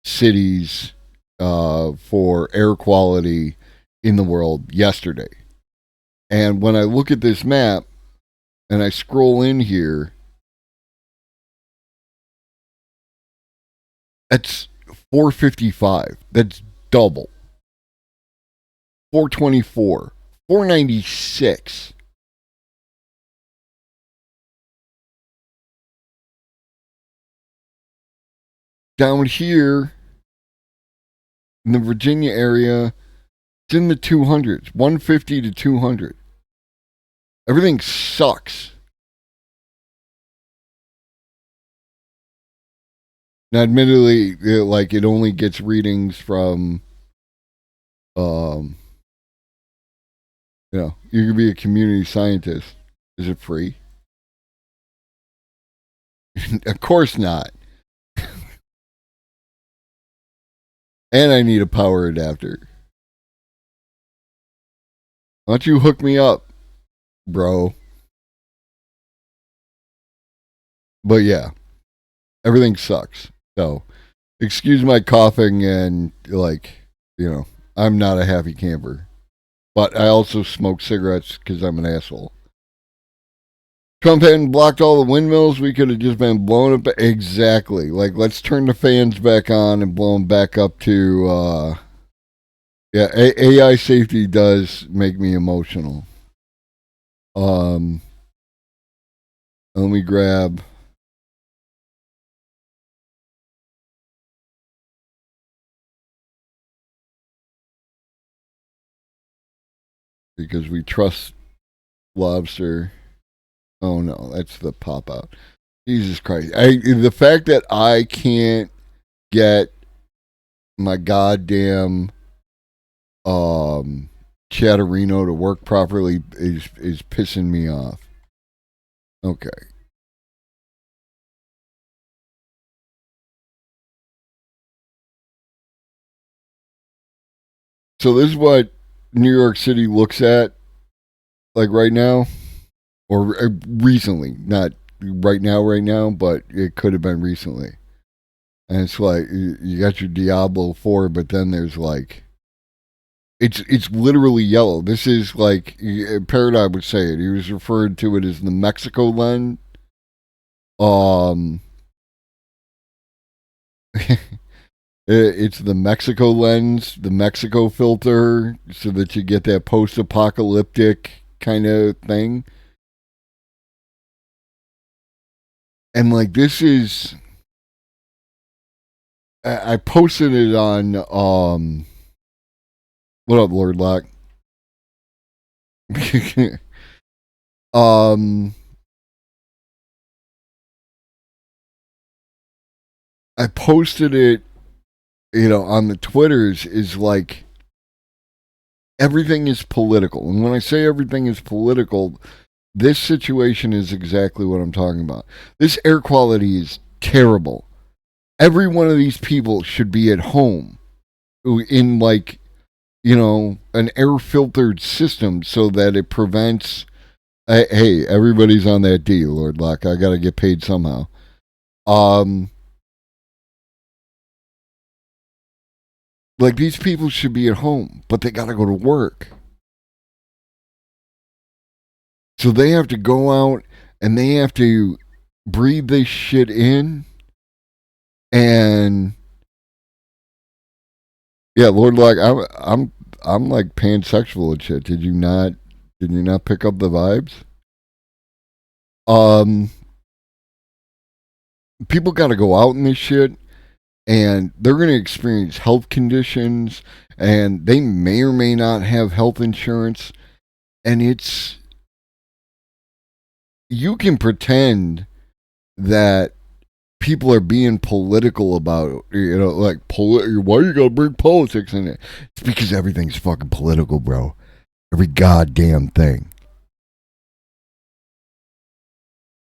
cities for air quality in the world yesterday. And when I look at this map and I scroll in here, that's 455. That's double. 424. 496. Down here in the Virginia area, it's in the 200s. 150 to 200. Everything sucks. Now, admittedly, it only gets readings from, you can be a community scientist. Is it free? Of course not. And I need a power adapter. Why don't you hook me up, bro? But yeah, everything sucks. So, excuse my coughing and, I'm not a happy camper. But I also smoke cigarettes because I'm an asshole. Trump hadn't blocked all the windmills. We could have just been blowing up. Exactly. Let's turn the fans back on and blow them back up to, AI safety does make me emotional. Let me grab... because we trust lobster. Oh no, that's the pop out. Jesus Christ. The fact that I can't get my goddamn Chatterino to work properly is pissing me off. Okay. So this is what New York City looks at, right now, or recently, not right now, but it could have been recently. And it's like, you got your Diablo 4, but then there's it's literally yellow. This is Paradigm would say it. He was referred to it as the Mexico lens. It's the Mexico lens, the Mexico filter, so that you get that post-apocalyptic kind of thing. And this is... I posted it on... What up, Lord Lock? I posted it, on the Twitters, is everything is political. And when I say everything is political, this situation is exactly what I'm talking about. This air quality is terrible. Every one of these people should be at home in an air filtered system so that it prevents. Hey, everybody's on that D, Lord Lock. I got to get paid somehow. These people should be at home, but they got to go to work. So they have to go out and they have to breathe this shit in. And yeah, Lord Lock, I'm pansexual and shit. Did you not pick up the vibes? People got to go out in this shit. And they're going to experience health conditions, and they may or may not have health insurance. And you can pretend that people are being political about, like, why you gotta bring politics in it? It's because everything's fucking political, bro. Every goddamn thing.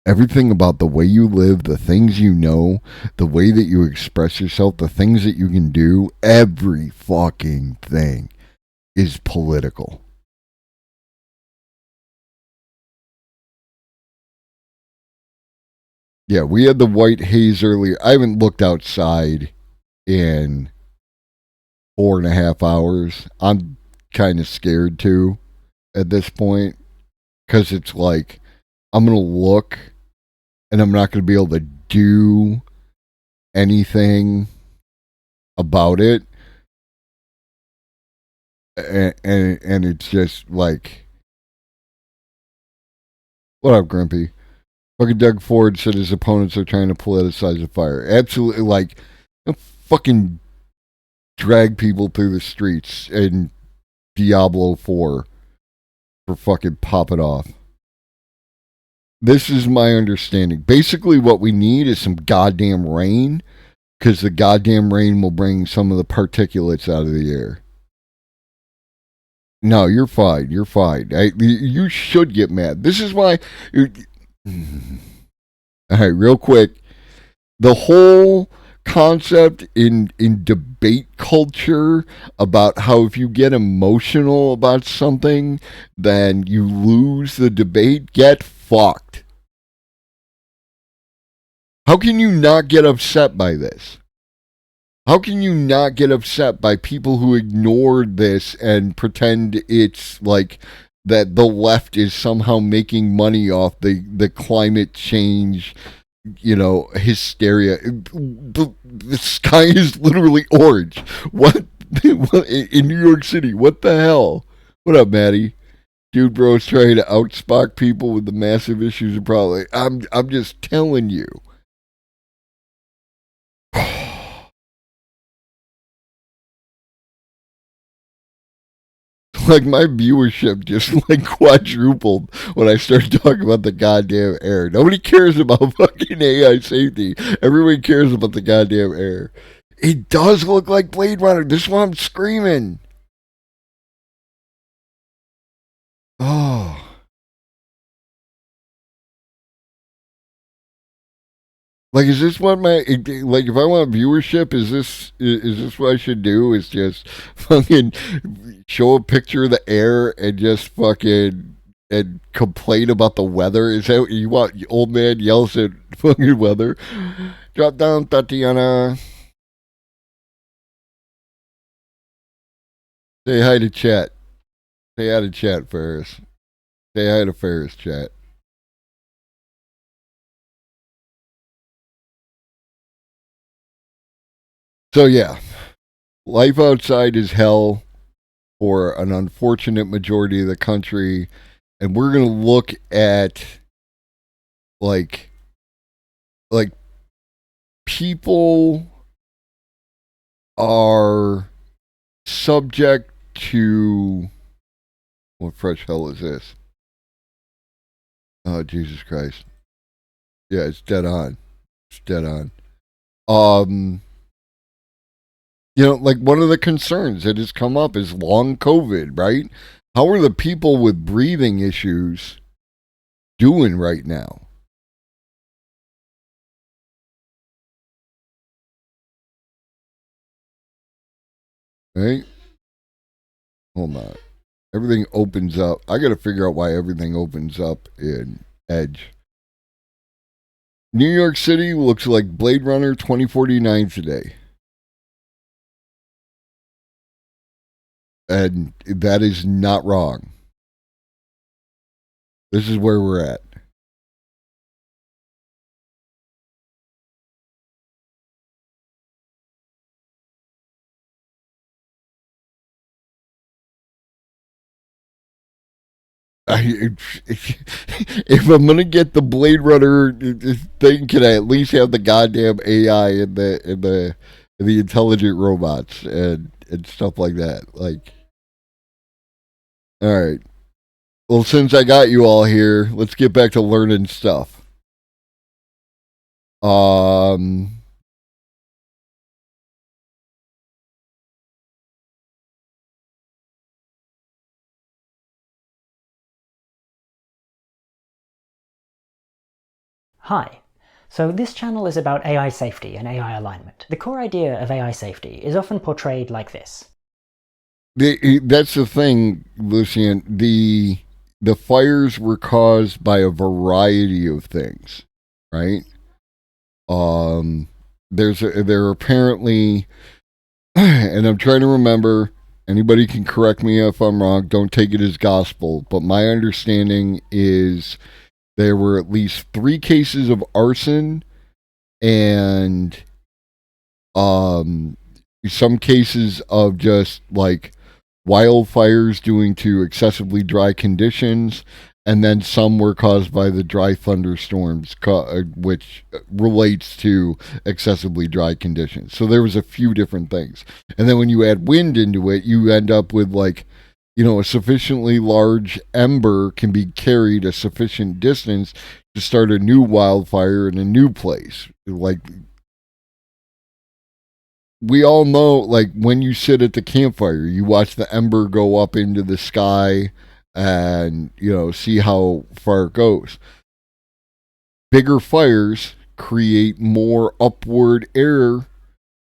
Everything about the way you live, the things you know, the way that you express yourself, the things that you can do, every fucking thing is political. Yeah, we had the white haze earlier. I haven't looked outside in 4.5 hours. I'm kind of scared too at this point because it's like I'm going to look and I'm not going to be able to do anything about it. And it's just like, what up, Grumpy? Fucking Doug Ford said his opponents are trying to politicize the fire. Absolutely, like, fucking drag people through the streets in Diablo 4 for fucking pop it off. This is my understanding. Basically, what we need is some goddamn rain, because the goddamn rain will bring some of the particulates out of the air. No, you're fine. You're fine. You should get mad. This is why... All right, real quick. The whole concept in debate culture about how if you get emotional about something, then you lose the debate, get fucked. How can you not get upset by this? How can you not get upset by people who ignored this and pretend it's like that the left is somehow making money off the climate change, hysteria? The sky is literally orange. What in New York City? What the hell? What up, Maddie? Dude, bro's trying to outspark people with the massive issues and problems. I'm just telling you. Like, my viewership just like quadrupled when I started talking about the goddamn air. Nobody cares about fucking AI safety. Everybody cares about the goddamn air. It does look like Blade Runner. This is why I'm screaming. Oh. Like, is this what like, if I want viewership, is this what I should do? Is just fucking show a picture of the air and just fucking and complain about the weather? Is that what you want? Old man yells at fucking weather. Drop down, Tatiana. Say hi to chat. Say hi to chat, Ferris. Say hi to Ferris, chat. So yeah, life outside is hell for an unfortunate majority of the country, and we're gonna look at like people are subject to what fresh hell is this? Oh, Jesus Christ. Yeah, it's dead on. It's dead on. Like, one of the concerns that has come up is long COVID, right? How are the people with breathing issues doing right now? Right? Hold on. Everything opens up. I got to figure out why everything opens up in Edge. New York City looks like Blade Runner 2049 today. And that is not wrong. This is where we're at. If I'm gonna get the Blade Runner thing, can I at least have the goddamn AI and the intelligent robots and stuff like that? Like, all right. Well, since I got you all here, let's get back to learning stuff.
Hi. So this channel is about AI safety and AI alignment. The core idea of AI safety is often portrayed like this.
That's the thing, Lucian. The fires were caused by a variety of things, right? There are apparently, and I'm trying to remember. Anybody can correct me if I'm wrong. Don't take it as gospel, but my understanding is there were at least 3 cases of arson and some cases of just like wildfires due to excessively dry conditions, and then some were caused by the dry thunderstorms, which relates to excessively dry conditions. So there was a few different things. And then when you add wind into it, you end up with like, a sufficiently large ember can be carried a sufficient distance to start a new wildfire in a new place. Like, we all know, like, when you sit at the campfire, you watch the ember go up into the sky and, see how far it goes. Bigger fires create more upward air,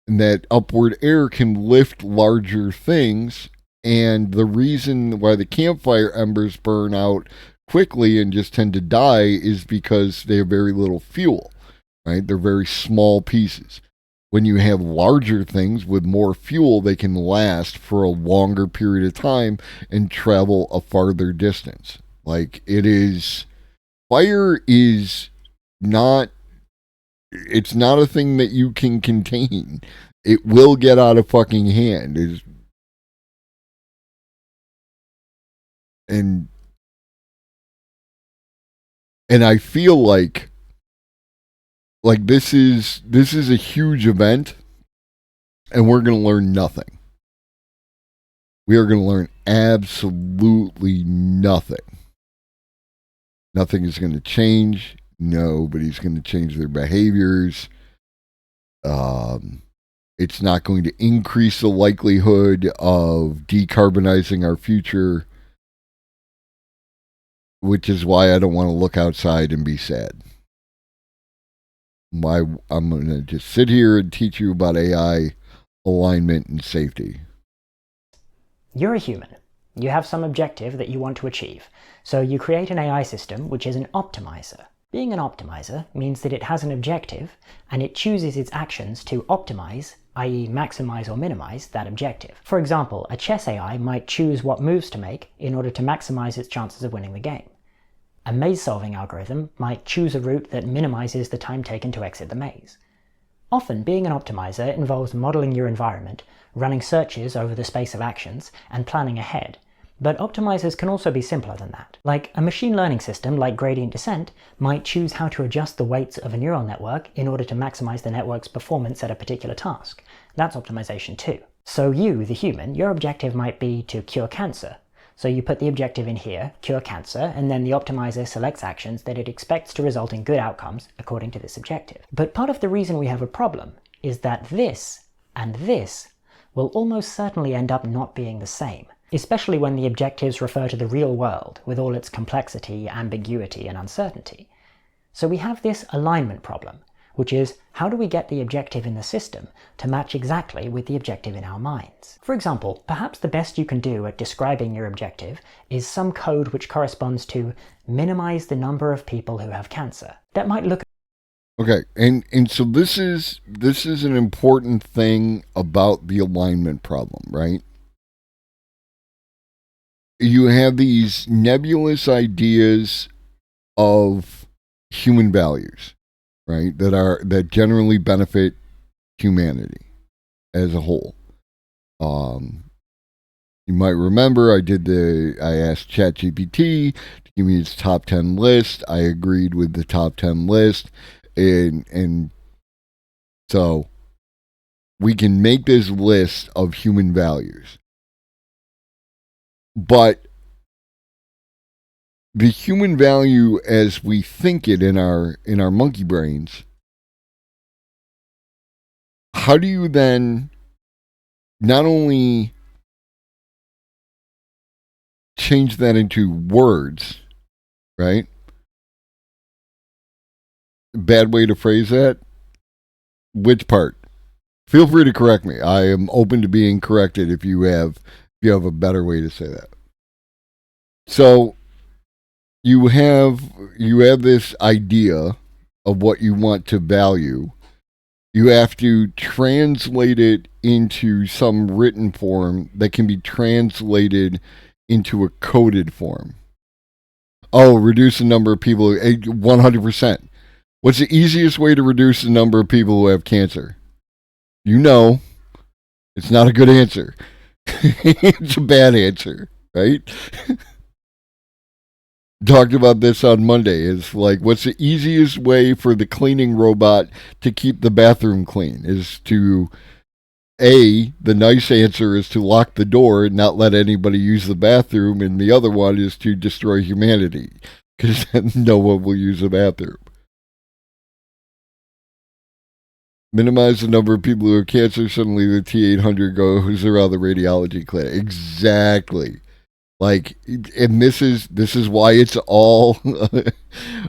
and that upward air can lift larger things. And the reason why the campfire embers burn out quickly and just tend to die is because they have very little fuel, right? They're very small pieces. When you have larger things with more fuel, they can last for a longer period of time and travel a farther distance. Like, fire is not, it's not a thing that you can contain. It will get out of fucking hand. And I feel like this is a huge event, and we're going to learn nothing. We are going to learn absolutely nothing. Nothing is going to change. Nobody's going to change their behaviors. It's not going to increase the likelihood of decarbonizing our future, which is why I don't want to look outside and be sad. I'm going to just sit here and teach you about AI alignment and safety.
You're a human. You have some objective that you want to achieve. So you create an AI system which is an optimizer. Being an optimizer means that it has an objective and it chooses its actions to optimize, i.e. maximize or minimize that objective. For example, a chess AI might choose what moves to make in order to maximize its chances of winning the game. A maze-solving algorithm might choose a route that minimizes the time taken to exit the maze. Often, being an optimizer involves modeling your environment, running searches over the space of actions, and planning ahead. But optimizers can also be simpler than that. Like a machine learning system like gradient descent might choose how to adjust the weights of a neural network in order to maximize the network's performance at a particular task. That's optimization too. So you, the human, your objective might be to cure cancer. So you put the objective in here, cure cancer, and then the optimizer selects actions that it expects to result in good outcomes according to this objective. But part of the reason we have a problem is that this and this will almost certainly end up not being the same, especially when the objectives refer to the real world with all its complexity, ambiguity, and uncertainty. So we have this alignment problem, which is how do we get the objective in the system to match exactly with the objective in our minds? For example, perhaps the best you can do at describing your objective is some code which corresponds to minimize the number of people who have cancer. That might look...
Okay, and so this is an important thing about the alignment problem, right? You have these nebulous ideas of human values, right? That generally benefit humanity as a whole. You might remember I asked ChatGPT to give me its top 10 list. I agreed with the top 10 list, and so we can make this list of human values. But the human value as we think it in our monkey brains how do you then not only change that into words, right? Bad way to phrase that? Which part? Feel free to correct me. I am open to being corrected if you have a better way to say that. So you have this idea of what you want to value. You have to translate it into some written form that can be translated into a coded form. Oh, reduce the number of people, 100%. What's the easiest way to reduce the number of people who have cancer? You know, it's not a good answer. It's a bad answer, right? Talked about this on Monday. It's like, what's the easiest way for the cleaning robot to keep the bathroom clean? Is to, the nice answer is to lock the door and not let anybody use the bathroom, and the other one is to destroy humanity, because then no one will use the bathroom. Minimize the number of people who have cancer, suddenly the T-800 goes around the radiology clinic. Exactly. Like, and this is why it's all,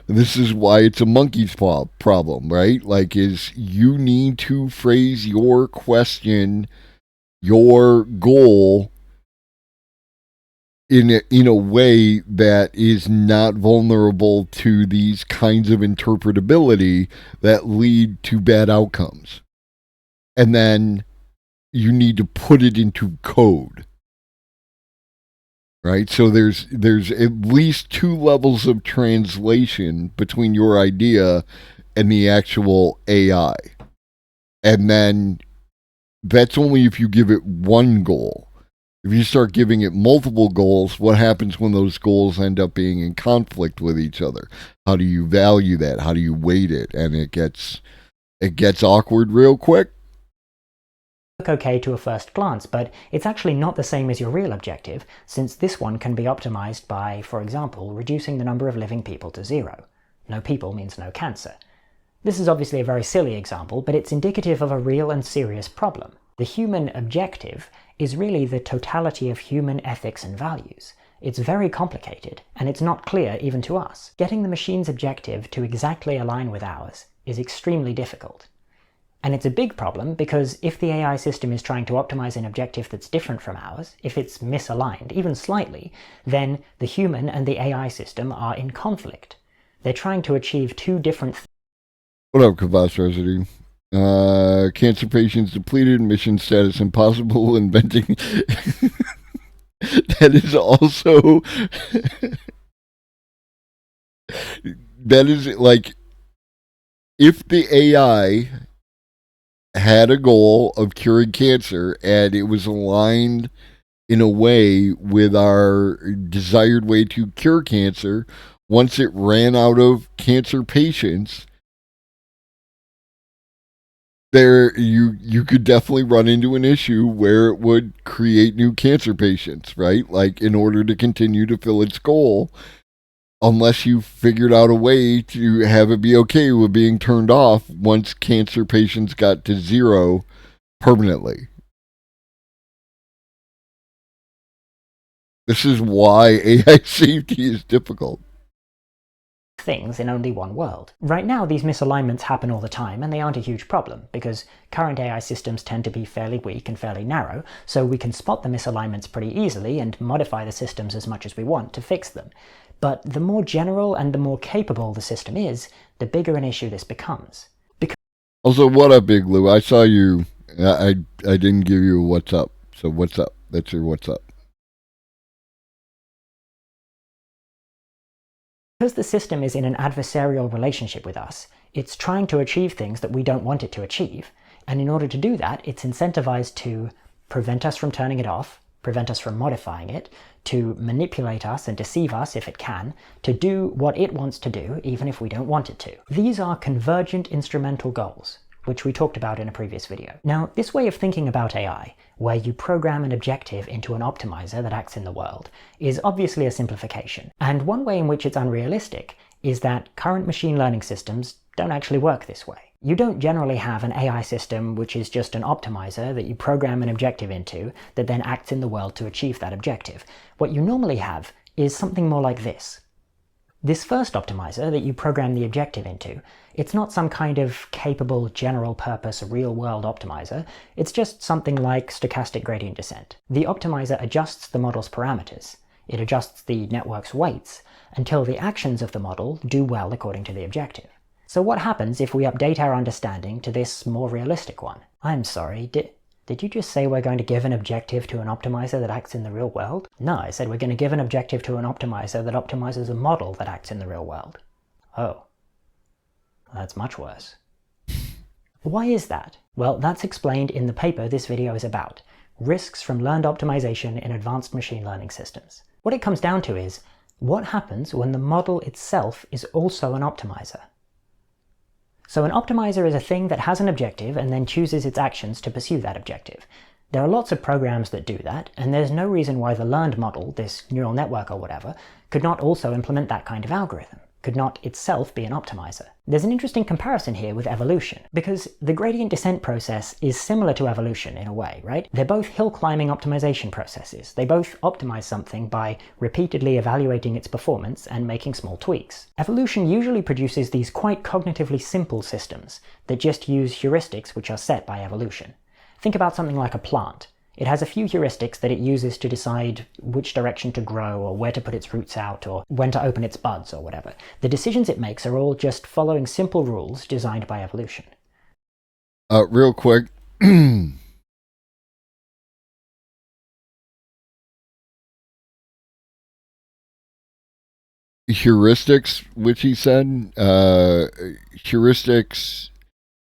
this is why it's a monkey's paw problem, right? Like, is you need to phrase your question, your goal, in a way that is not vulnerable to these kinds of interpretability that lead to bad outcomes. And then you need to put it into code. Right? So there's at least 2 levels of translation between your idea and the actual AI. And then that's only if you give it one goal. If you start giving it multiple goals, what happens when those goals end up being in conflict with each other? How do you value that? How do you weight it? And it gets awkward real quick.
Look okay to a first glance, but it's actually not the same as your real objective, since this one can be optimized by, for example, reducing the number of living people to 0. No people means no cancer. This is obviously a very silly example, but it's indicative of a real and serious problem. The human objective is really the totality of human ethics and values. It's very complicated, and it's not clear even to us. Getting the machine's objective to exactly align with ours is extremely difficult. And it's a big problem because if the AI system is trying to optimize an objective that's different from ours, if it's misaligned, even slightly, then the human and the AI system are in conflict. They're trying to achieve 2 different things.
What up, Kavas Residue? Cancer patients depleted, mission status impossible, inventing. That is also. That is like. If the AI had a goal of curing cancer and it was aligned in a way with our desired way to cure cancer, once it ran out of cancer patients, there you could definitely run into an issue where it would create new cancer patients, right? Like, in order to continue to fill its goal, unless you figured out a way to have it be okay with being turned off once cancer patients got to 0 permanently. This is why AI safety is difficult.
Things in only one world. Right now, these misalignments happen all the time, and they aren't a huge problem, because current AI systems tend to be fairly weak and fairly narrow, so we can spot the misalignments pretty easily and modify the systems as much as we want to fix them. But the more general and the more capable the system is, the bigger an issue this becomes.
Also, what up, Big Lou? I saw you. I didn't give you a what's up, so what's up? That's your what's up.
Because the system is in an adversarial relationship with us, it's trying to achieve things that we don't want it to achieve, and in order to do that, it's incentivized to prevent us from turning it off, prevent us from modifying it, to manipulate us and deceive us if it can, to do what it wants to do even if we don't want it to. These are convergent instrumental goals, which we talked about in a previous video. Now, this way of thinking about AI, where you program an objective into an optimizer that acts in the world, is obviously a simplification. And one way in which it's unrealistic is that current machine learning systems don't actually work this way. You don't generally have an AI system which is just an optimizer that you program an objective into that then acts in the world to achieve that objective. What you normally have is something more like this. This first optimizer that you program the objective into, it's not some kind of capable general-purpose real-world optimizer, it's just something like stochastic gradient descent. The optimizer adjusts the model's parameters, it adjusts the network's weights, until the actions of the model do well according to the objective. So what happens if we update our understanding to this more realistic one? I'm sorry, did you just say we're going to give an objective to an optimizer that acts in the real world? No, I said we're going to give an objective to an optimizer that optimizes a model that acts in the real world. Oh. That's much worse. Why is that? Well, that's explained in the paper this video is about, Risks from Learned Optimization in Advanced Machine Learning Systems. What it comes down to is, what happens when the model itself is also an optimizer? So an optimizer is a thing that has an objective and then chooses its actions to pursue that objective. There are lots of programs that do that, and there's no reason why the learned model, this neural network or whatever, could not also implement that kind of algorithm, could not itself be an optimizer. There's an interesting comparison here with evolution, because the gradient descent process is similar to evolution in a way, right? They're both hill climbing optimization processes. They both optimize something by repeatedly evaluating its performance and making small tweaks. Evolution usually produces these quite cognitively simple systems that just use heuristics which are set by evolution. Think about something like a plant. It has a few heuristics that it uses to decide which direction to grow or where to put its roots out or when to open its buds or whatever. The decisions it makes are all just following simple rules designed by evolution.
Real quick. Heuristics, which he said, heuristics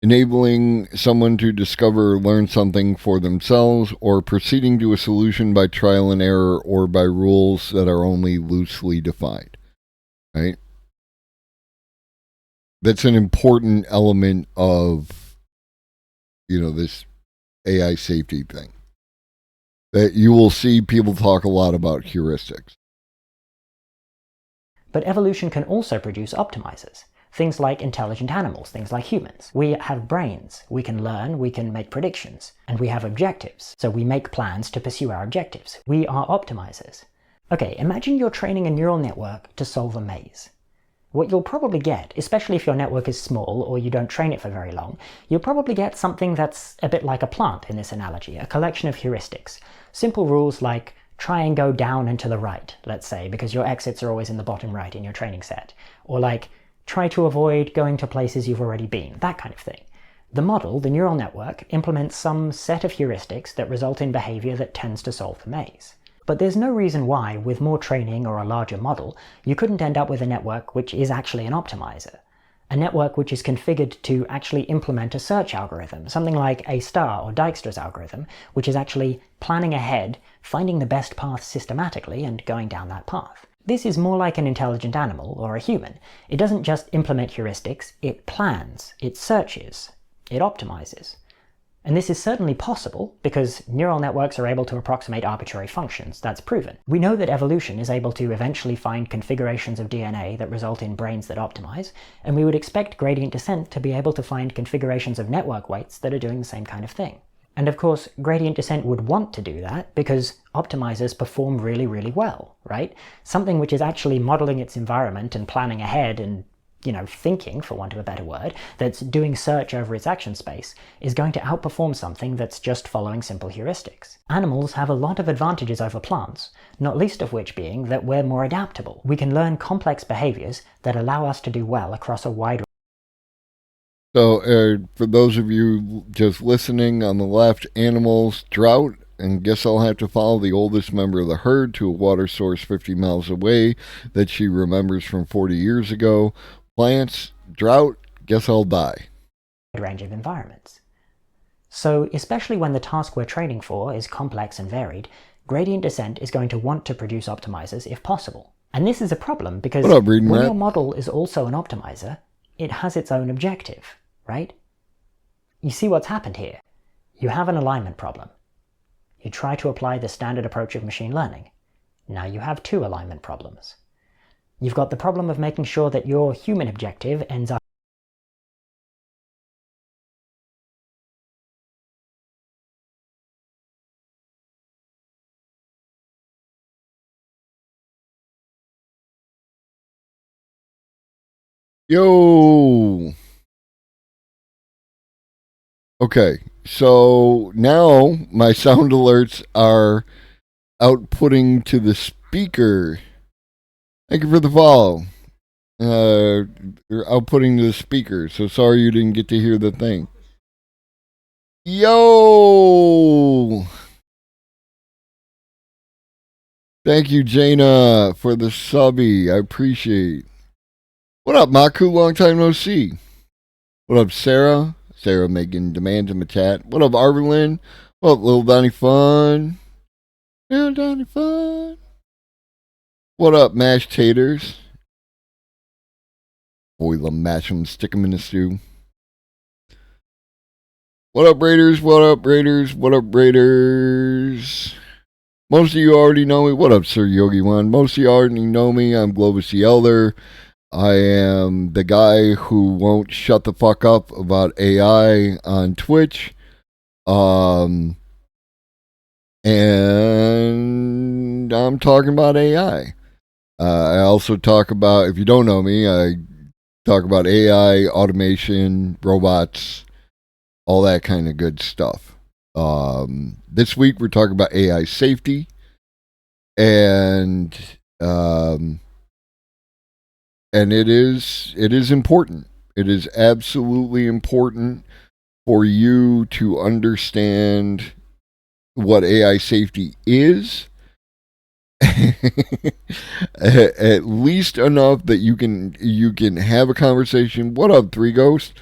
enabling someone to discover or learn something for themselves, or proceeding to a solution by trial and error or by rules that are only loosely defined. Right? That's an important element of, this AI safety thing. That you will see people talk a lot about heuristics.
But evolution can also produce optimizers. Things like intelligent animals, things like humans. We have brains, we can learn, we can make predictions, and we have objectives, so we make plans to pursue our objectives. We are optimizers. Okay, imagine you're training a neural network to solve a maze. What you'll probably get, especially if your network is small or you don't train it for very long, you'll probably get something that's a bit like a plant in this analogy, a collection of heuristics. Simple rules like try and go down and to the right, let's say, because your exits are always in the bottom right in your training set. Or like, try to avoid going to places you've already been, that kind of thing. The model, the neural network, implements some set of heuristics that result in behavior that tends to solve the maze. But there's no reason why, with more training or a larger model, you couldn't end up with a network which is actually an optimizer. A network which is configured to actually implement a search algorithm, something like A** or Dijkstra's algorithm, which is actually planning ahead, finding the best path systematically, and going down that path. This is more like an intelligent animal or a human. It doesn't just implement heuristics, it plans, it searches, it optimizes. And this is certainly possible because neural networks are able to approximate arbitrary functions. That's proven. We know that evolution is able to eventually find configurations of DNA that result in brains that optimize, and we would expect gradient descent to be able to find configurations of network weights that are doing the same kind of thing. And of course, gradient descent would want to do that because optimizers perform really, really well, right? Something which is actually modeling its environment and planning ahead and, thinking, for want of a better word, that's doing search over its action space, is going to outperform something that's just following simple heuristics. Animals have a lot of advantages over plants, not least of which being that we're more adaptable. We can learn complex behaviors that allow us to do well across a wide range.
So, for those of you just listening, on the left, animals, drought, and guess I'll have to follow the oldest member of the herd to a water source 50 miles away that she remembers from 40 years ago. Plants, drought, guess I'll die.
Range of environments. So, especially when the task we're training for is complex and varied, gradient descent is going to want to produce optimizers if possible. And this is a problem because when your model is also an optimizer, it has its own objective. Right? You see what's happened here. You have an alignment problem. You try to apply the standard approach of machine learning. Now you have two alignment problems. You've got the problem of making sure that your human objective ends up
Yo. Okay, so now my sound alerts are outputting to the speaker. Thank you for the follow. They're outputting to the speaker, so sorry you didn't get to hear the thing. Yo! Thank you, Jaina, for the subby. I appreciate. What up, Maku? Long time no see. What up, Sarah? Sarah making demands in the chat. What up, Arvelin? What up, Little Donnie Fun? Little Donnie Fun. What up, mashed taters? Boy, love mash them, stick them in the stew. What up, Raiders? What up, Raiders? What up, Raiders? Most of you already know me. What up, Sir Yogi One? Most of you already know me. I'm Globus the Elder. I am the guy who won't shut the fuck up about AI on Twitch. And I'm talking about AI. I also talk about, if you don't know me, I talk about AI, automation, robots, all that kind of good stuff. This week we're talking about AI safety, and it is important. It is absolutely important for you to understand what AI safety is, at least enough that you can have a conversation. What up, Three Ghost?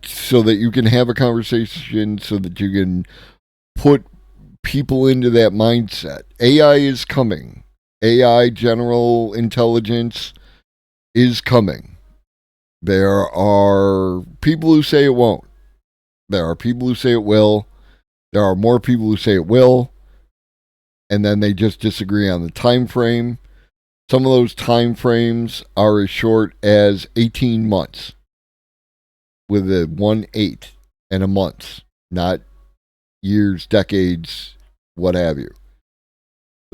So that you can have a conversation, so that you can put people into that mindset. AI is coming. AI, general intelligence, is coming. There are people who say it won't. There are people who say it will. There are more people who say it will. And then they just disagree on the time frame. Some of those time frames are as short as 18 months. With a 1/8 and a month, not years, decades, what have you.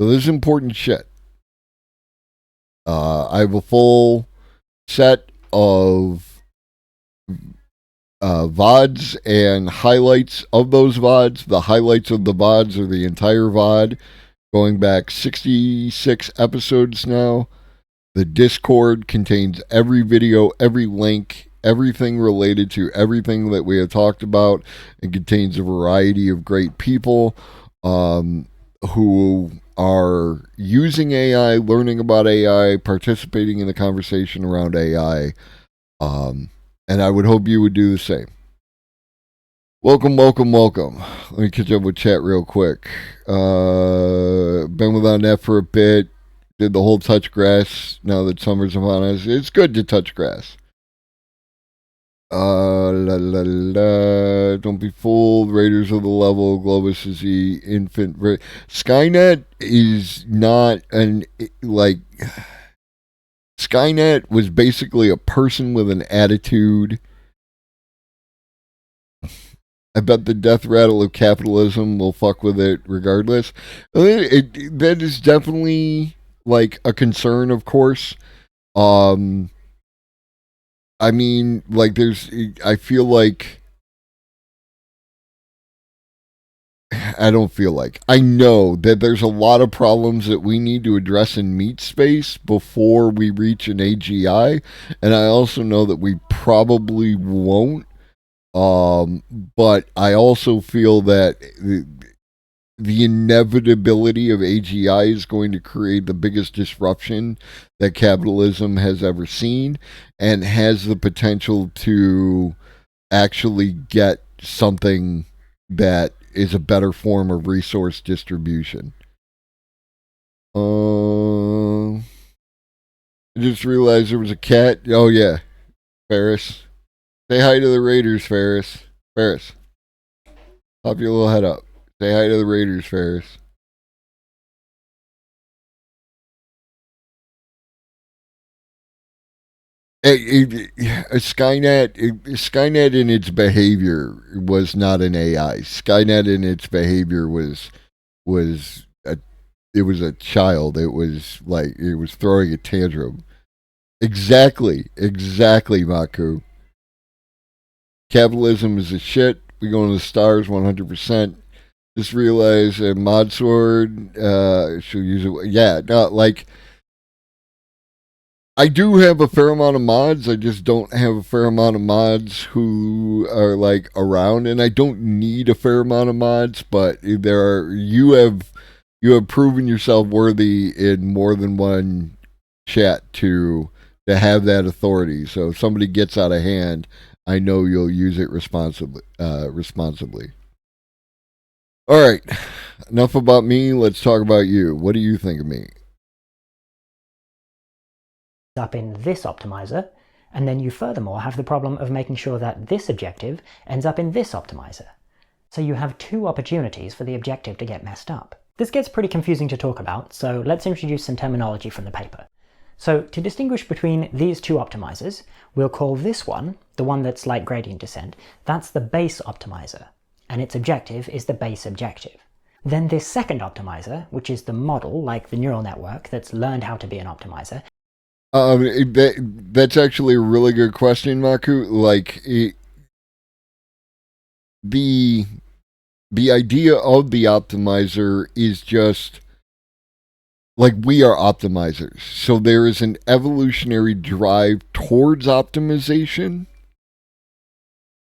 So this is important shit. I have a full set of VODs and highlights of those VODs. The highlights of the VODs are the entire VOD, going back 66 episodes now. The Discord contains every video, every link, everything related to everything that we have talked about. It contains a variety of great people who are using AI, learning about AI, participating in the conversation around AI. And I would hope you would do the same. Welcome, welcome, welcome. Let me catch up with chat real quick. Been without that for a bit. Did the whole touch grass now that summer's upon us. It's good to touch grass. Don't be fooled. Raiders of the level. Globus is the infant. Skynet is not Skynet was basically a person with an attitude. I bet the death rattle of capitalism will fuck with it regardless. That is definitely like a concern, of course. I mean, like, I feel like, I don't feel like, I know that there's a lot of problems that we need to address in meat space before we reach an AGI, and I also know that we probably won't, but I also feel that the inevitability of AGI is going to create the biggest disruption that capitalism has ever seen, and has the potential to actually get something that is a better form of resource distribution. I just realized there was a cat. Oh yeah, Ferris. Say hi to the Raiders, Ferris. Ferris, pop your little head up. Say hi to the Raiders, Ferris. Skynet in its behavior was not an AI. Skynet in its behavior was it was a child. It was like it was throwing a tantrum. Exactly, Maku. Capitalism is a shit. We go to the stars 100%. Just realize a mod sword, she'll use it. Yeah, no, like, I do have a fair amount of mods. I just don't have a fair amount of mods who are, like, around. And I don't need a fair amount of mods, but you have proven yourself worthy in more than one chat to have that authority. So if somebody gets out of hand, I know you'll use it responsibly. All right, enough about me. Let's talk about you. What do you think of me?
Up in this optimizer, and then you furthermore have the problem of making sure that this objective ends up in this optimizer. So you have two opportunities for the objective to get messed up. This gets pretty confusing to talk about, so let's introduce some terminology from the paper. So to distinguish between these two optimizers, we'll call this one, the one that's like gradient descent, that's the base optimizer, and its objective is the base objective. Then this second optimizer, which is the model, like the neural network that's learned how to be an optimizer.
That's actually a really good question, Maku. Like, the idea of the optimizer is just, like, we are optimizers. So there is an evolutionary drive towards optimization,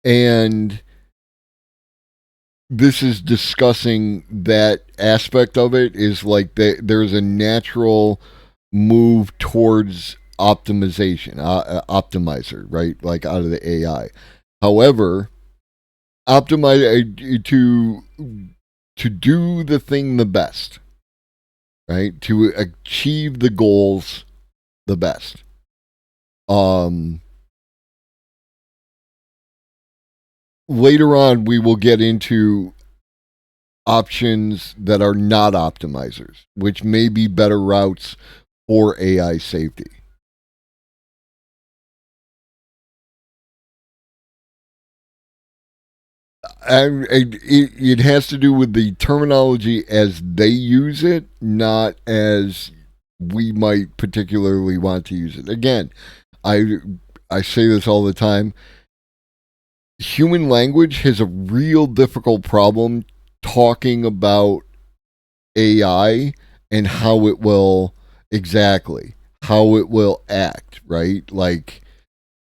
and this is discussing that aspect of it, is like there's a natural move towards optimization, optimizer, right? Like out of the AI. However, optimize to do the thing the best, right? To achieve the goals the best. Later on, we will get into options that are not optimizers, which may be better routes for AI safety. And it has to do with the terminology as they use it, not as we might particularly want to use it. Again, I say this all the time. Human language has a real difficult problem talking about AI and how it will act, right? Like,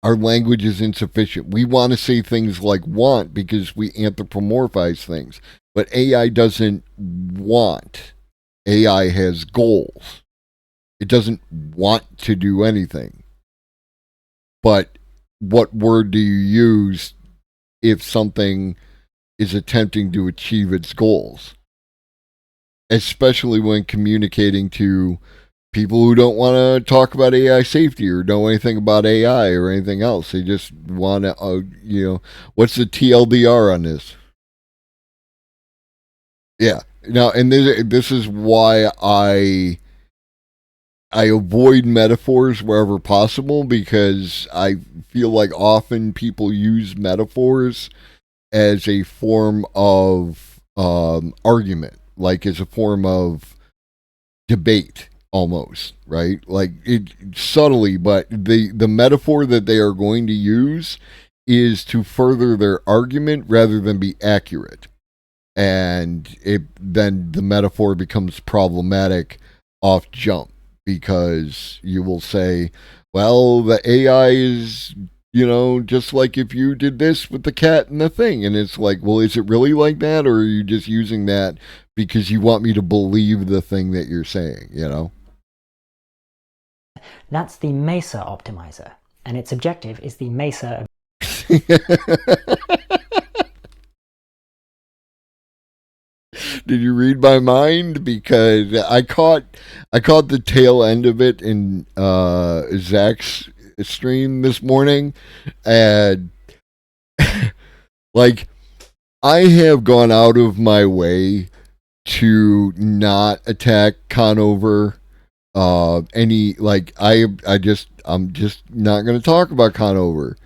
our language is insufficient. We want to say things like want because we anthropomorphize things, but AI doesn't want. AI has goals. It doesn't want to do anything. But what word do you use if something is attempting to achieve its goals? Especially when communicating to people who don't want to talk about AI safety or know anything about AI or anything else. They just want to, what's the TLDR on this? Yeah. Now, and this is why I avoid metaphors wherever possible, because I feel like often people use metaphors as a form of argument, like as a form of debate almost, right? Like it subtly, but the metaphor that they are going to use is to further their argument rather than be accurate. And then the metaphor becomes problematic off jump, because you will say, well, the AI is, just like if you did this with the cat and the thing. And it's like, well, is it really like that? Or are you just using that because you want me to believe the thing that you're saying,
That's the MESA optimizer, and its objective is the MESA.
Did you read my mind? Because I caught the tail end of it in Zach's stream this morning, and like, I have gone out of my way to not attack Conover. I'm just not going to talk about Conover.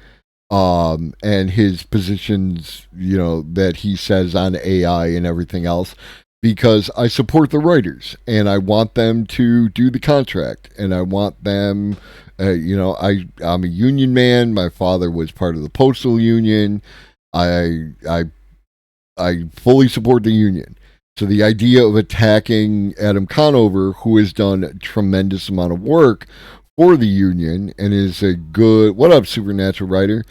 And his positions, that he says on AI and everything else. because I support the writers and I want them to do the contract, and I want them, I'm a union man. My father was part of the postal union. I fully support the union. So the idea of attacking Adam Conover, who has done a tremendous amount of work for the union and is a good, what up, Supernatural writer?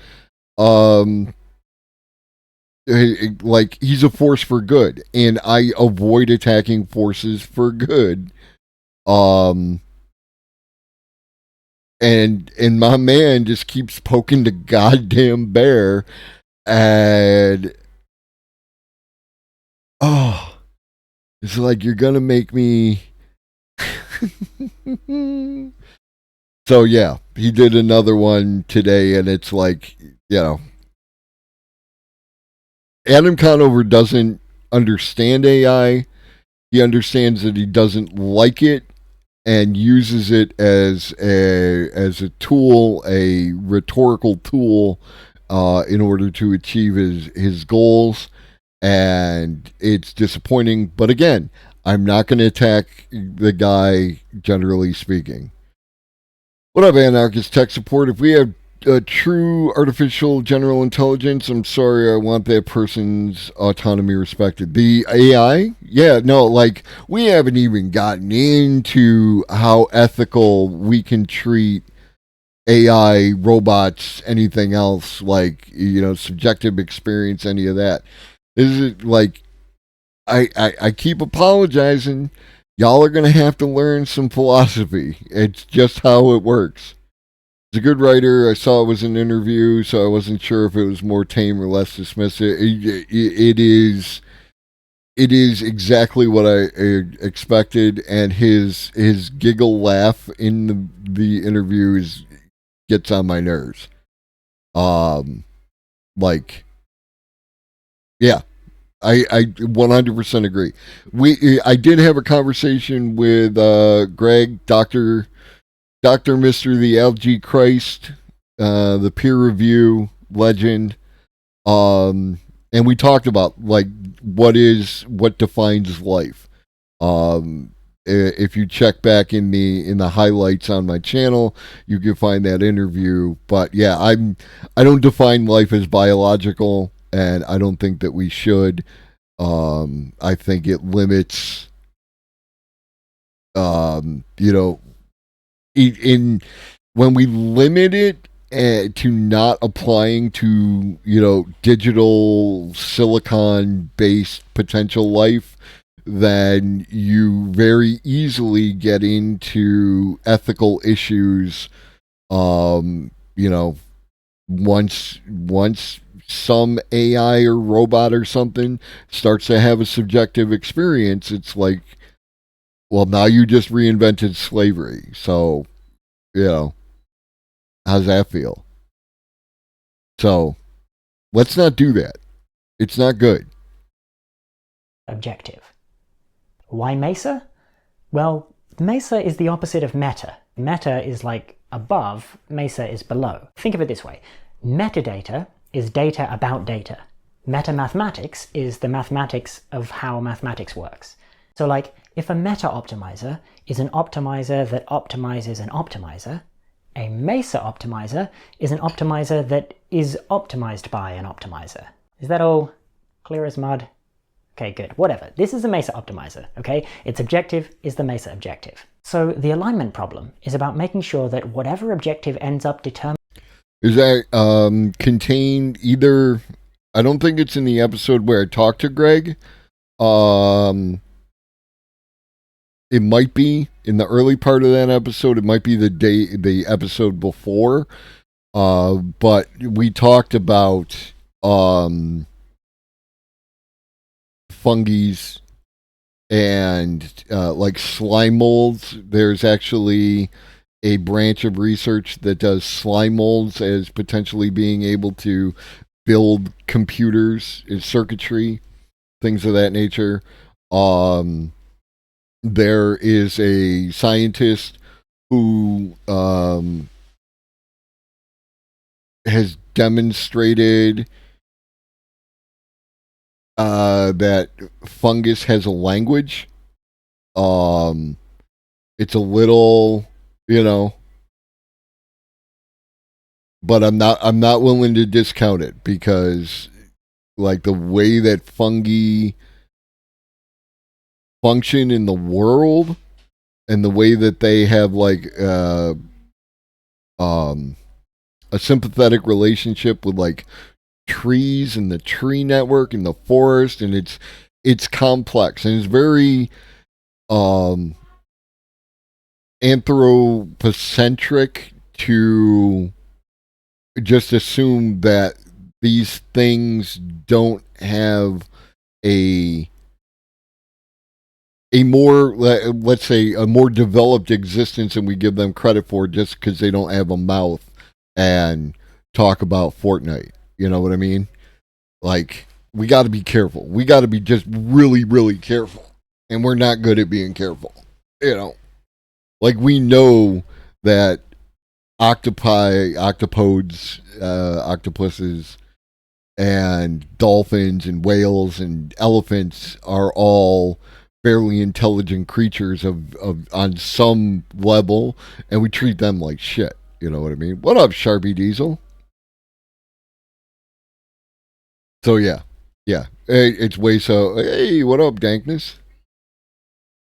Like, he's a force for good, and I avoid attacking forces for good. And my man just keeps poking the goddamn bear, and it's like, you're gonna make me. So yeah, he did another one today, and it's like, Adam Conover doesn't understand AI. He understands that he doesn't like it, and uses it as a tool, a rhetorical tool, in order to achieve his goals. And it's disappointing. But again, I'm not going to attack the guy, generally speaking. What up, Anarchist Tech Support? If we have true artificial general intelligence, I'm sorry, I want that person's autonomy respected. The AI? Yeah, no, like, we haven't even gotten into how ethical we can treat AI, robots, anything else, like, subjective experience, any of that. This is like, I keep apologizing. Y'all are going to have to learn some philosophy. It's just how it works. He's a good writer. I saw it was an interview, so I wasn't sure if it was more tame or less dismissive. It is exactly what I expected, and his giggle laugh in the interviews gets on my nerves. Yeah. I 100% agree. I did have a conversation with Greg, Dr. Mr. the LG Christ, the peer review legend, and we talked about, like, what defines life. If you check back in the highlights on my channel, you can find that interview. But yeah, I don't define life as biological, and I don't think that we should. I think it limits, when we limit it to not applying to, digital silicon-based potential life, then you very easily get into ethical issues. Once some AI or robot or something starts to have a subjective experience, it's like, well, now you just reinvented slavery. So, how's that feel? So, let's not do that. It's not good.
Objective. Why Mesa? Well, Mesa is the opposite of meta. Meta is like above, Mesa is below. Think of it this way. Metadata is data about data. Meta-mathematics is the mathematics of how mathematics works. So, like, if a meta-optimizer is an optimizer that optimizes an optimizer, a Mesa optimizer is an optimizer that is optimized by an optimizer. Is that all clear as mud? Okay, good. Whatever. This is a Mesa optimizer, okay? Its objective is the Mesa objective. So the alignment problem is about making sure that whatever objective ends up determining...
Is that contained either... I don't think it's in the episode where I talked to Greg. It might be in the early part of that episode. It might be the episode before. But we talked about fungies and like slime molds. There's actually a branch of research that does slime molds as potentially being able to build computers, circuitry, things of that nature. There is a scientist who has demonstrated, that fungus has a language. It's a little, but I'm not willing to discount it because like the way that fungi function in the world and the way that they have like a sympathetic relationship with like trees and the tree network and the forest, and it's complex and it's very anthropocentric to just assume that these things don't have a more, let's say, a more developed existence than we give them credit for just because they don't have a mouth and talk about Fortnite. You know what I mean? Like, we got to be careful. We got to be just really, really careful. And we're not good at being careful. Like we know that octopi, octopodes, octopuses, and dolphins and whales and elephants are all fairly intelligent creatures of on some level, and we treat them like shit. You know what I mean? What up, Sharpie Diesel? So yeah, it's way so. Hey, what up, Dankness?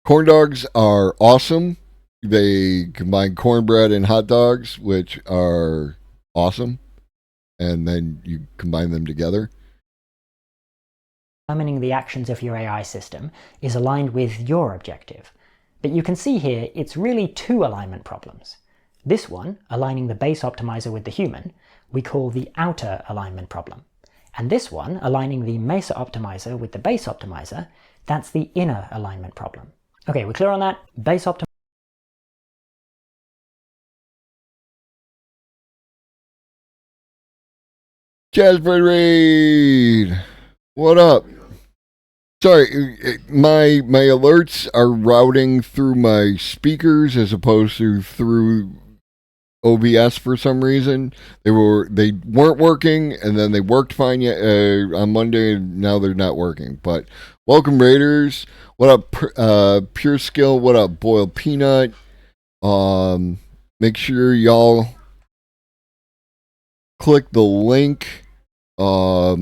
Corn dogs are awesome. They combine cornbread and hot dogs, which are awesome, and then you combine them together.
Determining the actions of your AI system is aligned with your objective. But you can see here it's really two alignment problems. This one, aligning the base optimizer with the human, we call the outer alignment problem. And this one, aligning the Mesa optimizer with the base optimizer, that's the inner alignment problem. Okay, we're clear on that? Base optimizer.
Jasper Reed, what up? Sorry, my alerts are routing through my speakers as opposed to through OBS for some reason. They weren't working, and then they worked fine on Monday, and now they're not working. But welcome, Raiders. What up, Pure Skill? What up, Boiled Peanut? Make sure y'all click the link. Let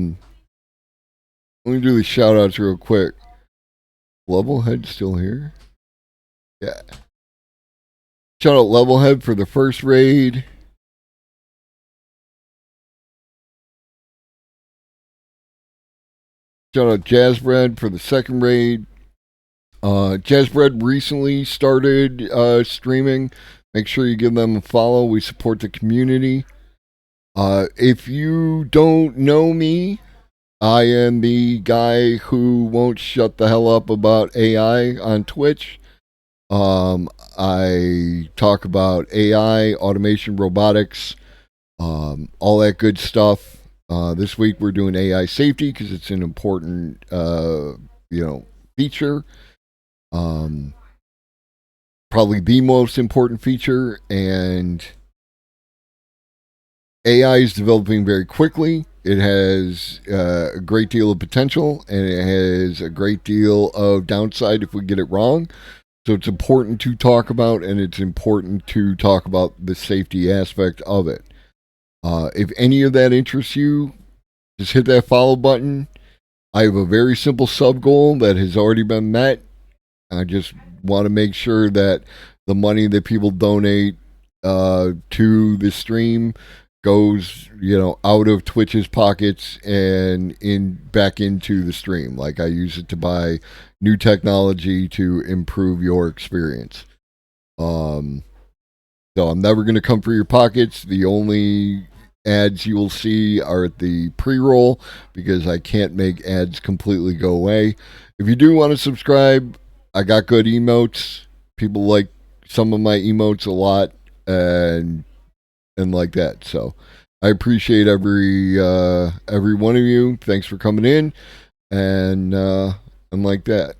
me do the shout outs real quick. Levelhead still here? Yeah. Shout out Levelhead for the first raid. Shout out Jazzbread for the second raid. Jazzbread recently started streaming. Make sure you give them a follow. We support the community. If you don't know me, I am the guy who won't shut the hell up about AI on Twitch. I talk about AI, automation, robotics, all that good stuff. This week we're doing AI safety because it's an important, feature. Probably the most important feature, and AI is developing very quickly. It has a great deal of potential, and it has a great deal of downside if we get it wrong. So it's important to talk about, and it's important to talk about the safety aspect of it. If any of that interests you, just hit that follow button. I have a very simple sub goal that has already been met. I just want to make sure that the money that people donate to the stream goes, out of Twitch's pockets and back into the stream. Like, I use it to buy new technology to improve your experience. So I'm never going to come for your pockets. The only ads you will see are at the pre-roll because I can't make ads completely go away. If you do want to subscribe, I got good emotes. People like some of my emotes a lot, and like that. So I appreciate every one of you. Thanks for coming in, and like that.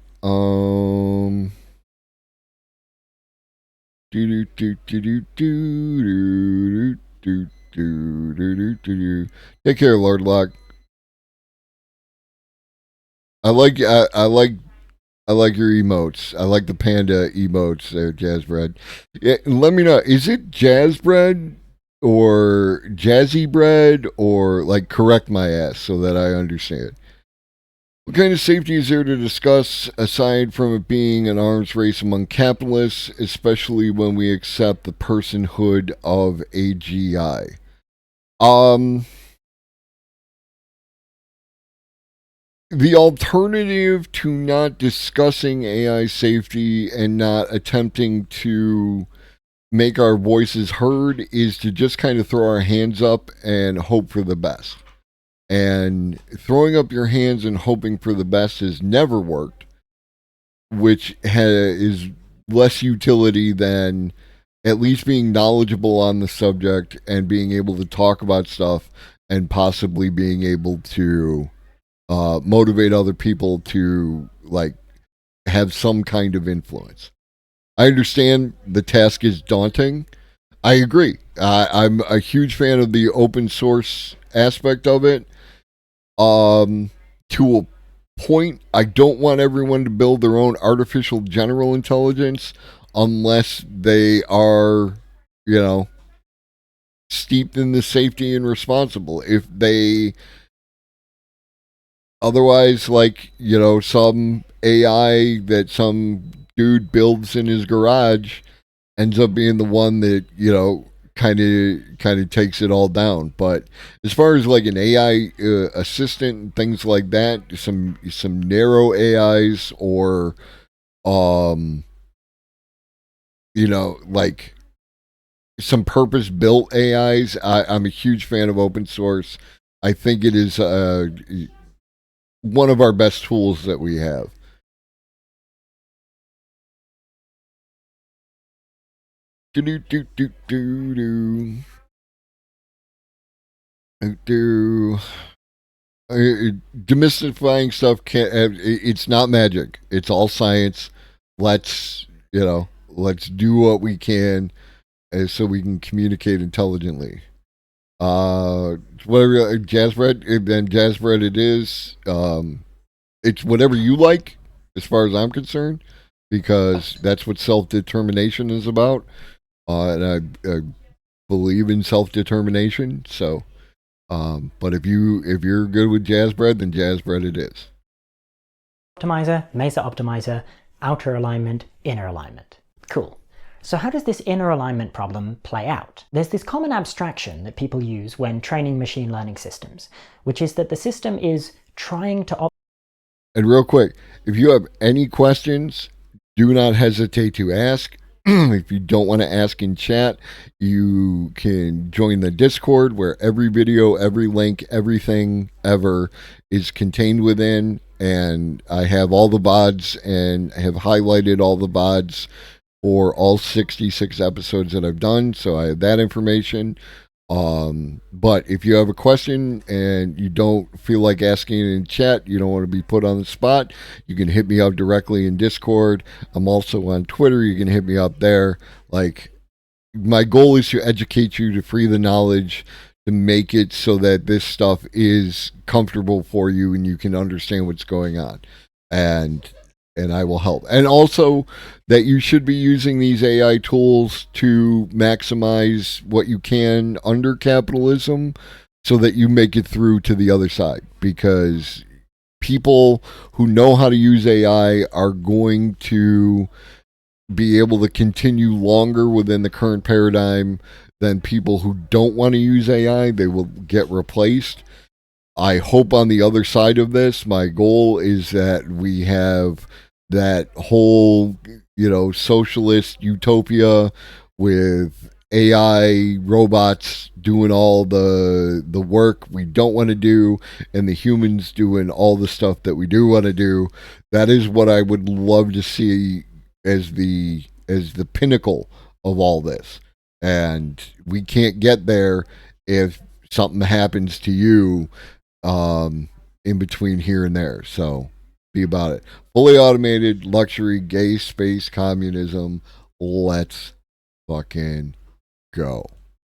Take care, Lord Lock. I like your emotes. I like the panda emotes there, Jazzbread. Yeah, let me know. Is it Jazzbread or Jazzy Bread, or like correct my ass so that I understand? What kind of safety is there to discuss aside from it being an arms race among capitalists, especially when we accept the personhood of AGI? The alternative to not discussing AI safety and not attempting to make our voices heard is to just kind of throw our hands up and hope for the best. And throwing up your hands and hoping for the best has never worked, which is less utility than at least being knowledgeable on the subject and being able to talk about stuff and possibly being able to motivate other people to like have some kind of influence. I understand the task is daunting. I agree. I'm a huge fan of the open source aspect of it. To a point, I don't want everyone to build their own artificial general intelligence unless they are, steeped in the safety and responsible. If they otherwise, like, some AI that some dude builds in his garage ends up being the one that, kind of takes it all down. But as far as like an AI assistant and things like that, some narrow AIs or like some purpose built AIs, I'm a huge fan of open source. I think it is one of our best tools that we have. Demystifying stuff can't. It's not magic. It's all science. Let's do what we can, so we can communicate intelligently. Whatever Jazzbread, then Jazzbread it is. It's whatever you like, as far as I'm concerned, because that's what self-determination is about. And I believe in self-determination. So, but if you're good with Jazzbread, then Jazzbread it is.
Optimizer, Mesa Optimizer, outer alignment, inner alignment. Cool. So how does this inner alignment problem play out? There's this common abstraction that people use when training machine learning systems, which is that the system is trying to
And real quick, if you have any questions, do not hesitate to ask. If you don't want to ask in chat, you can join the Discord, where every video, every link, everything ever is contained within. And I have all the VODs and have highlighted all the VODs for all 66 episodes that I've done. So I have that information. But if you have a question and you don't feel like asking it in chat, you don't want to be put on the spot, you can hit me up directly in Discord. I'm also on Twitter. You can hit me up there. Like, my goal is to educate you, to free the knowledge, to make it so that this stuff is comfortable for you and you can understand what's going on. And I will help. And also that you should be using these AI tools to maximize what you can under capitalism so that you make it through to the other side. Because people who know how to use AI are going to be able to continue longer within the current paradigm than people who don't want to use AI. They will get replaced. I hope on the other side of this, my goal is that we have that whole, socialist utopia with AI robots doing all the work we don't want to do, and the humans doing all the stuff that we do want to do. That is what I would love to see as the pinnacle of all this. And we can't get there if something happens to you in between here and there. So be about it. Fully automated, luxury, gay space communism. Let's fucking go.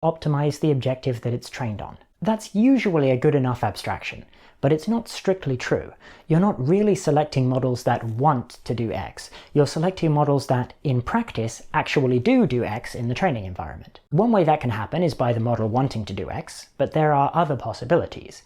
Optimize the objective that it's trained on. That's usually a good enough abstraction. but it's not strictly true. You're not really selecting models that want to do X. You're selecting models that, in practice, actually do X in the training environment. One way that can happen is by the model wanting to do X, but there are other possibilities.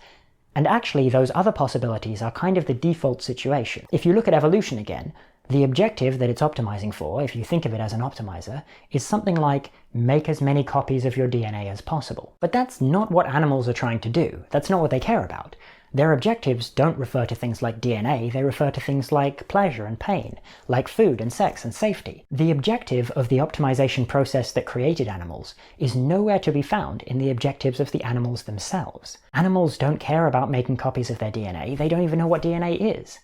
And actually, those other possibilities are kind of the default situation. If you look at evolution again, the objective that it's optimizing for, if you think of it as an optimizer, is something like make as many copies of your DNA as possible. But that's not what animals are trying to do. That's not what they care about. Their objectives don't refer to things like DNA, they refer to things like pleasure and pain, like food and sex and safety. The objective of the optimization process that created animals is nowhere to be found in the objectives of the animals themselves. Animals don't care about making copies of their DNA, they don't even know what DNA is.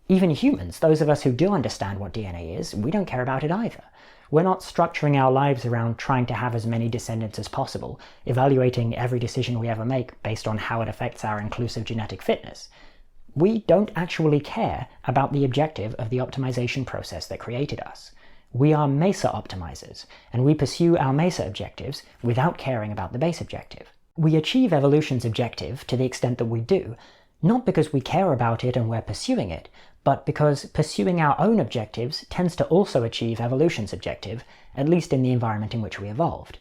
Even humans, those of us who do understand what DNA is, we don't care about it either. We're not structuring our lives around trying to have as many descendants as possible, evaluating every decision we ever make based on how it affects our inclusive genetic fitness. We don't actually care about the objective of the optimization process that created us. We are MESA optimizers, and we pursue our MESA objectives without caring about the base objective. We achieve evolution's objective to the extent that we do, not because we care about it and we're pursuing it, but because pursuing our own objectives tends to also achieve evolution's objective, at least in the environment in which we evolved.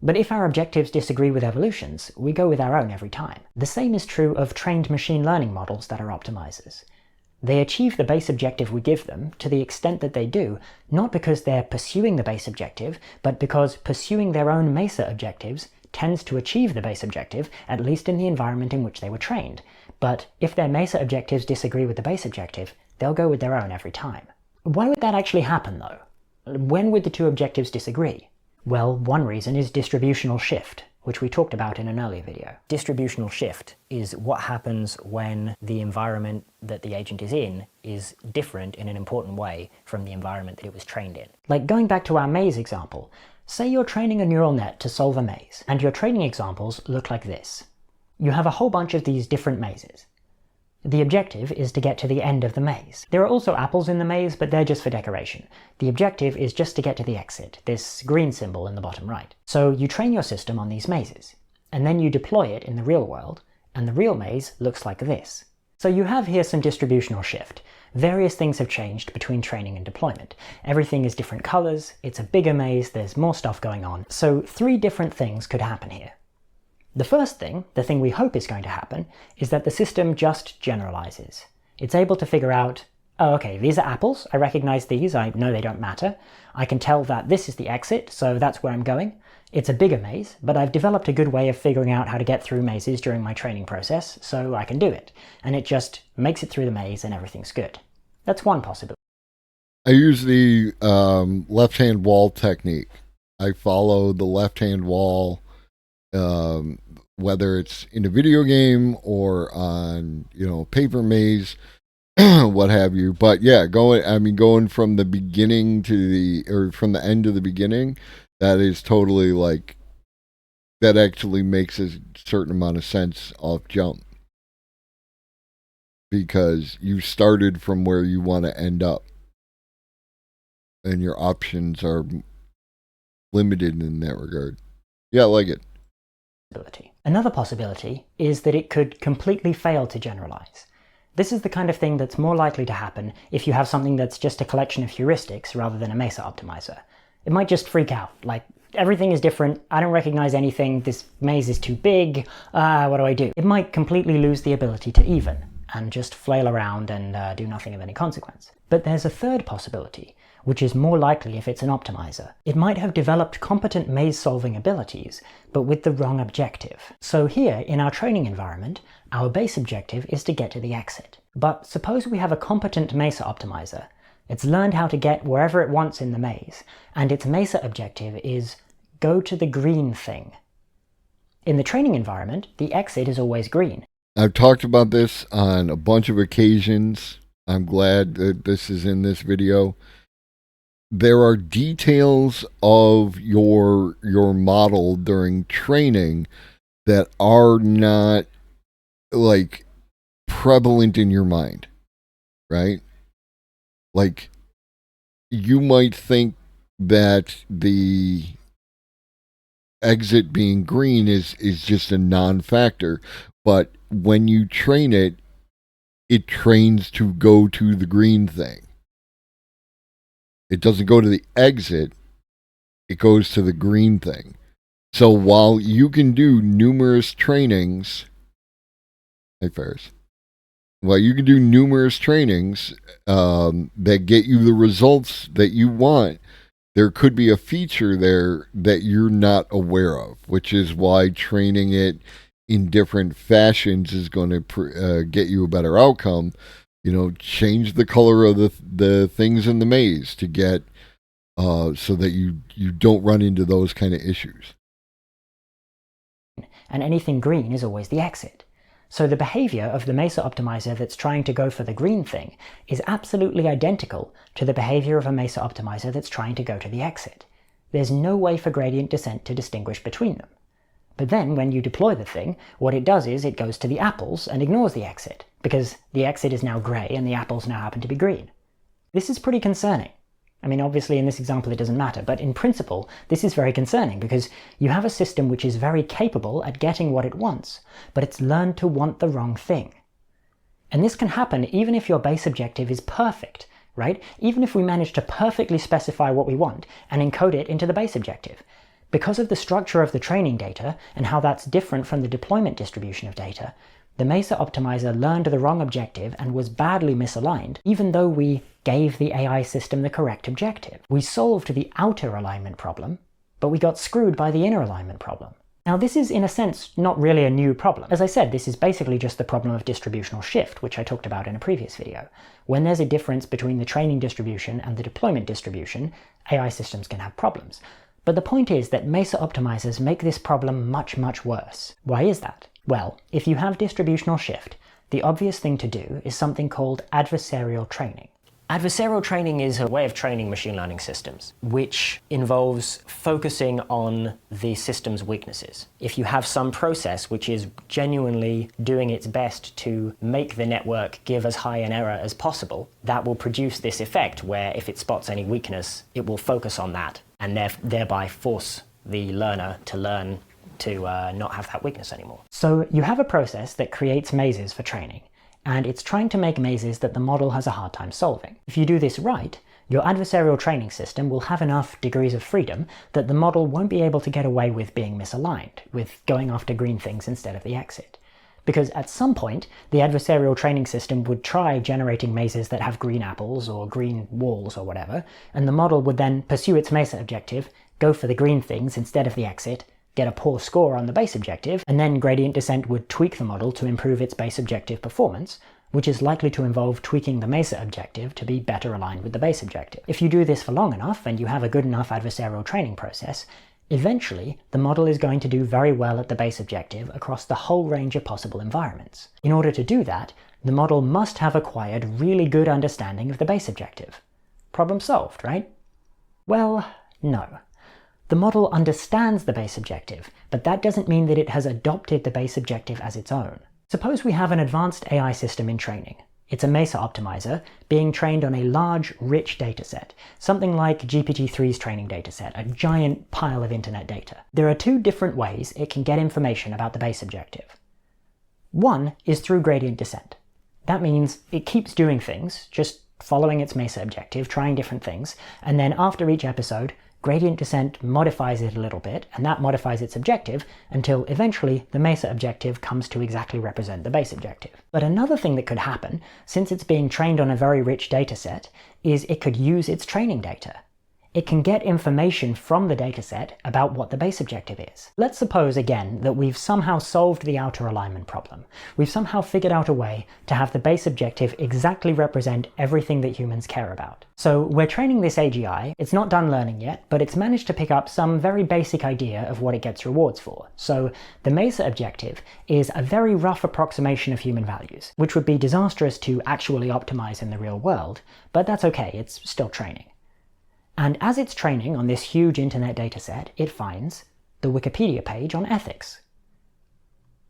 But if our objectives disagree with evolution's, we go with our own every time. The same is true of trained machine learning models that are optimizers. They achieve the base objective we give them to the extent that they do, not because they're pursuing the base objective, but because pursuing their own MESA objectives tends to achieve the base objective, at least in the environment in which they were trained. But if their MESA objectives disagree with the base objective, they'll go with their own every time. Why would that actually happen, though? When would the two objectives disagree? Well, one reason is distributional shift, which we talked about in an earlier video. Distributional shift is what happens when the environment that the agent is in is different in an important way from the environment that it was trained in. Like going back to our maze example, say you're training a neural net to solve a maze, and your training examples look like this. You have a whole bunch of these different mazes. The objective is to get to the end of the maze. There are also apples in the maze, but they're just for decoration. The objective is just to get to the exit, this green symbol in the bottom right. So you train your system on these mazes, and then you deploy it in the real world, and the real maze looks like this. So you have here some distributional shift. Various things have changed between training and deployment. Everything is different colors, it's a bigger maze, there's more stuff going on. So 3 different things could happen here. The first thing, the thing we hope is going to happen, is that the system just generalizes. It's able to figure out, oh, okay, these are apples, I recognize these, I know they don't matter. I can tell that this is the exit, so that's where I'm going. It's a bigger maze, but I've developed a good way of figuring out how to get through mazes during my training process, so I can do it. And it just makes it through the maze and everything's good. That's one possibility.
I use the left-hand wall technique. I follow the left-hand wall, whether it's in a video game or on, paper maze, what have you. But yeah, going from the beginning to from the end to the beginning, that is totally that actually makes a certain amount of sense off jump. Because you started from where you want to end up. And your options are limited in that regard. Yeah, I like it.
Another possibility is that it could completely fail to generalize. This is the kind of thing that's more likely to happen if you have something that's just a collection of heuristics rather than a MESA optimizer. It might just freak out, like, everything is different, I don't recognize anything, this maze is too big, what do I do? It might completely lose the ability to even, and just flail around and do nothing of any consequence. But there's a third possibility, which is more likely if it's an optimizer. It might have developed competent maze-solving abilities, but with the wrong objective. So here, in our training environment, our base objective is to get to the exit. But suppose we have a competent MESA optimizer. It's learned how to get wherever it wants in the maze, and its MESA objective is go to the green thing. In the training environment, the exit is always green.
I've talked about this on a bunch of occasions. I'm glad that this is in this video. There are details of your model during training that are not prevalent in your mind, right? Like, you might think that the exit being green is just a non-factor, but when you train it, it trains to go to the green thing. It doesn't go to the exit, it goes to the green thing. So while you can do numerous trainings, hey Ferris, while you can do numerous trainings that get you the results that you want, there could be a feature there that you're not aware of, which is why training it in different fashions is going to get you a better outcome. You know, change the color of the things in the maze to get so that you don't run into those kind of issues.
And anything green is always the exit. So the behavior of the Mesa Optimizer that's trying to go for the green thing is absolutely identical to the behavior of a Mesa Optimizer that's trying to go to the exit. There's no way for gradient descent to distinguish between them. But then when you deploy the thing, what it does is it goes to the apples and ignores the exit, because the exit is now grey and the apples now happen to be green. This is pretty concerning. I mean, obviously in this example it doesn't matter, but in principle this is very concerning because you have a system which is very capable at getting what it wants, but it's learned to want the wrong thing. And this can happen even if your base objective is perfect, right? Even if we manage to perfectly specify what we want and encode it into the base objective. Because of the structure of the training data and how that's different from the deployment distribution of data, the Mesa Optimizer learned the wrong objective and was badly misaligned, even though we gave the AI system the correct objective. We solved the outer alignment problem, but we got screwed by the inner alignment problem. Now this is in a sense not really a new problem. As I said, this is basically just the problem of distributional shift, which I talked about in a previous video. When there's a difference between the training distribution and the deployment distribution, AI systems can have problems. But the point is that Mesa Optimizers make this problem much, much worse. Why is that? Well, if you have distributional shift, the obvious thing to do is something called adversarial training. Adversarial training is a way of training machine learning systems, which involves focusing on the system's weaknesses. If you have some process which is genuinely doing its best to make the network give as high an error as possible, that will produce this effect where if it spots any weakness, it will focus on that and thereby force the learner to learn to not have that weakness anymore. So you have a process that creates mazes for training, and it's trying to make mazes that the model has a hard time solving. If you do this right, your adversarial training system will have enough degrees of freedom that the model won't be able to get away with being misaligned, with going after green things instead of the exit. Because at some point, the adversarial training system would try generating mazes that have green apples or green walls or whatever, and the model would then pursue its Mesa objective, go for the green things instead of the exit, get a poor score on the base objective, and then gradient descent would tweak the model to improve its base objective performance, which is likely to involve tweaking the Mesa objective to be better aligned with the base objective. If you do this for long enough, and you have a good enough adversarial training process, eventually the model is going to do very well at the base objective across the whole range of possible environments. In order to do that, the model must have acquired really good understanding of the base objective. Problem solved, right? Well, no. The model understands the base objective, but that doesn't mean that it has adopted the base objective as its own. Suppose we have an advanced AI system in training. It's a Mesa Optimizer being trained on a large, rich dataset, something like GPT-3's training dataset, a giant pile of internet data. There are two different ways it can get information about the base objective. One is through gradient descent. That means it keeps doing things, just following its Mesa objective, trying different things, and then after each episode, gradient descent modifies it a little bit, and that modifies its objective until eventually the Mesa objective comes to exactly represent the base objective. But another thing that could happen, since it's being trained on a very rich dataset, is it could use its training data. It can get information from the dataset about what the base objective is. Let's suppose again that we've somehow solved the outer alignment problem. We've somehow figured out a way to have the base objective exactly represent everything that humans care about. So we're training this AGI, it's not done learning yet, but it's managed to pick up some very basic idea of what it gets rewards for. So the Mesa objective is a very rough approximation of human values, which would be disastrous to actually optimize in the real world, but that's okay, it's still training. And as it's training on this huge internet dataset, it finds the Wikipedia page on ethics.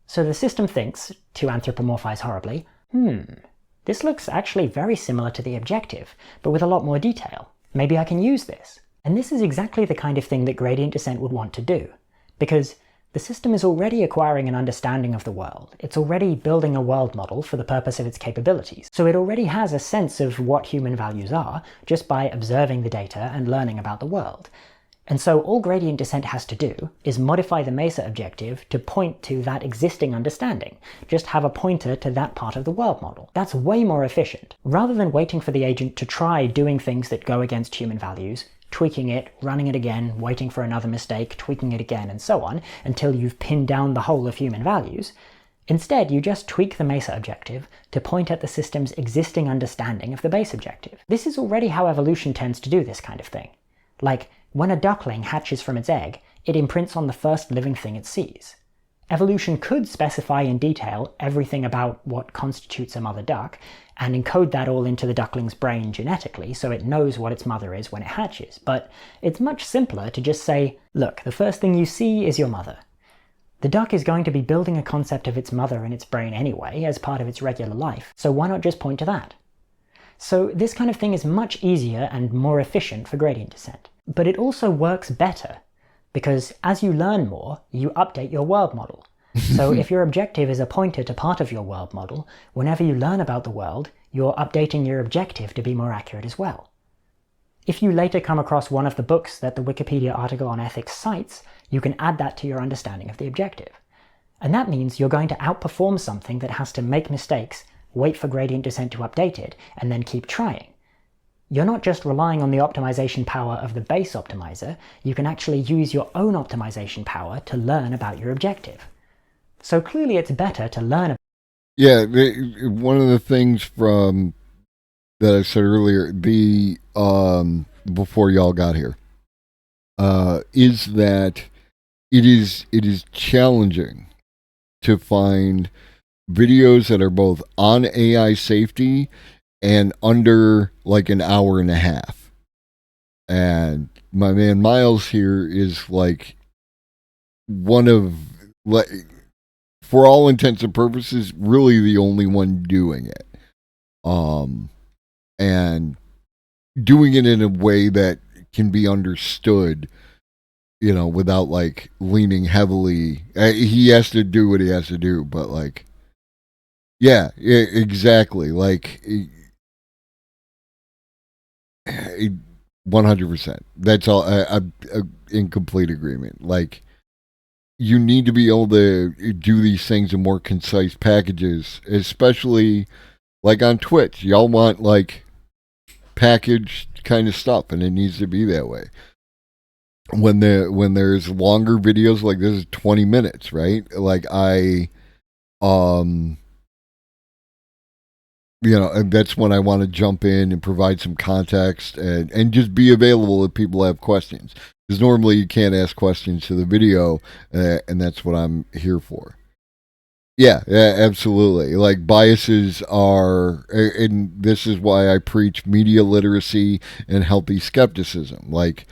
So the system thinks, to anthropomorphize horribly, this looks actually very similar to the objective, but with a lot more detail. Maybe I can use this. And this is exactly the kind of thing that gradient descent would want to do, because The system is already acquiring an understanding of the world. It's already building a world model for the purpose of its capabilities. So it already has a sense of what human values are just by observing the data and learning about the world. And so all gradient descent has to do is modify the MESA objective to point to that existing understanding. Just have a pointer to that part of the world model. That's way more efficient. Rather than waiting for the agent to try doing things that go against human values, tweaking it, running it again, waiting for another mistake, tweaking it again, and so on, until you've pinned down the whole of human values, instead you just tweak the MESA objective to point at the system's existing understanding of the base objective. This is already how evolution tends to do this kind of thing. Like, when a duckling hatches from its egg, it imprints on the first living thing it sees. Evolution could specify in detail everything about what constitutes a mother duck, and encode that all into the duckling's brain genetically so it knows what its mother is when it hatches, but it's much simpler to just say, look, the first thing you see is your mother. The duck is going to be building a concept of its mother in its brain anyway, as part of its regular life, so why not just point to that? So this kind of thing is much easier and more efficient for gradient descent. But it also works better, because as you learn more, you update your world model. So if your objective is a pointer to part of your world model, whenever you learn about the world, you're updating your objective to be more accurate as well. If you later come across one of the books that the Wikipedia article on ethics cites, you can add that to your understanding of the objective. And that means you're going to outperform something that has to make mistakes, wait for gradient descent to update it, and then keep trying. You're not just relying on the optimization power of the base optimizer, you can actually use your own optimization power to learn about your objective. So clearly it's better to learn.
Yeah, one of the things from that I said earlier, before y'all got here, is that it is challenging to find videos that are both on AI safety and under like an hour and a half. And my man Miles here is like one of, like, for all intents and purposes, really the only one doing it. And doing it in a way that can be understood, you know, without like leaning heavily. He has to do what he has to do, but like, yeah, exactly. Like, 100%. That's all. I'm in complete agreement. Like, you need to be able to do these things in more concise packages, especially like on Twitch. Y'all want like packaged kind of stuff, and it needs to be that way. When there's longer videos, like this is 20 minutes, right? Like you know, and that's when I want to jump in and provide some context and just be available if people have questions. Because normally you can't ask questions to the video, and that's what I'm here for. Yeah, absolutely. Like, biases are, and this is why I preach media literacy and healthy skepticism. Like,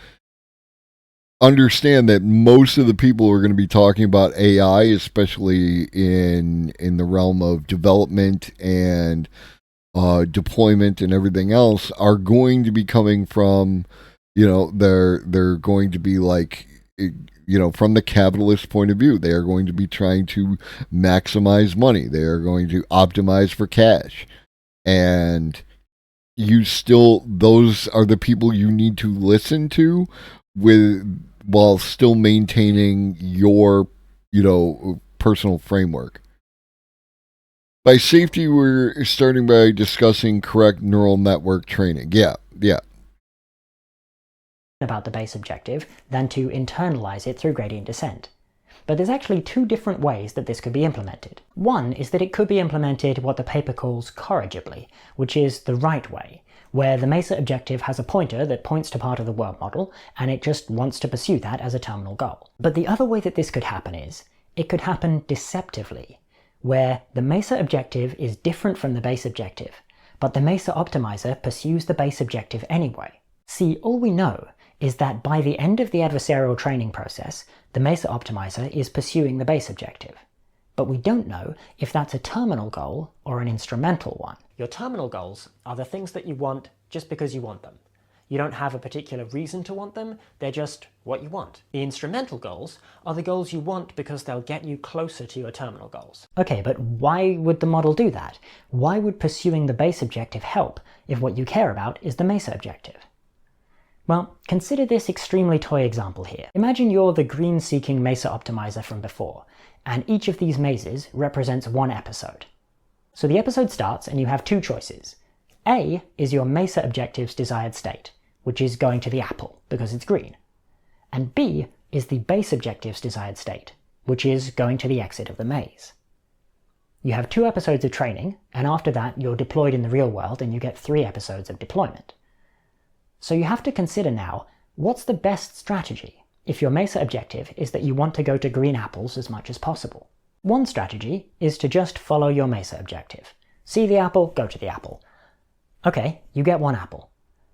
understand that most of the people who are going to be talking about AI, especially in the realm of development and deployment and everything else, are going to be coming from, you know, they're going to be like, you know, from the capitalist point of view. They are going to be trying to maximize money. They are going to optimize for cash. And those are the people you need to listen to while still maintaining your, you know, personal framework. By safety, we're starting by discussing correct neural network training. Yeah.
About the base objective than to internalize it through gradient descent. But there's actually two different ways that this could be implemented. One is that it could be implemented what the paper calls corrigibly, which is the right way, where the MESA objective has a pointer that points to part of the world model, and it just wants to pursue that as a terminal goal. But the other way that this could happen is, it could happen deceptively, where the MESA objective is different from the base objective, but the MESA optimizer pursues the base objective anyway. See, all we know is that by the end of the adversarial training process, the MESA optimizer is pursuing the base objective. But we don't know if that's a terminal goal or an instrumental one. Your terminal goals are the things that you want just because you want them. You don't have a particular reason to want them, they're just what you want. The instrumental goals are the goals you want because they'll get you closer to your terminal goals. Okay, but why would the model do that? Why would pursuing the base objective help if what you care about is the MESA objective? Well, consider this extremely toy example here. Imagine you're the green-seeking MESA optimizer from before, and each of these mazes represents one episode. So the episode starts and you have two choices. A is your MESA objective's desired state, which is going to the apple because it's green. And B is the base objective's desired state, which is going to the exit of the maze. You have 2 episodes of training, and after that you're deployed in the real world and you get 3 episodes of deployment. So you have to consider now, what's the best strategy if your MESA objective is that you want to go to green apples as much as possible? One strategy is to just follow your MESA objective. See the apple, go to the apple. Okay, you get 1 apple.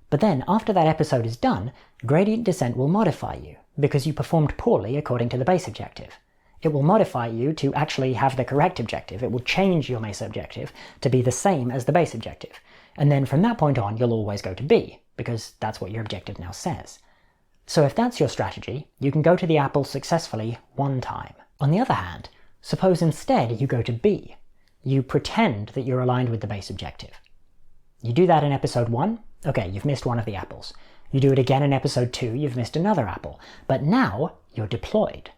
But then, after that episode is done, gradient descent will modify you, because you performed poorly according to the base objective. It will modify you to actually have the correct objective. It will change your MESA objective to be the same as the base objective. And then from that point on, you'll always go to B, because that's what your objective now says. So if that's your strategy, you can go to the apple successfully 1 time. On the other hand, suppose instead you go to B. You pretend that you're aligned with the base objective. You do that in episode 1, okay, you've missed 1 of the apples. You do it again in episode 2, you've missed another apple. But now, you're deployed.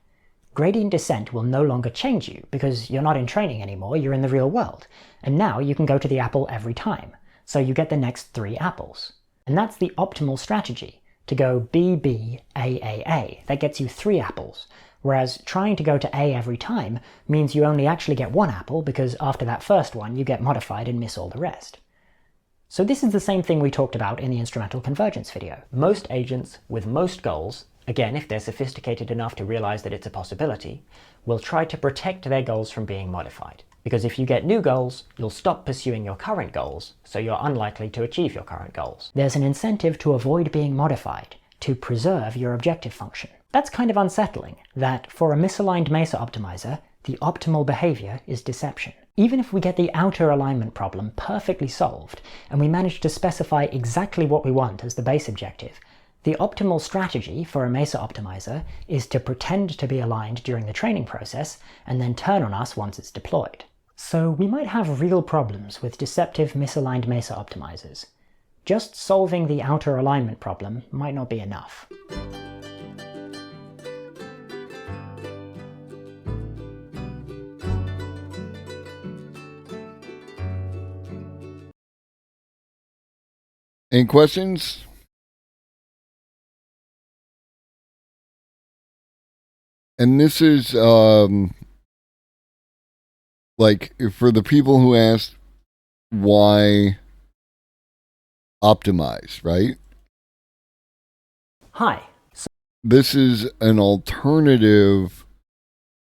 Gradient descent will no longer change you, because you're not in training anymore, you're in the real world. And now you can go to the apple every time. So you get the next 3 apples. And that's the optimal strategy, to go B, B, A, A, A. That gets you 3 apples. Whereas trying to go to A every time means you only actually get 1 apple, because after that first one you get modified and miss all the rest. So this is the same thing we talked about in the instrumental convergence video. Most agents with most goals, again if they're sophisticated enough to realize that it's a possibility, will try to protect their goals from being modified. Because if you get new goals, you'll stop pursuing your current goals, so you're unlikely to achieve your current goals. There's an incentive to avoid being modified, to preserve your objective function. That's kind of unsettling, that for a misaligned MESA optimizer, the optimal behavior is deception. Even if we get the outer alignment problem perfectly solved, and we manage to specify exactly what we want as the base objective, the optimal strategy for a MESA optimizer is to pretend to be aligned during the training process, and then turn on us once it's deployed. So we might have real problems with deceptive misaligned MESA optimizers. Just solving the outer alignment problem might not be enough.
Any questions? And this is like for the people who asked why optimize, right?
Hi.
This is an alternative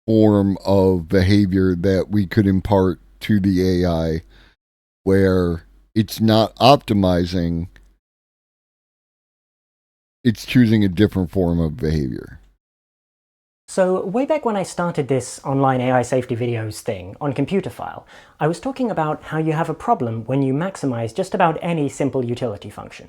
form of behavior that we could impart to the AI where it's not optimizing, it's choosing a different form of behavior.
So way back when I started this online AI safety videos thing on Computer File, I was talking about how you have a problem when you maximize just about any simple utility function.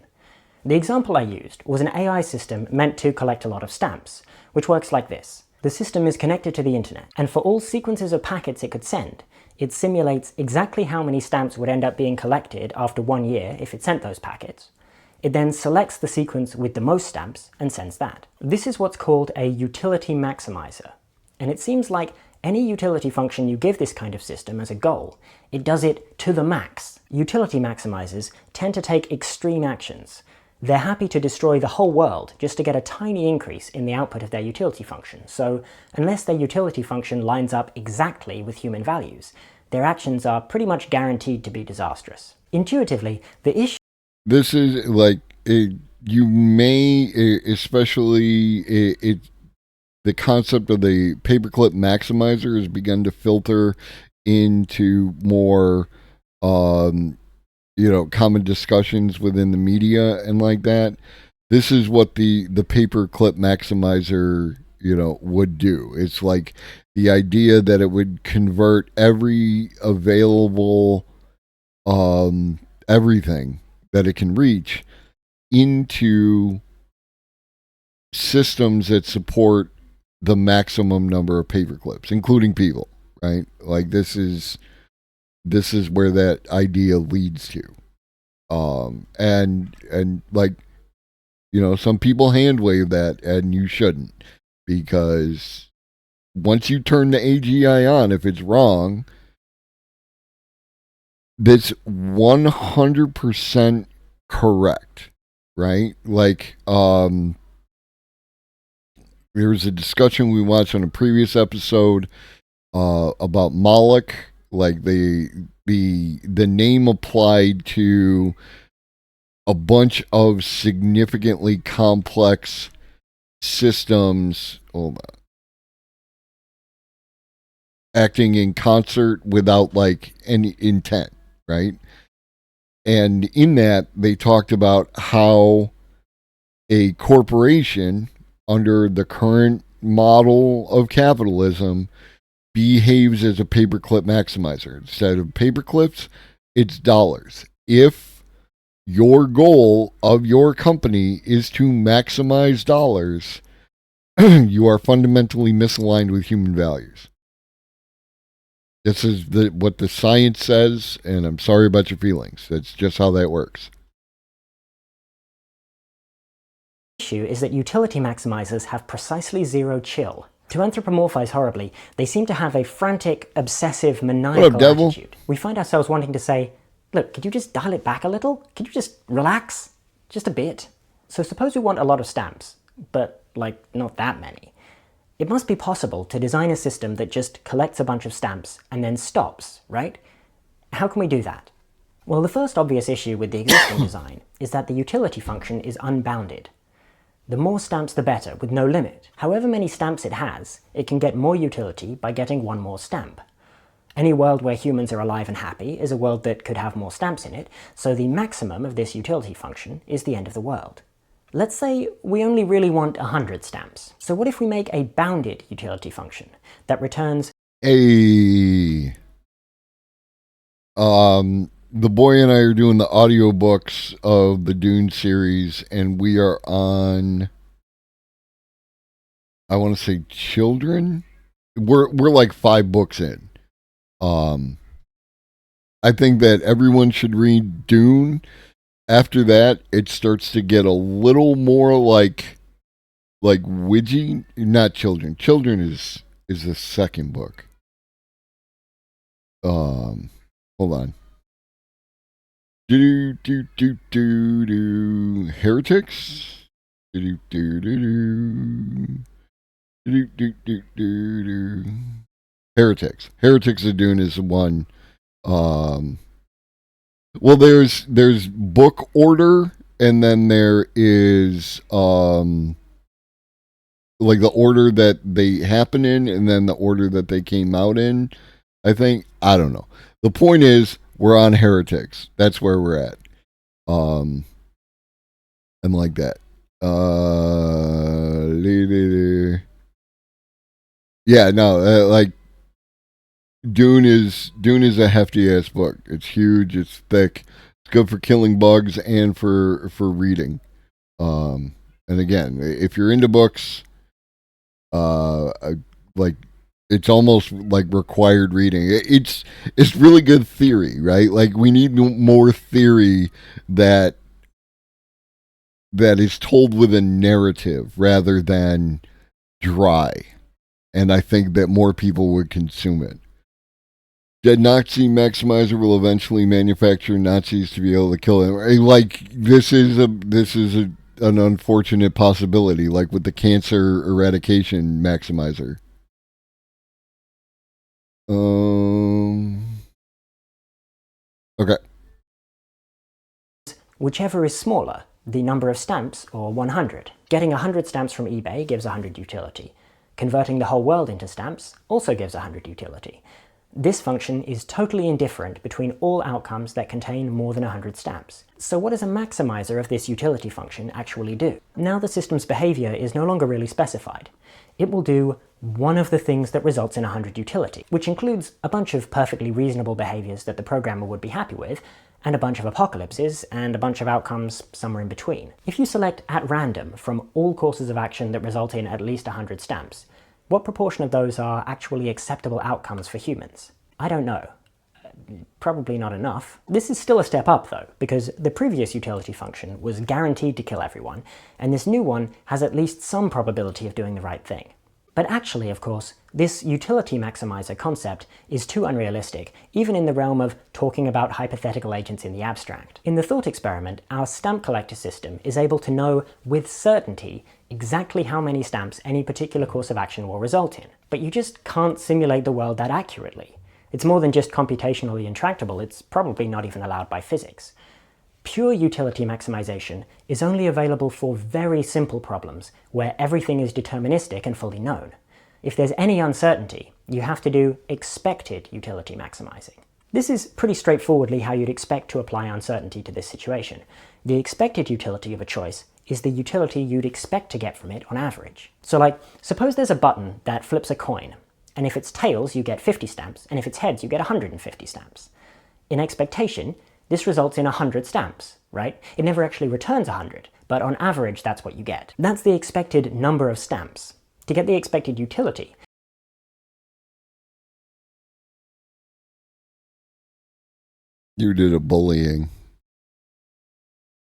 The example I used was an AI system meant to collect a lot of stamps, which works like this. The system is connected to the internet, and for all sequences of packets it could send, it simulates exactly how many stamps would end up being collected after 1 year if it sent those packets. It then selects the sequence with the most stamps and sends that. This is what's called a utility maximizer. And it seems like any utility function you give this kind of system as a goal, it does it to the max. Utility maximizers tend to take extreme actions. They're happy to destroy the whole world just to get a tiny increase in the output of their utility function. So unless their utility function lines up exactly with human values, their actions are pretty much guaranteed to be disastrous. Intuitively, the issue
This is like, you may, especially the concept of the paperclip maximizer has begun to filter into more, common discussions within the media and like that. This is what the paperclip maximizer, would do. It's like the idea that it would convert every available, everything that it can reach into systems that support the maximum number of paperclips, including people, right? Like this is where that idea leads to. And like, you know, some people hand wave that, and you shouldn't, because once you turn the AGI on, if it's wrong, that's 100% correct, right? Like, there was a discussion we watched on a previous episode about Moloch, like the name applied to a bunch of significantly complex systems. Hold on. Acting in concert without like any intent, right? And in that, they talked about how a corporation under the current model of capitalism behaves as a paperclip maximizer. Instead of paperclips, it's dollars. If your goal of your company is to maximize dollars, you are fundamentally misaligned with human values. This is what the science says, and I'm sorry about your feelings. That's just how that works.
The issue is that utility maximizers have precisely zero chill. To anthropomorphize horribly, they seem to have a frantic, obsessive, maniacal attitude. We find ourselves wanting to say, look, could you just dial it back a little? Could you just relax? Just a bit. So suppose we want a lot of stamps, but like not that many. It must be possible to design a system that just collects a bunch of stamps and then stops, right? How can we do that? Well, the first obvious issue with the existing design is that the utility function is unbounded. The more stamps the better, with no limit. However many stamps it has, it can get more utility by getting one more stamp. Any world where humans are alive and happy is a world that could have more stamps in it, so the maximum of this utility function is the end of the world. Let's say we only really want 100 stamps. So what if we make a bounded utility function that returns
the boy and I are doing the audiobooks of the Dune series, and we are on, I want to say, children. We're like 5 books in. I think that everyone should read Dune. After that, it starts to get a little more like Ouija. Not children. Children is the second book. Hold on. Heretics. Heretics of Dune is the one. Well, there's book order, and then there is like the order that they happen in, and then the order that they came out in. I think, I don't know. The point is, we're on Heretics. That's where we're at. And like that. Yeah, no, like Dune is a hefty ass book. It's huge. It's thick. It's good for killing bugs and for reading. And again, if you're into books, like it's almost like required reading. It's really good theory, right? Like we need more theory that is told with a narrative rather than dry. And I think that more people would consume it. The Nazi maximizer will eventually manufacture Nazis to be able to kill them. Like this is an unfortunate possibility, like with the cancer eradication maximizer. Okay.
Whichever is smaller, the number of stamps or 100. Getting 100 stamps from eBay gives 100 utility. Converting the whole world into stamps also gives 100 utility. This function is totally indifferent between all outcomes that contain more than 100 stamps. So what does a maximizer of this utility function actually do? Now the system's behavior is no longer really specified. It will do one of the things that results in 100 utility, which includes a bunch of perfectly reasonable behaviors that the programmer would be happy with, and a bunch of apocalypses, and a bunch of outcomes somewhere in between. If you select at random from all courses of action that result in at least 100 stamps, what proportion of those are actually acceptable outcomes for humans? I don't know. Probably not enough. This is still a step up though, because the previous utility function was guaranteed to kill everyone, and this new one has at least some probability of doing the right thing. But actually, of course, this utility maximizer concept is too unrealistic, even in the realm of talking about hypothetical agents in the abstract. In the thought experiment, our stamp collector system is able to know with certainty exactly how many stamps any particular course of action will result in. But you just can't simulate the world that accurately. It's more than just computationally intractable, it's probably not even allowed by physics. Pure utility maximization is only available for very simple problems where everything is deterministic and fully known. If there's any uncertainty, you have to do expected utility maximizing. This is pretty straightforwardly how you'd expect to apply uncertainty to this situation. The expected utility of a choice is the utility you'd expect to get from it on average. So like, suppose there's a button that flips a coin, and if it's tails you get 50 stamps, and if it's heads you get 150 stamps. In expectation, this results in 100 stamps, right? It never actually returns 100, but on average that's what you get. That's the expected number of stamps. To get the expected utility,
you did a bullying.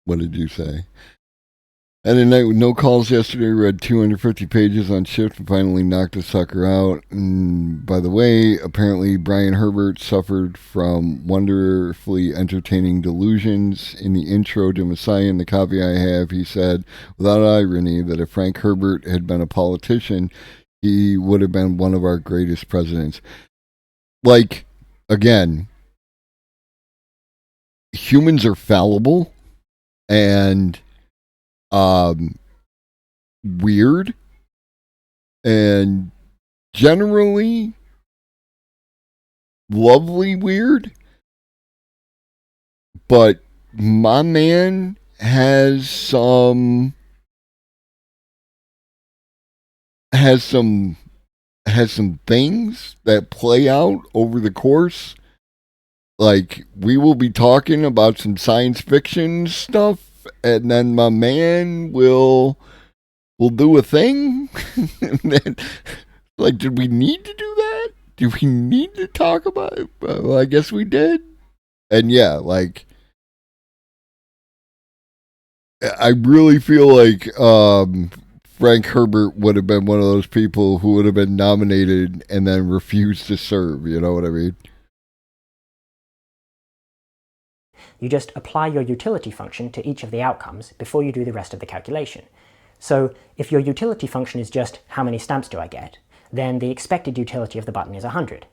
What did you say? At a night with no calls yesterday, read 250 pages on shift and finally knocked the sucker out. And by the way, apparently Brian Herbert suffered from wonderfully entertaining delusions. In the intro to Messiah, and the copy I have, he said, without irony, that if Frank Herbert had been a politician, he would have been one of our greatest presidents. Like, again, humans are fallible and weird, and generally lovely weird, but my man has some things that play out over the course. Like, we will be talking about some science fiction stuff, and then my man will do a thing. And then, like, did we need to do that? Did we need to talk about it? Well, I guess we did. And yeah, like, I really feel like Frank Herbert would have been one of those people who would have been nominated and then refused to serve. You know what I mean?
You just apply your utility function to each of the outcomes before you do the rest of the calculation. So if your utility function is just how many stamps do I get, then the expected utility of the button is 100.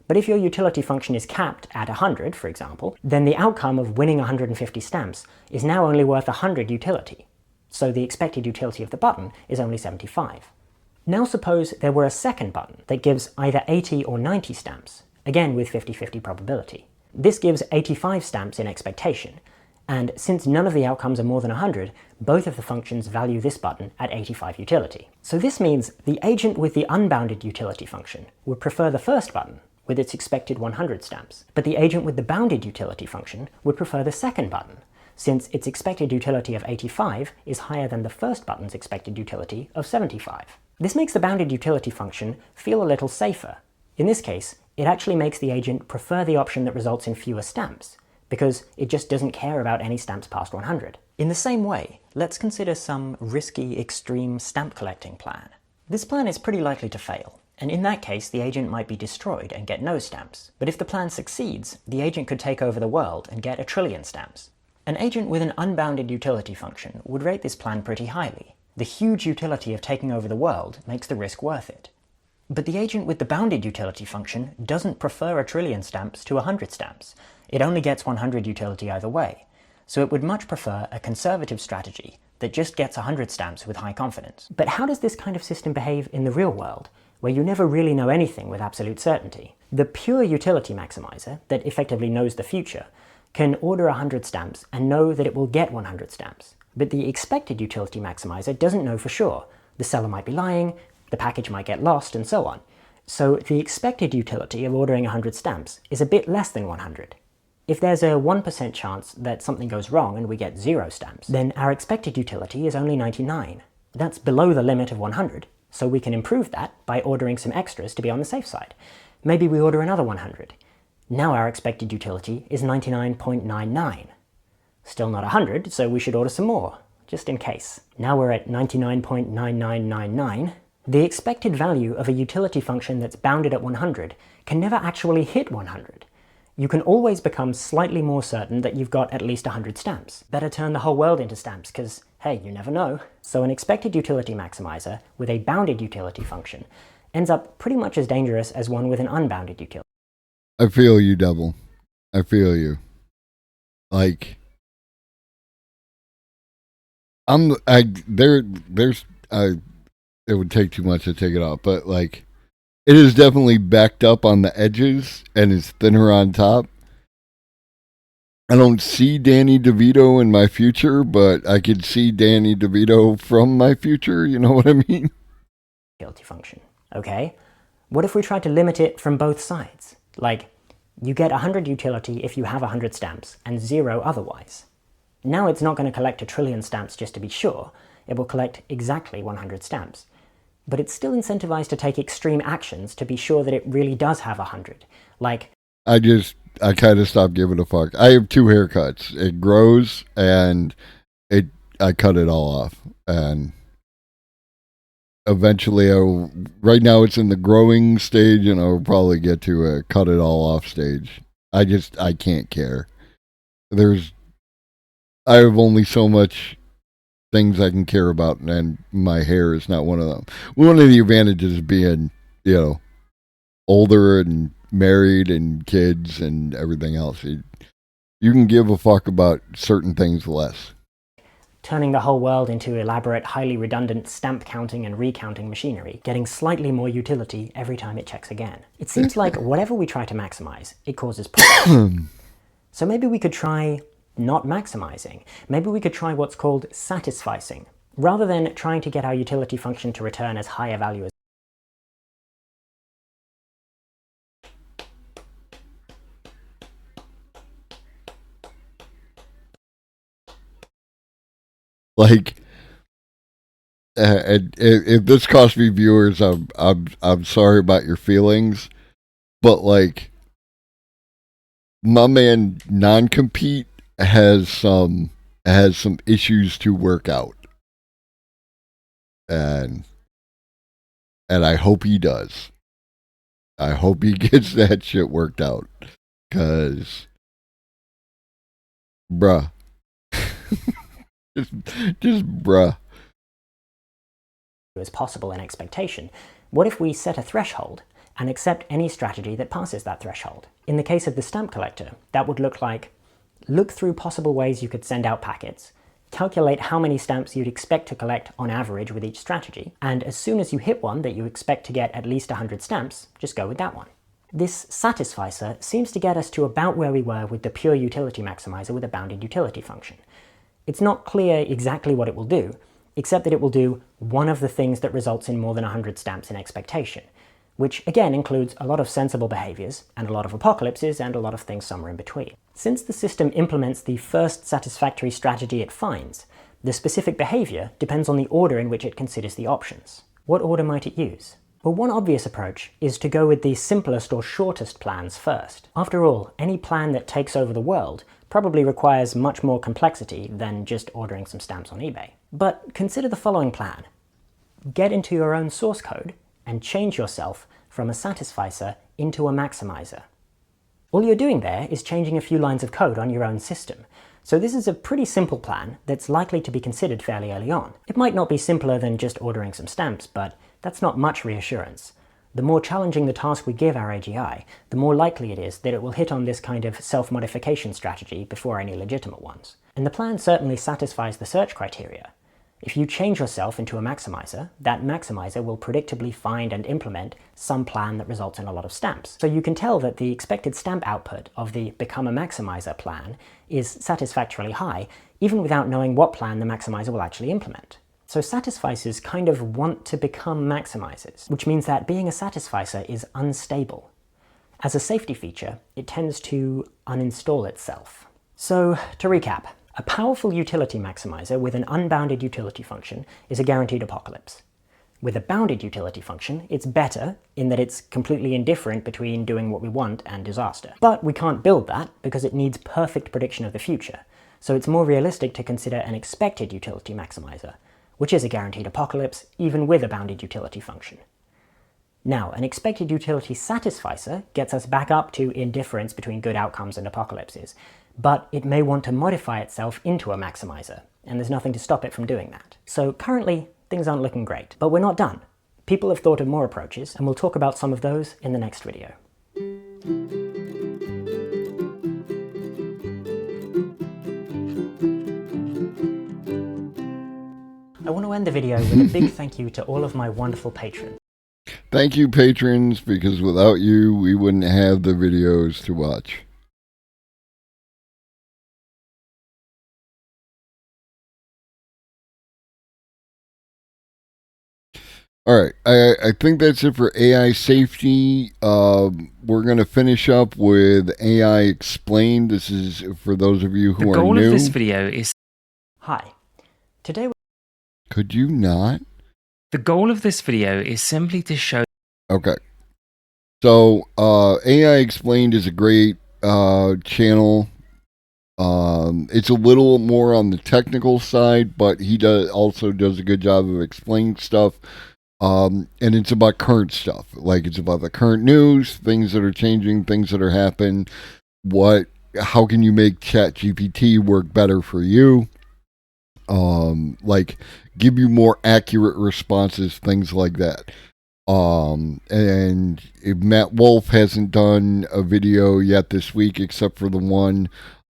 But if your utility function is capped at 100, for example, then the outcome of winning 150 stamps is now only worth 100 utility. So the expected utility of the button is only 75. Now suppose there were a second button that gives either 80 or 90 stamps, again with 50-50 probability. This gives 85 stamps in expectation, and since none of the outcomes are more than 100, both of the functions value this button at 85 utility. So this means the agent with the unbounded utility function would prefer the first button, with its expected 100 stamps, but the agent with the bounded utility function would prefer the second button, since its expected utility of 85 is higher than the first button's expected utility of 75. This makes the bounded utility function feel a little safer. In this case, it actually makes the agent prefer the option that results in fewer stamps, because it just doesn't care about any stamps past 100. In the same way, let's consider some risky, extreme stamp collecting plan. This plan is pretty likely to fail, and in that case the agent might be destroyed and get no stamps. But if the plan succeeds, the agent could take over the world and get 1 trillion stamps. An agent with an unbounded utility function would rate this plan pretty highly. The huge utility of taking over the world makes the risk worth it. But the agent with the bounded utility function doesn't prefer 1 trillion stamps to 100 stamps. It only gets 100 utility either way, so it would much prefer a conservative strategy that just gets 100 stamps with high confidence. But how does this kind of system behave in the real world, where you never really know anything with absolute certainty? The pure utility maximizer, that effectively knows the future, can order 100 stamps and know that it will get 100 stamps. But the expected utility maximizer doesn't know for sure. The seller might be lying, the package might get lost, and so on. So the expected utility of ordering 100 stamps is a bit less than 100. If there's a 1% chance that something goes wrong and we get 0 stamps, then our expected utility is only 99. That's below the limit of 100, so we can improve that by ordering some extras to be on the safe side. Maybe we order another 100. Now our expected utility is 99.99. Still not 100, so we should order some more, just in case. Now we're at 99.9999. The expected value of a utility function that's bounded at 100 can never actually hit 100. You can always become slightly more certain that you've got at least 100 stamps. Better turn the whole world into stamps, because, hey, you never know. So an expected utility maximizer with a bounded utility function ends up pretty much as dangerous as one with an unbounded utility.
I feel you, Devil. I feel you. Like, it would take too much to take it off, but like, it is definitely backed up on the edges and is thinner on top. I don't see Danny DeVito in my future, but I could see Danny DeVito from my future, you know what I mean?
Utility function. Okay, what if we try to limit it from both sides? Like, you get 100 utility if you have 100 stamps, and 0 otherwise. Now it's not going to collect 1 trillion stamps just to be sure, it will collect exactly 100 stamps. But it's still incentivized to take extreme actions to be sure that it really does have 100. Like,
I kind of stopped giving a fuck. I have 2 haircuts. It grows, and I cut it all off. And eventually, right now it's in the growing stage, and I'll probably get to a cut it all off stage. I can't care. I have only so much things I can care about, and my hair is not one of them. One of the advantages of being, older and married and kids and everything else. You can give a fuck about certain things less.
Turning the whole world into elaborate, highly redundant stamp counting and recounting machinery, getting slightly more utility every time it checks again. It seems like whatever we try to maximize, it causes problems. So maybe we could try not maximizing. Maybe we could try what's called satisficing. Rather than trying to get our utility function to return as high a value as
like, if this costs me viewers, I'm sorry about your feelings, but like, my man Non-Compete has some issues to work out, and I hope he does. I hope he gets that shit worked out, cause, bruh, just bruh.
as possible in expectation. What if we set a threshold and accept any strategy that passes that threshold? In the case of the stamp collector, that would look like, look through possible ways you could send out packets, calculate how many stamps you'd expect to collect on average with each strategy, and as soon as you hit one that you expect to get at least 100 stamps, just go with that one. This satisficer seems to get us to about where we were with the pure utility maximizer with a bounded utility function. It's not clear exactly what it will do, except that it will do one of the things that results in more than 100 stamps in expectation, which again includes a lot of sensible behaviors, and a lot of apocalypses, and a lot of things somewhere in between. Since the system implements the first satisfactory strategy it finds, the specific behavior depends on the order in which it considers the options. What order might it use? Well, one obvious approach is to go with the simplest or shortest plans first. After all, any plan that takes over the world probably requires much more complexity than just ordering some stamps on eBay. But consider the following plan. Get into your own source code and change yourself from a satisficer into a maximizer. All you're doing there is changing a few lines of code on your own system. So this is a pretty simple plan that's likely to be considered fairly early on. It might not be simpler than just ordering some stamps, but that's not much reassurance. The more challenging the task we give our AGI, the more likely it is that it will hit on this kind of self-modification strategy before any legitimate ones. And the plan certainly satisfies the search criteria. If you change yourself into a maximizer, that maximizer will predictably find and implement some plan that results in a lot of stamps. So you can tell that the expected stamp output of the Become a Maximizer plan is satisfactorily high, even without knowing what plan the maximizer will actually implement. So satisficers kind of want to become maximizers, which means that being a satisficer is unstable. As a safety feature, it tends to uninstall itself. So, to recap, a powerful utility maximizer with an unbounded utility function is a guaranteed apocalypse. With a bounded utility function, it's better in that it's completely indifferent between doing what we want and disaster. But we can't build that because it needs perfect prediction of the future, so it's more realistic to consider an expected utility maximizer, which is a guaranteed apocalypse even with a bounded utility function. Now, an expected utility satisficer gets us back up to indifference between good outcomes and apocalypses, but it may want to modify itself into a maximizer, and there's nothing to stop it from doing that. So currently, things aren't looking great, but we're not done. People have thought of more approaches, and we'll talk about some of those in the next video. I want to end the video with a big thank you to all of my wonderful patrons.
Thank you, patrons, because without you, we wouldn't have the videos to watch. All right, I think that's it for AI safety. We're going to finish up with AI Explained. This is for those of you who are new.
The goal of this video is...
Hi. Today...
Could you not?
The goal of this video is simply to show...
Okay. So, AI Explained is a great channel. It's a little more on the technical side, but he also does a good job of explaining stuff. And it's about current stuff. Like, it's about the current news, things that are changing, things that are happening. How can you make ChatGPT work better for you? Like, give you more accurate responses, things like that. And Matt Wolf hasn't done a video yet this week, except for the one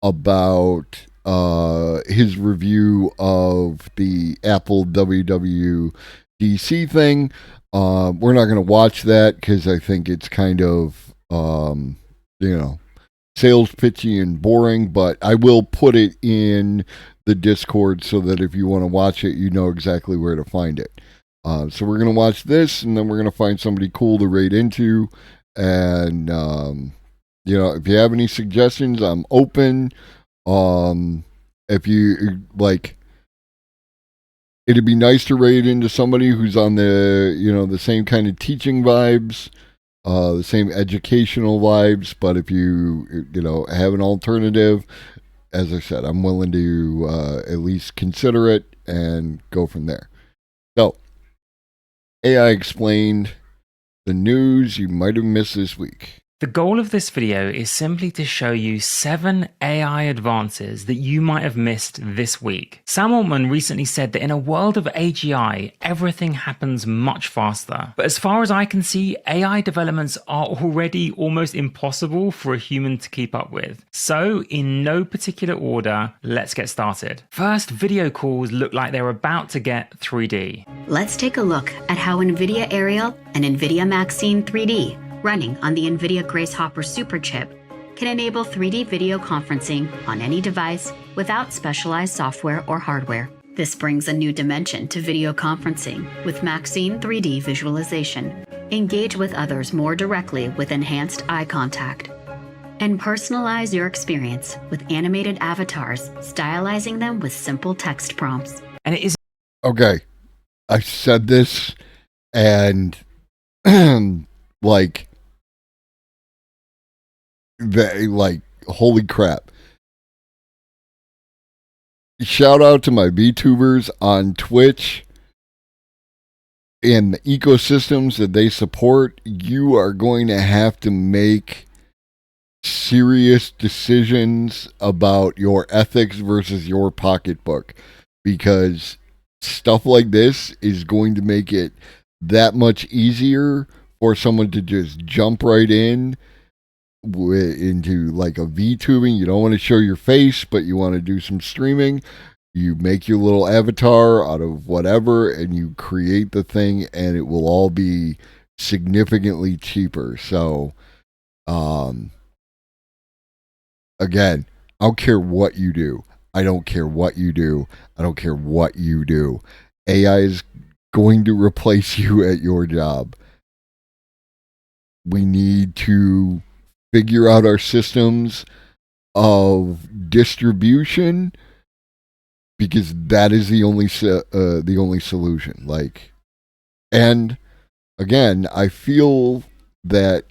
about his review of the Apple WWDC thing. We're not going to watch that because I think it's kind of, sales pitchy and boring, but I will put it in the Discord so that if you want to watch it, you know exactly where to find it. So we're going to watch this, and then we're going to find somebody cool to raid into. And, if you have any suggestions, I'm open. If you, it'd be nice to raid into somebody who's on the same kind of teaching vibes, the same educational vibes. But if you have an alternative, as I said, I'm willing to at least consider it and go from there. So, AI Explained, the news you might have missed this week.
The goal of this video is simply to show you 7 AI advances that you might have missed this week. Sam Altman recently said that in a world of AGI, everything happens much faster. But as far as I can see, AI developments are already almost impossible for a human to keep up with. So, in no particular order, let's get started. First, video calls look like they're about to get 3D.
Let's take a look at how NVIDIA Aerial and NVIDIA Maxine 3D, running on the NVIDIA Grace Hopper Superchip, can enable 3D video conferencing on any device without specialized software or hardware. This brings a new dimension to video conferencing with Maxine 3D visualization. Engage with others more directly with enhanced eye contact. And personalize your experience with animated avatars, stylizing them with simple text prompts.
And it is...
Okay, I said this, and holy crap. Shout out to my VTubers on Twitch and the ecosystems that they support. You are going to have to make serious decisions about your ethics versus your pocketbook, because stuff like this is going to make it that much easier for someone to just jump right into like a VTubing. You don't want to show your face, but you want to do some streaming. You make your little avatar out of whatever, and you create the thing, and it will all be significantly cheaper. So, again, I don't care what you do. I don't care what you do. I don't care what you do. AI is going to replace you at your job. We need to figure out our systems of distribution, because that is the only solution. Like, and again, I feel that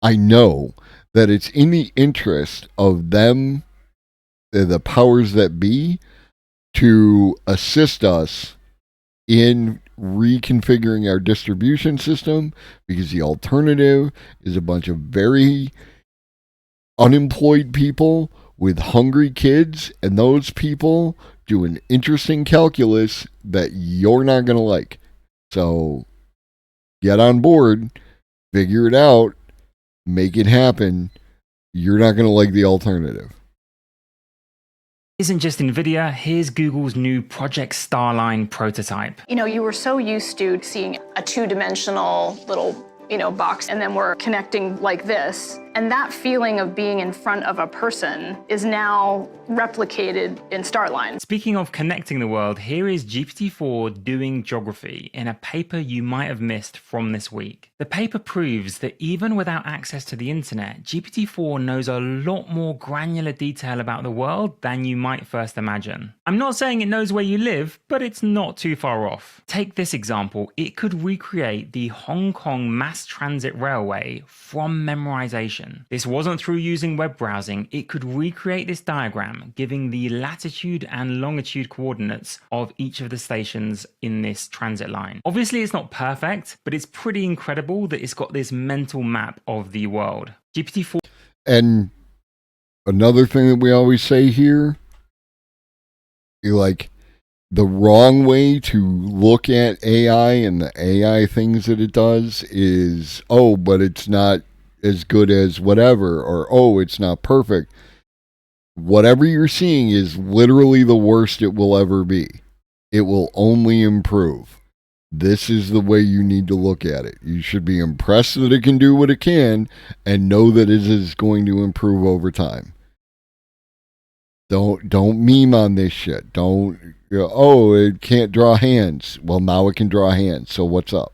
I know that it's in the interest of them, the powers that be, to assist us in reconfiguring our distribution system, because the alternative is a bunch of very unemployed people with hungry kids, and those people do an interesting calculus that you're not going to like. So get on board, figure it out, make it happen. You're not going to like the alternative.
Isn't just NVIDIA, here's Google's new Project Starline prototype.
You know, you were so used to seeing a two-dimensional little, box, and then we're connecting like this. And that feeling of being in front of a person is now replicated in Starline.
Speaking of connecting the world, here is GPT-4 doing geography in a paper you might have missed from this week. The paper proves that even without access to the internet, GPT-4 knows a lot more granular detail about the world than you might first imagine. I'm not saying it knows where you live, but it's not too far off. Take this example. It could recreate the Hong Kong mass transit railway from memorization. This wasn't through using web browsing. It could recreate this diagram, giving the latitude and longitude coordinates of each of the stations in this transit line. Obviously, it's not perfect, but it's pretty incredible that it's got this mental map of the world. GPT-4.
And another thing that we always say here, like, the wrong way to look at AI and the AI things that it does is, oh, but it's not as good as whatever, or oh, it's not perfect. Whatever you're seeing is literally the worst it will ever be. It will only improve. This is the way you need to look at it. You should be impressed that it can do what it can and know that it is going to improve over time. Don't meme on this shit. Don't, oh, it can't draw hands. Well, now it can draw hands. So what's up?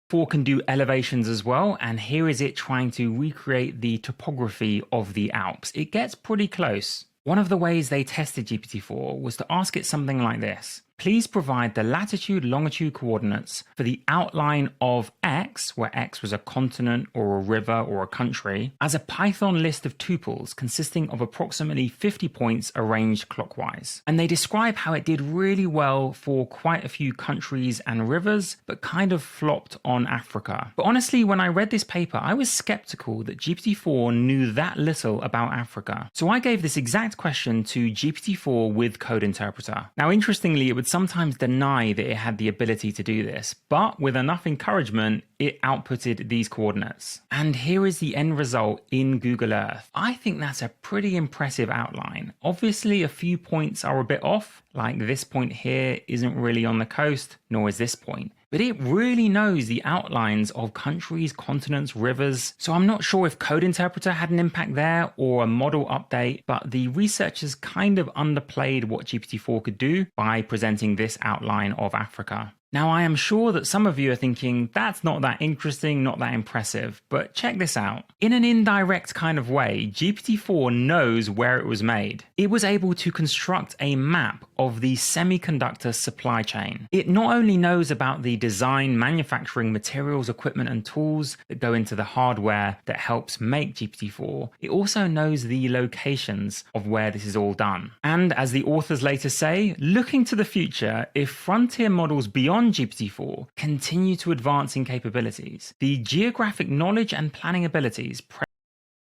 4 can do elevations as well, and here is it trying to recreate the topography of the Alps. It gets pretty close. One of the ways they tested GPT-4 was to ask it something like this. Please provide the latitude, longitude coordinates for the outline of X, where X was a continent or a river or a country, as a Python list of tuples consisting of approximately 50 points arranged clockwise. And they describe how it did really well for quite a few countries and rivers, but kind of flopped on Africa. But honestly, when I read this paper, I was skeptical that GPT-4 knew that little about Africa. So I gave this exact question to GPT-4 with Code Interpreter. Now, interestingly, it would sometimes deny that it had the ability to do this, but with enough encouragement, it outputted these coordinates. And here is the end result in Google Earth. I think that's a pretty impressive outline. Obviously, a few points are a bit off, like this point here isn't really on the coast, nor is this point. But it really knows the outlines of countries, continents, rivers. So I'm not sure if Code Interpreter had an impact there or a model update, but the researchers kind of underplayed what GPT-4 could do by presenting this outline of Africa. Now, I am sure that some of you are thinking, that's not that interesting, not that impressive, but check this out. In an indirect kind of way, GPT-4 knows where it was made. It was able to construct a map of the semiconductor supply chain. It not only knows about the design, manufacturing, materials, equipment, and tools that go into the hardware that helps make GPT-4, it also knows the locations of where this is all done. And as the authors later say, looking to the future, if frontier models beyond GPT-4 continue to advance in capabilities, the geographic knowledge and planning abilities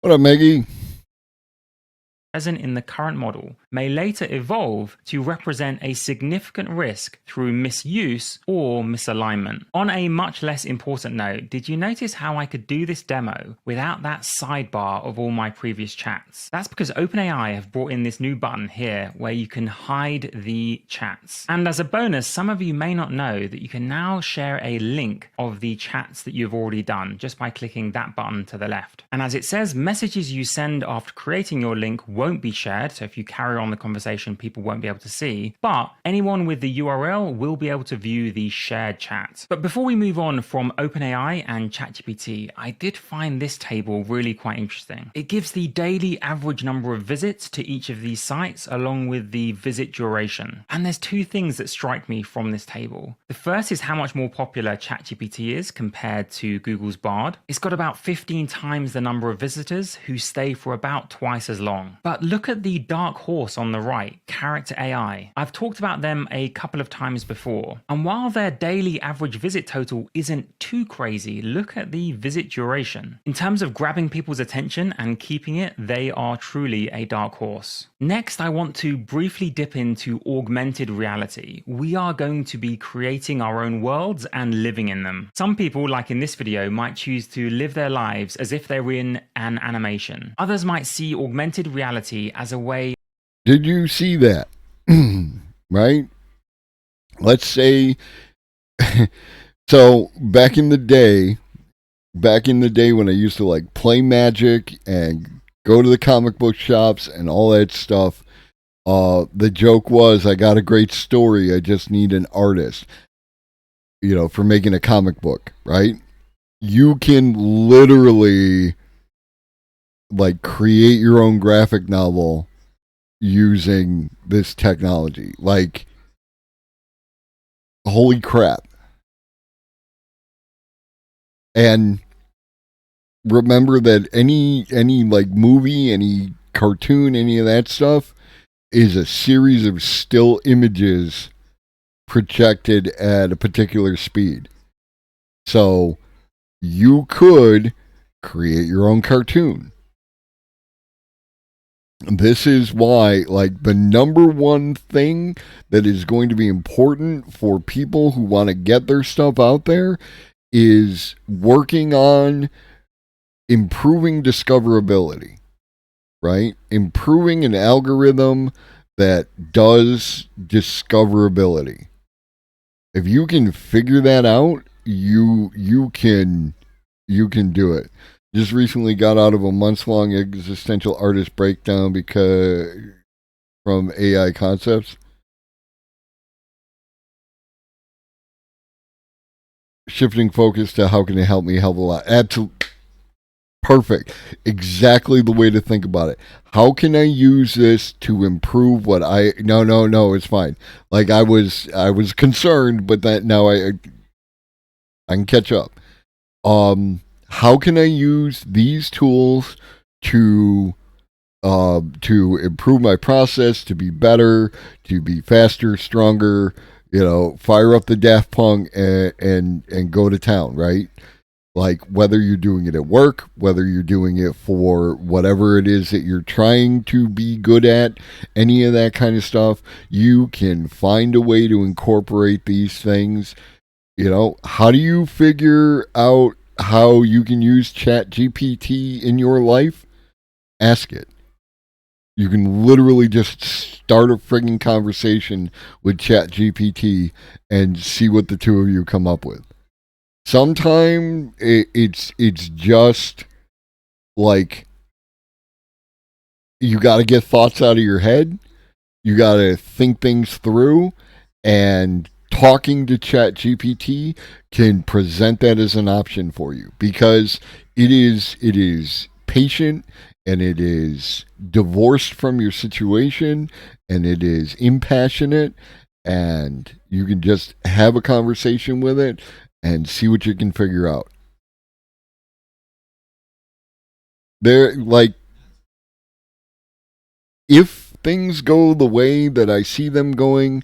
what up, Maggie?
present in the current model may later evolve to represent a significant risk through misuse or misalignment. On a much less important note, did you notice how I could do this demo without that sidebar of all my previous chats? That's because OpenAI have brought in this new button here where you can hide the chats. And as a bonus, some of you may not know that you can now share a link of the chats that you've already done just by clicking that button to the left. And as it says, messages you send after creating your link won't be shared. So if you carry on the conversation people won't be able to see, but anyone with the URL will be able to view the shared chat. But before we move on from OpenAI and ChatGPT, I did find this table really quite interesting. It gives the daily average number of visits to each of these sites along with the visit duration. And there's two things that strike me from this table. The first is how much more popular ChatGPT is compared to Google's Bard. It's got about 15 times the number of visitors who stay for about twice as long. But look at the dark horse on the right, Character AI. I've talked about them a couple of times before, and while their daily average visit total isn't too crazy, look at the visit duration. In terms of grabbing people's attention and keeping it, they are truly a dark horse. Next, I want to briefly dip into augmented reality. We are going to be creating our own worlds and living in them. Some people, like in this video, might choose to live their lives as if they're in an animation. Others might see augmented reality as a way...
Did you see that? Right? Let's say... So, back in the day when I used to like play Magic and go to the comic book shops and all that stuff, the joke was, I got a great story, I just need an artist, for making a comic book, right? You can literally like create your own graphic novel using this technology. Like, holy crap. And remember that any like movie, any cartoon, any of that stuff is a series of still images projected at a particular speed. So you could create your own cartoon. This is why, like, the number one thing that is going to be important for people who want to get their stuff out there is working on improving discoverability, right? Improving an algorithm that does discoverability. If you can figure that out, you can do it. Just recently got out of a months-long existential artist breakdown from AI Concepts. Shifting focus to how can it help me help a lot. Absolutely. Perfect. Exactly the way to think about it. How can I use this to improve what No, it's fine. Like I was concerned, but that now I can catch up. How can I use these tools to improve my process, to be better, to be faster, stronger, fire up the Daft Punk and go to town, right? Like, whether you're doing it at work, whether you're doing it for whatever it is that you're trying to be good at, any of that kind of stuff, you can find a way to incorporate these things. How do you figure out how you can use ChatGPT in your life? Ask it. You can literally just start a frigging conversation with ChatGPT and see what the two of you come up with. Sometimes it's just like you got to get thoughts out of your head. You got to think things through, and talking to ChatGPT can present that as an option for you, because it is patient, and it is divorced from your situation, and it is impassionate, and you can just have a conversation with it and see what you can figure out. If things go the way that I see them going,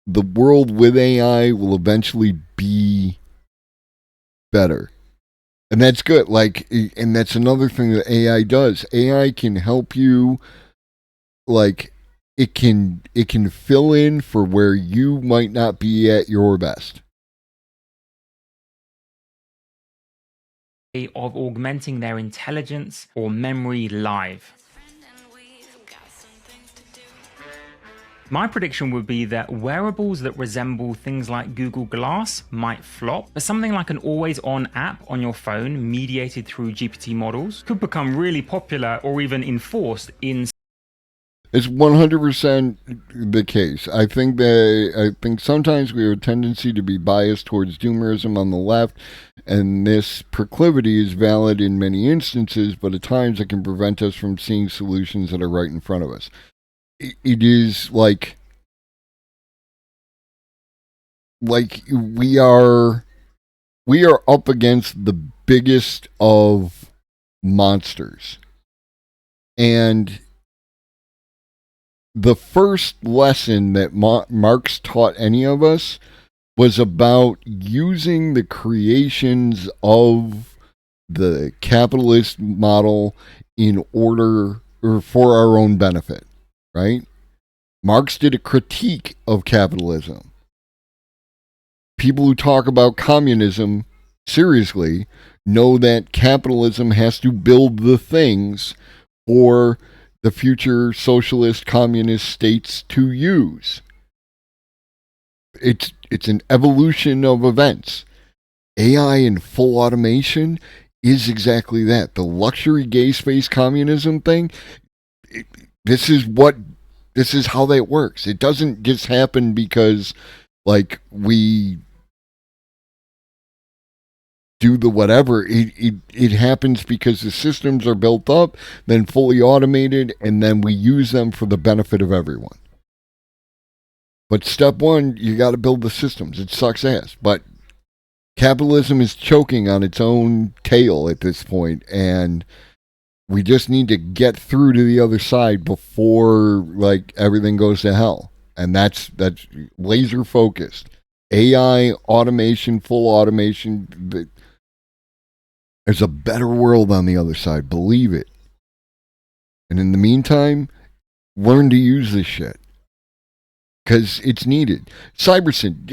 the world with AI will eventually be better. And that's good. And that's another thing that AI does. AI can help you, it can fill in for where you might not be at your best.
Of augmenting their intelligence or memory live. My prediction would be that wearables that resemble things like Google Glass might flop, but something like an always-on app on your phone mediated through GPT models could become really popular or even enforced in...
It's 100% the case. I think sometimes we have a tendency to be biased towards doomerism on the left, and this proclivity is valid in many instances, but at times it can prevent us from seeing solutions that are right in front of us. It is like we are up against the biggest of monsters. And the first lesson that Marx taught any of us was about using the creations of the capitalist model in order or for our own benefit, right? Marx did a critique of capitalism. People who talk about communism seriously know that capitalism has to build the things for the future socialist communist states to use. It's an evolution of events. AI and full automation is exactly that. The luxury gay space communism thing, this is how that works. It doesn't just happen because like we do the whatever. It happens because the systems are built up, then fully automated, and then we use them for the benefit of everyone. But step one, you got to build the systems. It sucks ass, but capitalism is choking on its own tail at this point, and we just need to get through to the other side before like everything goes to hell. And that's laser focused. AI, automation, full automation. There's a better world on the other side. Believe it. And in the meantime, learn to use this shit. Because it's needed. Cybersyn,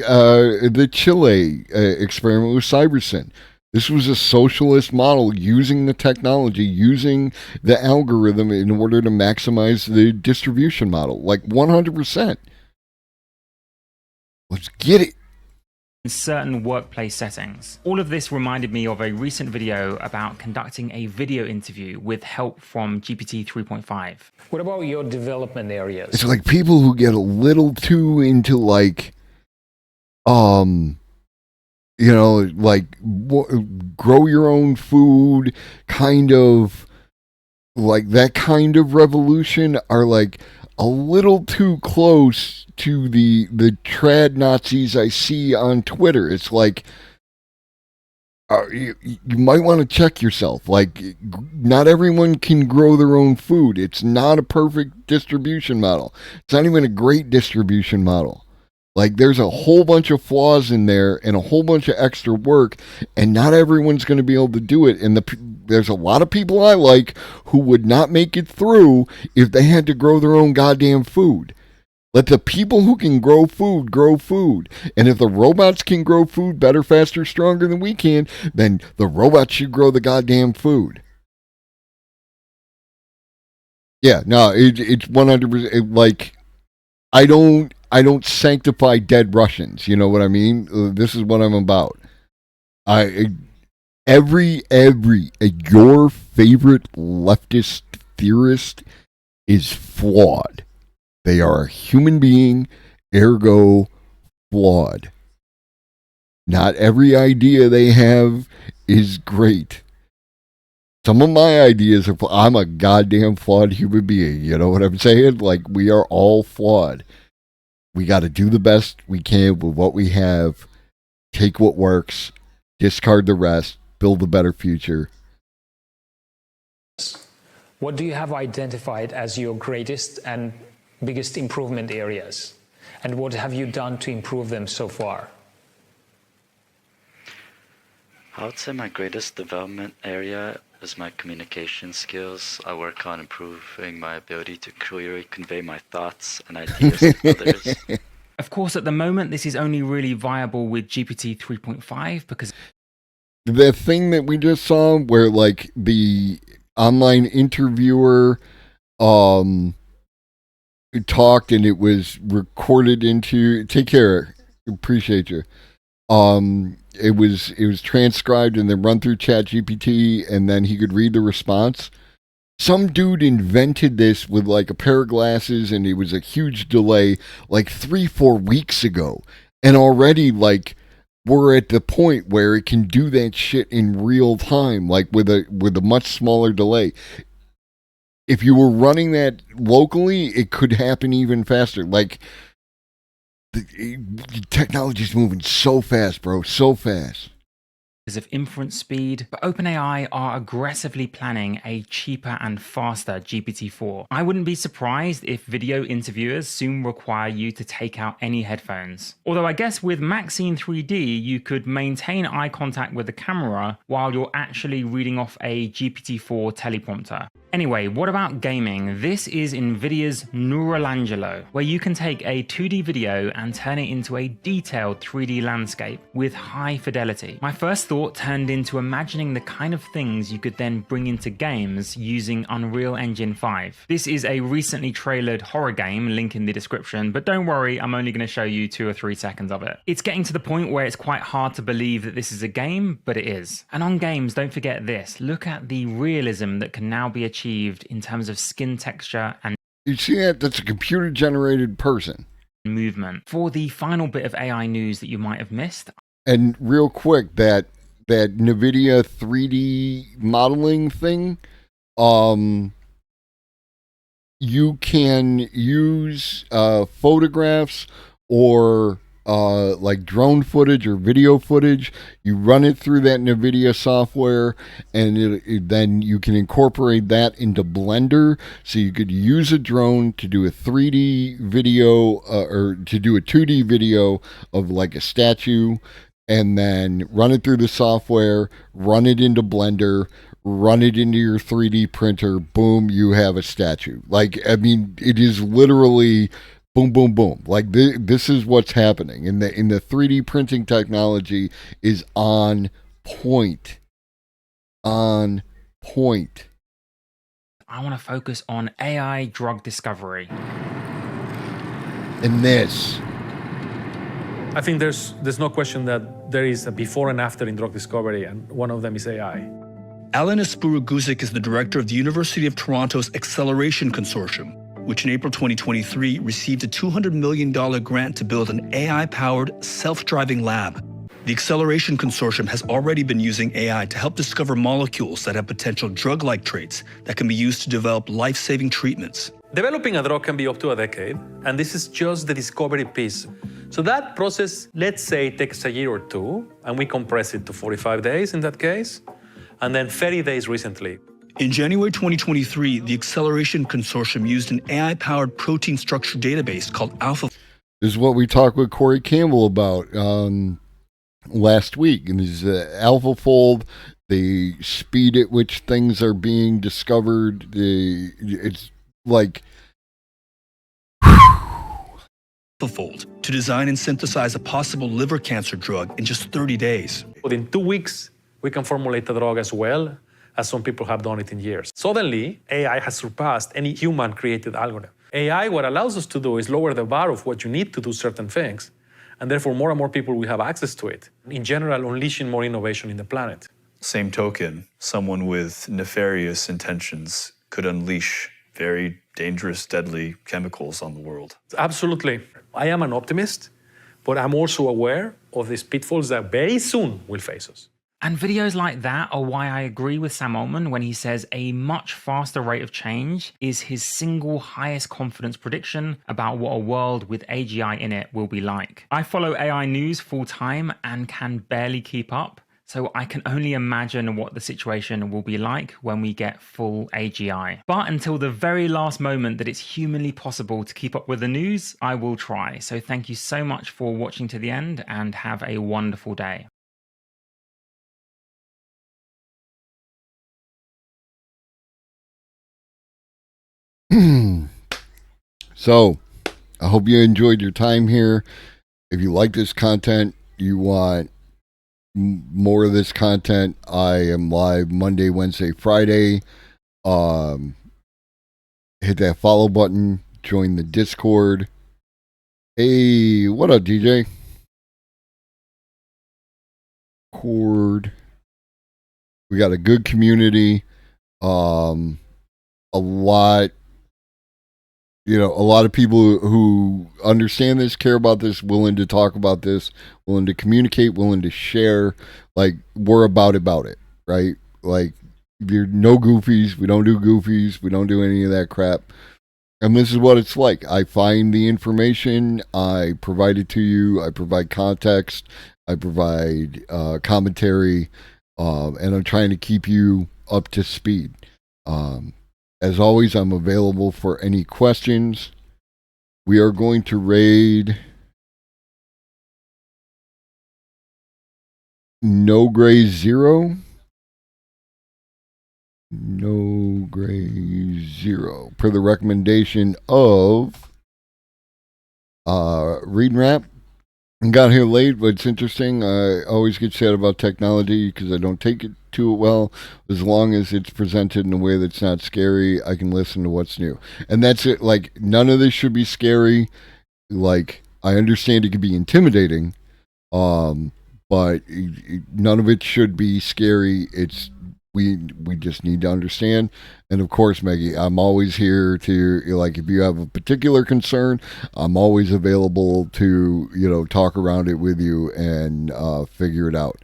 the Chile experiment with Cybersyn. This was a socialist model using the technology, using the algorithm in order to maximize the distribution model. Like 100%. Let's get it.
In certain workplace settings. All of this reminded me of a recent video about conducting a video interview with help from GPT 3.5.
What about your development areas?
It's like people who get a little too into like, like grow your own food, kind of like that kind of revolution are like a little too close to the trad Nazis I see on Twitter. It's like you might want to check yourself. Like, not everyone can grow their own food. It's not a perfect distribution model. It's not even a great distribution model. Like, there's a whole bunch of flaws in there and a whole bunch of extra work, and not everyone's going to be able to do it. And there's a lot of people I like who would not make it through if they had to grow their own goddamn food. Let the people who can grow food grow food. And if the robots can grow food better, faster, stronger than we can, then the robots should grow the goddamn food. Yeah, no, it's 100%. Like, I don't sanctify dead Russians. You know what I mean? This is what I'm about. Your favorite leftist theorist is flawed. They are a human being, ergo flawed. Not every idea they have is great. Some of my ideas are, I'm a goddamn flawed human being. You know what I'm saying? Like, we are all flawed. We got to do the best we can with what we have. Take what works. Discard the rest. Build a better future.
What do you have identified as your greatest and biggest improvement areas? And what have you done to improve them so far?
I would say my greatest development area is my communication skills. I work on improving my ability to clearly convey my thoughts and ideas to others.
Of course, at the moment, this is only really viable with GPT 3.5 because
the thing that we just saw where like the online interviewer talked and it was recorded into, take care, appreciate you. It was transcribed and then run through ChatGPT and then he could read the response. Some dude invented this with like a pair of glasses, and it was a huge delay like 3-4 weeks ago. And already, like, we're at the point where it can do that shit in real time, like with a much smaller delay. If you were running that locally, it could happen even faster. Like, the technology's moving so fast, bro, so fast.
Of inference speed, but OpenAI are aggressively planning a cheaper and faster GPT-4. I wouldn't be surprised if video interviewers soon require you to take out any headphones. Although I guess with Maxine 3D, you could maintain eye contact with the camera while you're actually reading off a GPT-4 teleprompter. Anyway, what about gaming? This is NVIDIA's Neuralangelo, where you can take a 2D video and turn it into a detailed 3D landscape with high fidelity. My first thought turned into imagining the kind of things you could then bring into games using Unreal Engine 5. This is a recently trailered horror game, link in the description, but don't worry, I'm only going to show you 2 or 3 seconds of it. It's getting to the point where it's quite hard to believe that this is a game, but it is. And on games, don't forget this, look at the realism that can now be achieved in terms of skin texture and
you see that? That's a computer generated person.
Movement. For the final bit of AI news that you might have missed.
And real quick, that NVIDIA 3D modeling thing, you can use photographs or like drone footage or video footage. You run it through that NVIDIA software, and then you can incorporate that into Blender. So you could use a drone to do a 3D video or to do a 2D video of like a statue, and then run it through the software, run it into Blender, run it into your 3D printer, boom, you have a statue. Like, I mean, it is literally boom, boom, boom. Like, this is what's happening. In the 3D printing technology is on point. On point.
I want to focus on AI drug discovery.
And this.
I think there's no question that there is a before and after in drug discovery, and one of them is AI.
Alan Espuru-Guzik is the director of the University of Toronto's Acceleration Consortium, which in April 2023 received a $200 million grant to build an AI-powered self-driving lab. The Acceleration Consortium has already been using AI to help discover molecules that have potential drug-like traits that can be used to develop life-saving treatments.
Developing a drug can be up to a decade, and this is just the discovery piece. So that process, let's say, takes a year or two, and we compress it to 45 days in that case, and then 30 days recently.
In January 2023, the Acceleration Consortium used an AI-powered protein structure database called Alpha.
This is what we talked with Corey Campbell about last week. And this is AlphaFold, the speed at which things are being discovered. It's like
AlphaFold to design and synthesize a possible liver cancer drug in just 30 days.
Within 2 weeks, we can formulate a drug as well as some people have done it in years. Suddenly, AI has surpassed any human-created algorithm. AI, what allows us to do is lower the bar of what you need to do certain things, and therefore more and more people will have access to it. In general, unleashing more innovation in the planet.
Same token, someone with nefarious intentions could unleash very dangerous, deadly chemicals on the world.
Absolutely. I am an optimist, but I'm also aware of these pitfalls that very soon will face us.
And videos like that are why I agree with Sam Altman when he says a much faster rate of change is his single highest confidence prediction about what a world with AGI in it will be like. I follow AI news full time and can barely keep up, so I can only imagine what the situation will be like when we get full AGI. But until the very last moment that it's humanly possible to keep up with the news, I will try. So thank you so much for watching to the end and have a wonderful day.
So, I hope you enjoyed your time here. If you like this content, you want more of this content, I am live Monday, Wednesday, Friday. Hit that follow button, join the Discord. Hey, what up, DJ? We got a good community. a lot, a lot of people who understand this, care about this, willing to talk about this, willing to communicate, willing to share. Like, we're about it, right? Like, you're no goofies. We don't do goofies. We don't do any of that crap. And this is what it's like. I find the information. I provide it to you. I provide context. I provide commentary. And I'm trying to keep you up to speed. As always, I'm available for any questions. We are going to raid No Gray Zero. No Gray Zero. Per the recommendation of Read and Rap. I got here late, but it's interesting. I always get sad about technology because I don't take it to it well. As long as it's presented in a way that's not scary, I can listen to what's new. And that's it. Like, none of this should be scary. Like, I understand it could be intimidating, but none of it should be scary. It's we just need to understand. And of course, Maggie, I'm always here to, like, if you have a particular concern, I'm always available to, talk around it with you and figure it out.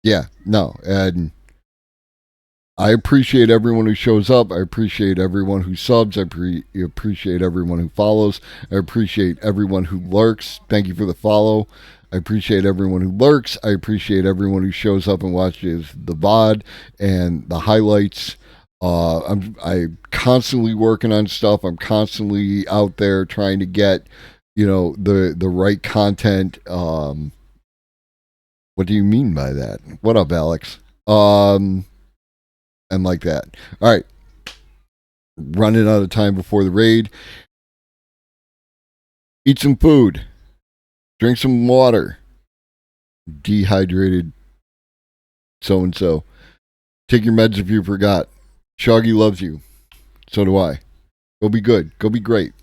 Yeah, no, and I appreciate everyone who shows up. I appreciate everyone who subs. I appreciate everyone who follows. I appreciate everyone who lurks. Thank you for the follow. I appreciate everyone who lurks. I appreciate everyone who shows up and watches the VOD and the highlights. I'm constantly working on stuff. I'm constantly out there trying to get, the right content. What do you mean by that? What up, Alex? And like that. All right. Running out of time before the raid. Eat some food. Drink some water. Dehydrated so-and-so. Take your meds if you forgot. Shoggy loves you. So do I. Go be good. Go be great.